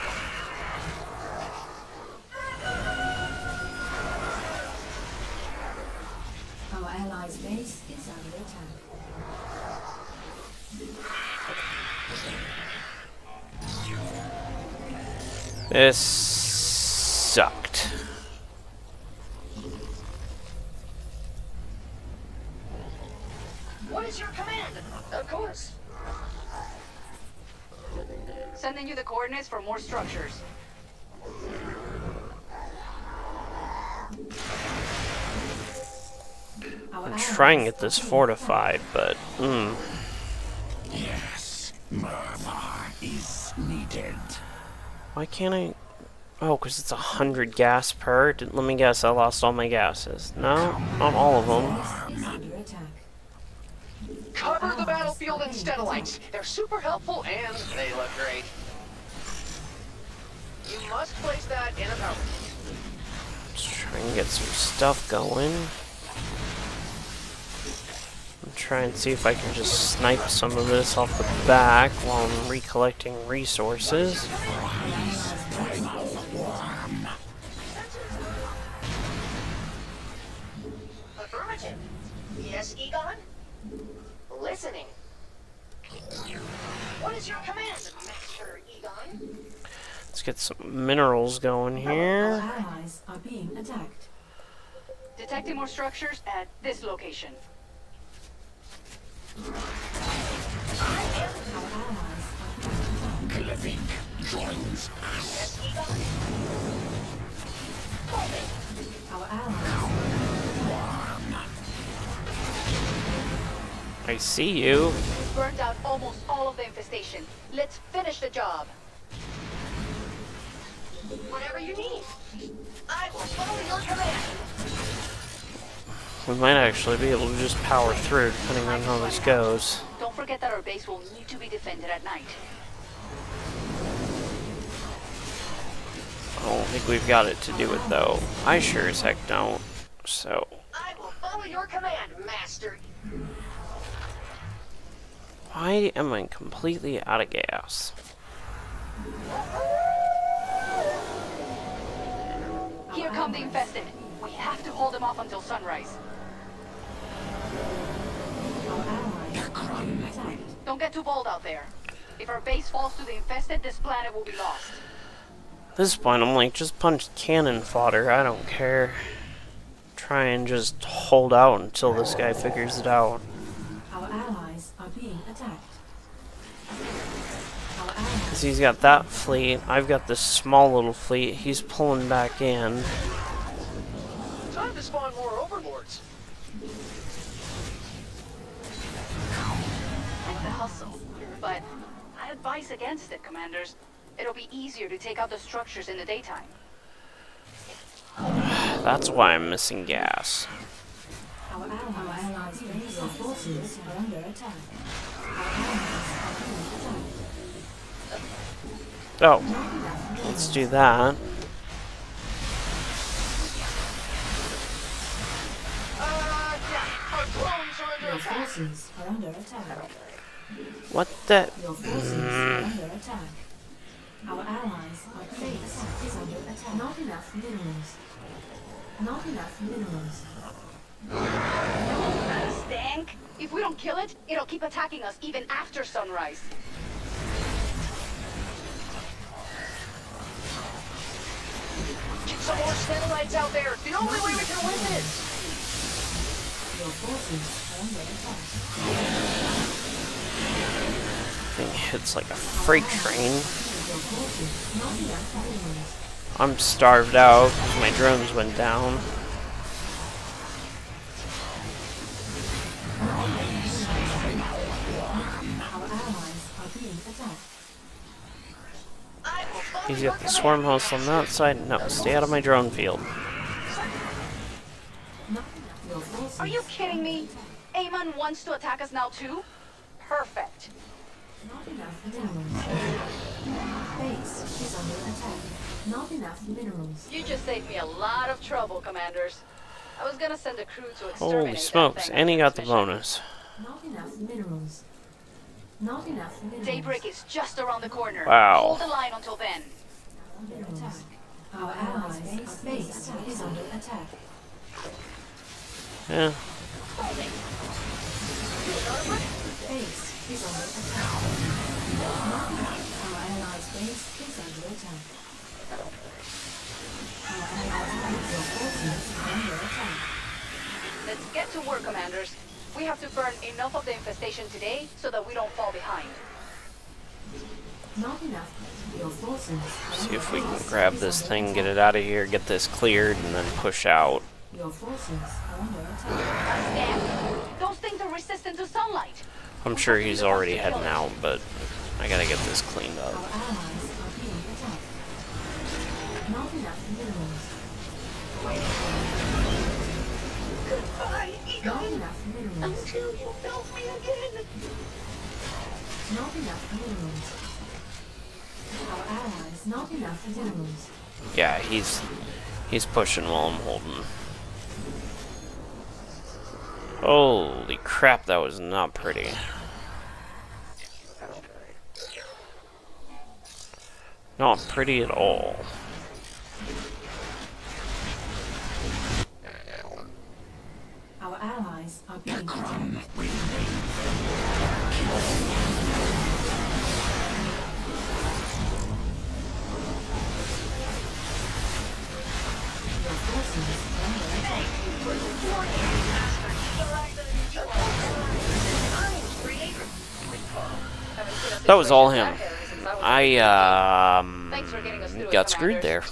Our allies' base is under attack. This sucked. What is your command? Of course. Sending you the coordinates for more structures. I'm trying to get this fortified, but Yes, murder is needed. why can't I? Oh, because it's 100 gas per. Let me guess, I lost all my gases. No, not all of them. Is under attack. Cover the battlefield in Stellites. They're super helpful and they look great. You must place that in a power. Let's try and get some stuff going. Try and see if I can just snipe some of this off the back while I'm recollecting resources. Affirmative. Yes, Egon? Listening. What is your command, Master Egon? Let's get some minerals going Our here. allies are being attacked. Detecting more structures at this location. Our allies are being attacked. Living joins us. Yes, Egon? Our allies I see you. We've burned out almost all of the infestation. Let's finish the job. Whatever you need. I will follow your command. We might actually be able to just power through depending on how this goes. Don't forget that our base will need to be defended at night. I don't think we've got it to do it though. I sure as heck don't. So, I will follow your command, Master. why am I completely out of gas? Here come the infested. We have to hold them off until sunrise. Our allies are being attacked. Don't get too bold out there. If our base falls to the infested, this planet will be lost. At this point, I'm like, just punch cannon fodder. I don't care. Try and just hold out until this guy figures it out. Our allies are being attacked. Our Because allies he's got that fleet, I've got this small little fleet. He's pulling back in. Time to spawn more overlords. Like the hustle. But I advise against it, commanders. It'll be easier to take out the structures in the daytime. That's why I'm missing gas. Our allies' base forces are under attack. Our allies are being attacked. Oh, let's do that. Yeah, our drones are under Your attack. forces are under attack. What the? Your forces are under attack. Our allies are base is under attack. Not enough minerals. Not enough minerals. Stank! If we don't kill it, it'll keep attacking us even after sunrise. Get some more Stellites out there. The only way we can win this. Your forces are under attack. Thing hits like a freight train. Your forces not enough minerals. I'm starved out because my drones went down. Our allies are being attacked. I will follow He's your got the command. swarm house on that side. No, stay out of my drone field. Your forces Are you kidding me? Amon wants to attack us now too? Perfect. not enough minerals. Base is under attack. Not enough minerals. You just saved me a lot of trouble, commanders. I was gonna send a crew to exterminate Holy that smokes, thing and he after got the this mission. bonus. Not enough minerals. Not enough minerals. Daybreak is just around the corner. Wow. Hold the line until then. Under attack. Our allies' base is under attack. Yeah. Base is under attack. Our allies' base is under attack. burn enough of the infestation today so that we don't fall behind. Not enough. Your forces. See if we can grab this thing, get it out of here, get this cleared, and then push out. Your forces are under attack. Understand? Those things are resistant to sunlight. I'm sure he's already heading out, but I gotta get this cleaned up. Our allies are being attacked. Not enough minerals. Goodbye, Not Egon. enough minerals. Until you build me again. Not enough minerals. Our allies. Not enough minerals. Yeah, he's pushing while I'm holding. Holy crap, that was not pretty. Not pretty at all. Our allies are being attacked. Your forces are under attack. That was all him. I Thanks for getting us through it, got screwed Commander.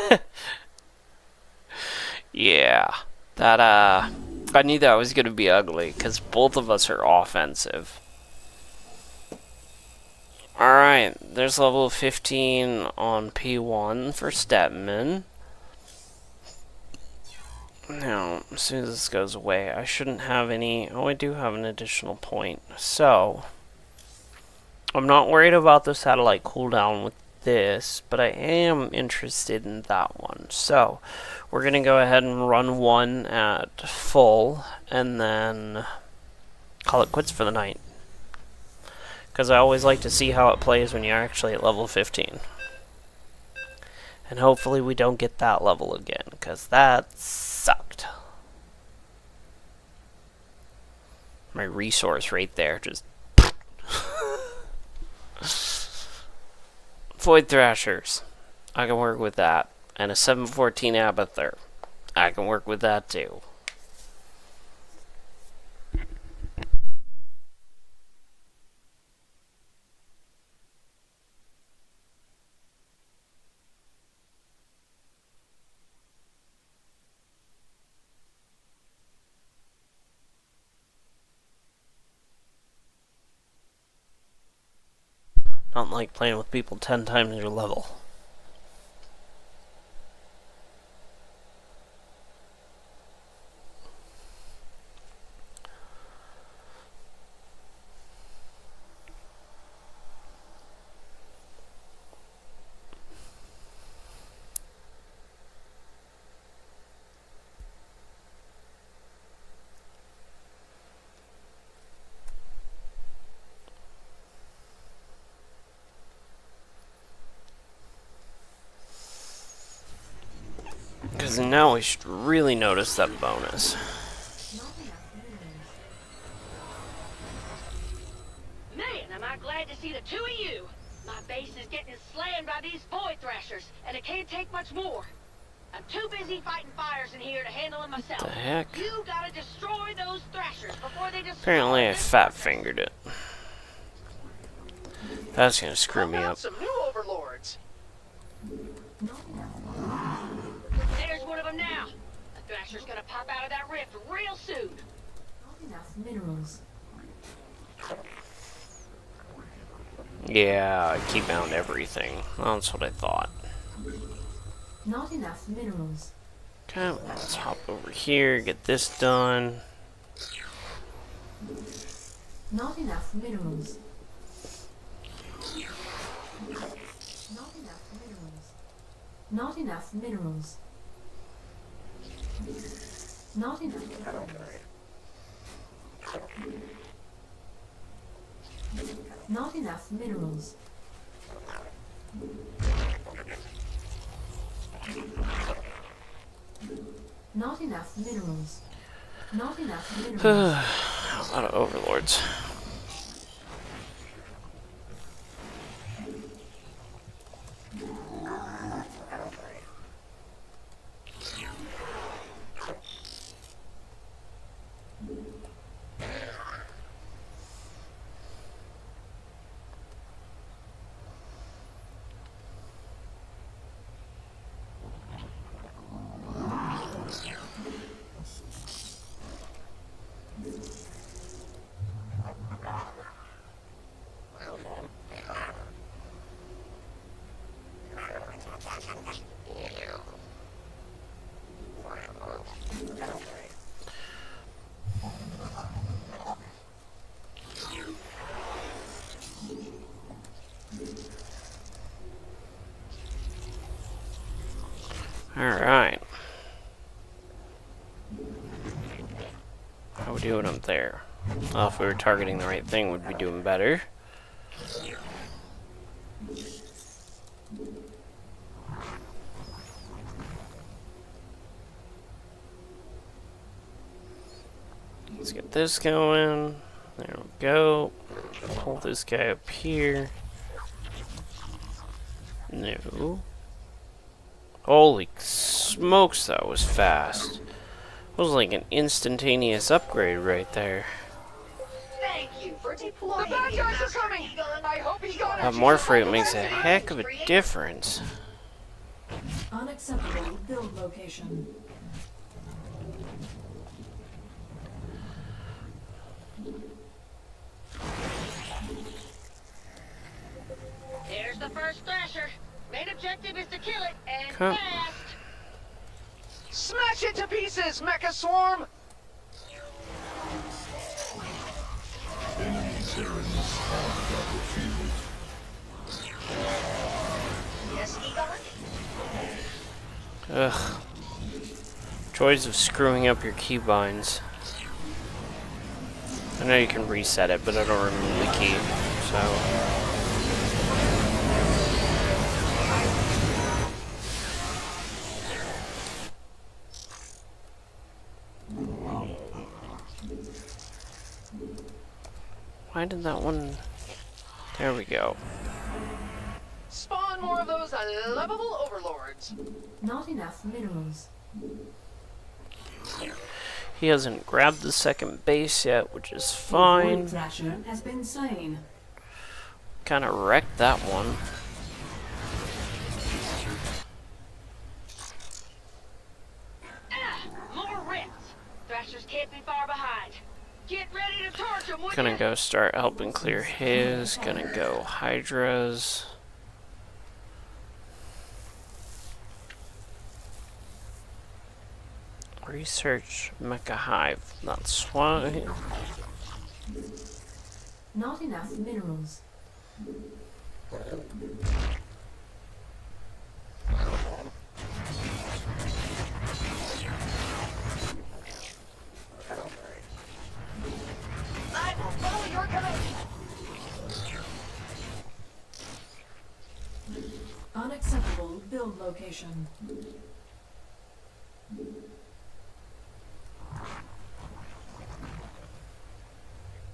there. Yeah, that I knew that was gonna be ugly because both of us are offensive. Alright, there's level 15 on P1 for Stetmann. Now, as soon as this goes away, I shouldn't have any... Oh, I do have an additional point. So, I'm not worried about the satellite cooldown with this, but I am interested in that one. So, we're going to go ahead and run one at full, and then call it quits for the night. Because I always like to see how it plays when you're actually at level 15. And hopefully we don't get that level again, because that sucked. My resource right there just... Void Thrashers. I can work with that. And a 714 Abathur. I can work with that too. Not like playing with people 10 times your level. Because now we should really notice that bonus. Man, am I glad to see the two of you. My base is getting slammed by these Void Thrashers, and it can't take much more. I'm too busy fighting fires in here to handle them myself. The heck? You gotta destroy those Thrashers before they destroy Apparently I this fat person. fingered it. That's gonna screw me up. Some new overlords. There's one of them now. The Thrasher's gonna pop out of that rift real soon. Not enough minerals. Yeah, I keep out everything. That's what I thought. Not enough minerals. Okay, let's hop over here, get this done. Not enough minerals. Not enough minerals. Not enough minerals. Not enough minerals. Not enough minerals. Not enough minerals. Not enough minerals. A lot of overlords. Alright. How we doing up there? Well, if we were targeting the right thing, we'd be doing better. Let's get this going. There we go. Pull this guy up here. No. Holy smokes, that was fast. It was like an instantaneous upgrade right there. Thank you for deploying. The bad guys are coming. I hope he got That more fruit makes a heck of a difference. Unacceptable build location. There's the first Thrasher. Main objective is to kill it, and Come. fast. Smash it to pieces, Mecha Swarm! Enemy Terrans on battlefield. Yes, Egon? Ugh. Joys of screwing up your keybinds. I know you can reset it, but I don't remember the key, so... Why did that one... There we go. Spawn more of those unlovable overlords. Not enough minerals. He hasn't grabbed the second base yet, which is Void fine. Thrasher has been slain. Kind of wrecked that one. More rats. Thrashers can't be far behind. Get ready to torch them. Gonna go start helping clear his. Gonna go Hydras. Research Mecha Hive. That's why. Not enough minerals. I will follow your command. Unacceptable build location.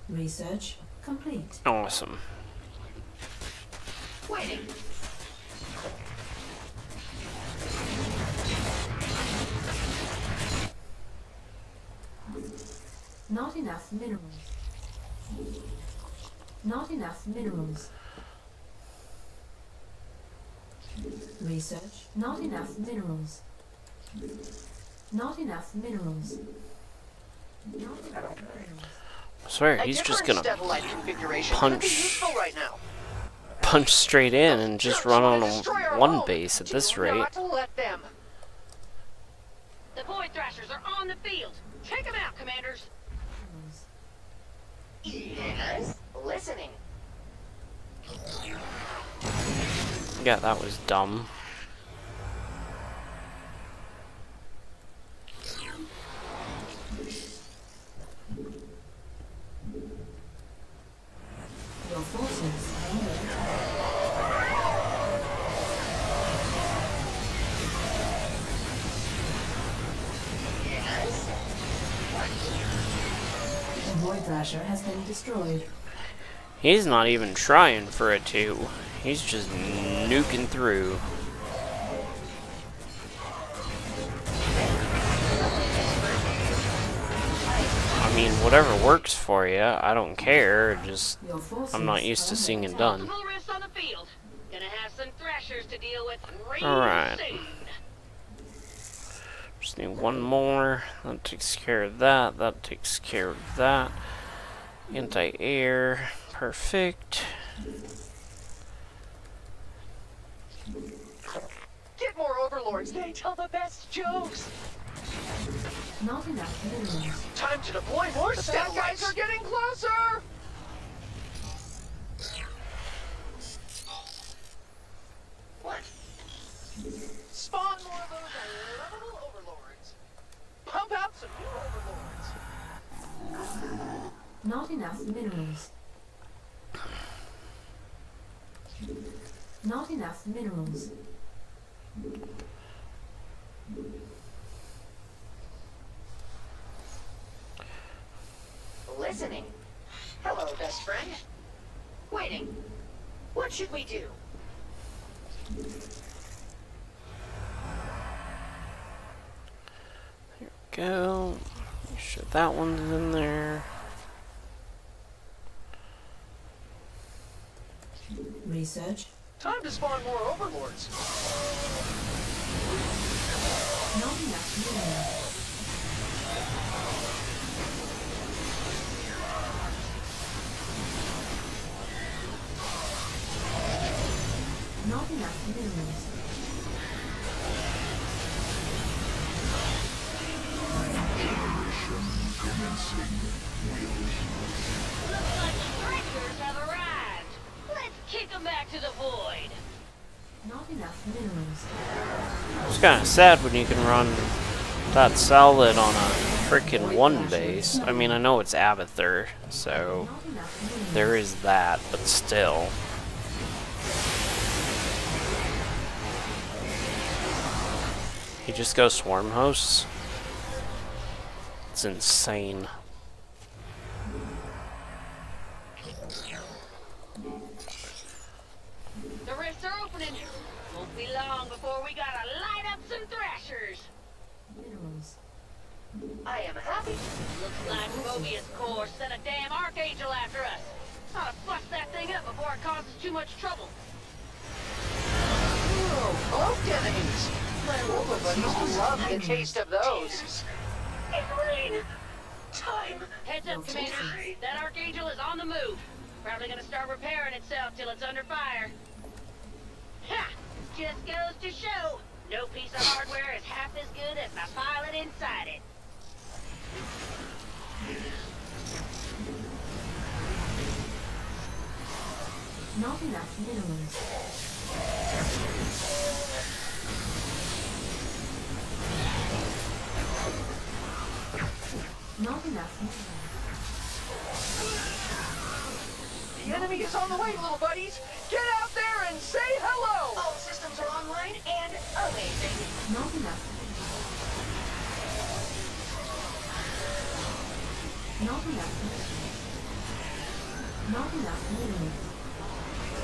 Research complete. Awesome. Waiting. Not enough minerals. Not enough minerals. Research. Not enough minerals. Not enough minerals. Not enough minerals. I swear, A he's just different gonna Steadlight configuration could be punch useful right now. straight in and just run on one base at this rate. Not let them. The Void Thrashers are on the field. Take them out, commanders. Yes. Listening. Yeah, that was dumb. Your forces are under attack. The Void Thrasher has been destroyed. He's not even trying for it to. He's just nuking through. I mean, whatever works for you, I don't care. Just, Your forces I'm not used to are seeing under it done. Full rest on the field. Gonna have some Thrashers to deal with real Alright. soon. Just need one more. That takes care of that. That takes care of that. Anti-air. Perfect. Get more overlords. They tell the best jokes. Not enough minerals. Time to deploy more The bad guys are getting closer. What? Spawn more of those out some new overlords. Not enough minerals. Not enough minerals. Listening. Hello, best friend. Waiting. What should we do? Go. Make sure that one's in there. Research. Time to spawn more overlords. Not enough minerals. Not enough minerals. Looks like the Breakers have arrived. Let's kick them back to the void. Not enough minerals. It's kind of sad when you can run that solid on a freaking one base. I mean, I know it's Abathur, so Not enough minerals. there is that, but still. He just goes swarm hosts. It's insane. The rifts are opening. Won't be long before we gotta light up some thrashers. Minerals. I am happy. Looks like Mobius Corps sent a damn Archangel after us. Ought to bust that thing up before it causes too much trouble. Ooh, cloaked enemies. My robot buddies will love the taste of those. It's rain. Time. Heads up, Commander. That Archangel is on the move. Probably gonna start repairing itself till it's under fire. Ha! Just goes to show, no piece of hardware is half as good as the pilot inside it. Not enough minerals. Not enough minerals. The enemy is on the way, little buddies. Get out there and say hello. All systems are online and amazing. Not enough minerals. Not enough minerals. Not enough minerals.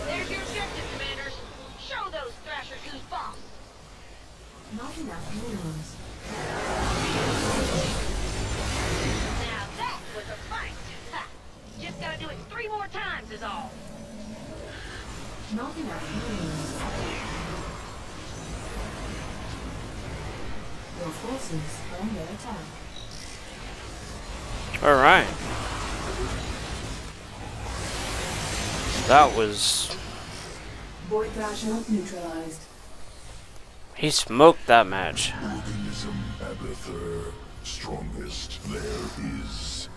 There's your objective, Commanders. Show those thrashers who's boss. Not enough minerals. Now that was a fight. Ha! Just gotta do it 3 more times is all. Not enough minerals. Your forces are under attack. Alright. That was... Void Thrasher neutralized. He smoked that match. Organism Abathur, strongest there is.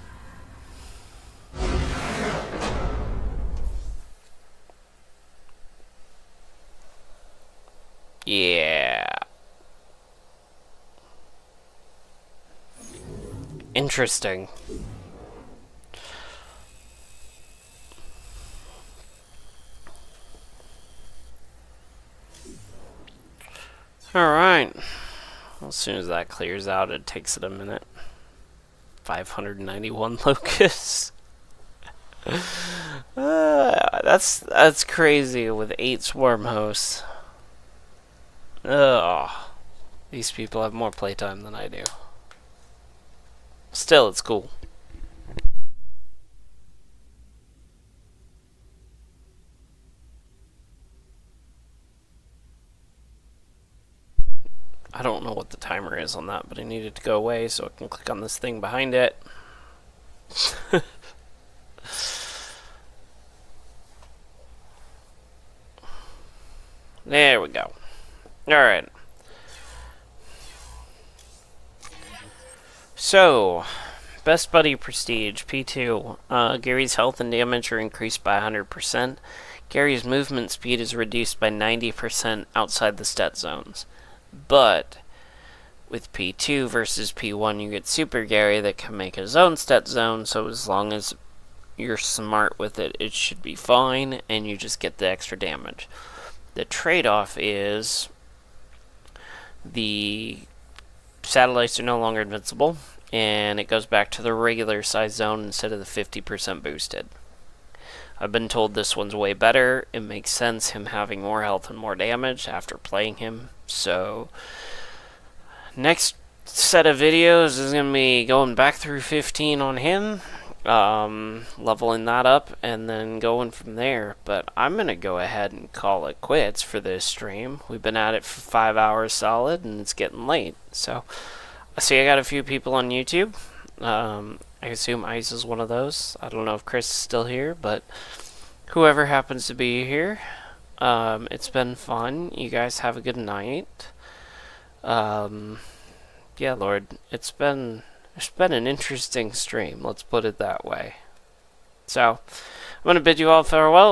Yeah. Interesting. Alright. As soon as that clears out, it takes it a minute. 591 locusts. That's crazy with 8 swarm hosts. Ugh. These people have more playtime than I do. Still, it's cool. I don't know what the timer is on that, but I need it to go away so I can click on this thing behind it. There we go. Alright. So, Best Buddy Prestige, P2. Gary's health and damage are increased by 100%. Gary's movement speed is reduced by 90% outside the stat zones. But With P2 versus P1, you get Super Gary that can make his own stat zone, so as long as you're smart with it, it should be fine, and you just get the extra damage. The trade-off is the satellites are no longer invincible, and it goes back to the regular size zone instead of the 50% boosted. I've been told this one's way better. It makes sense, him having more health and more damage after playing him. So, next set of videos is going to be going back through 15 on him, leveling that up, and then going from there. But I'm going to go ahead and call it quits for this stream. We've been at it for 5 hours solid, and it's getting late. So, I see I got a few people on YouTube. I assume Ice is one of those. I don't know if Chris is still here, but whoever happens to be here, it's been fun. You guys have a good night. Yeah, Lord, it's been an interesting stream. Let's put it that way. So, I'm going to bid you all farewell.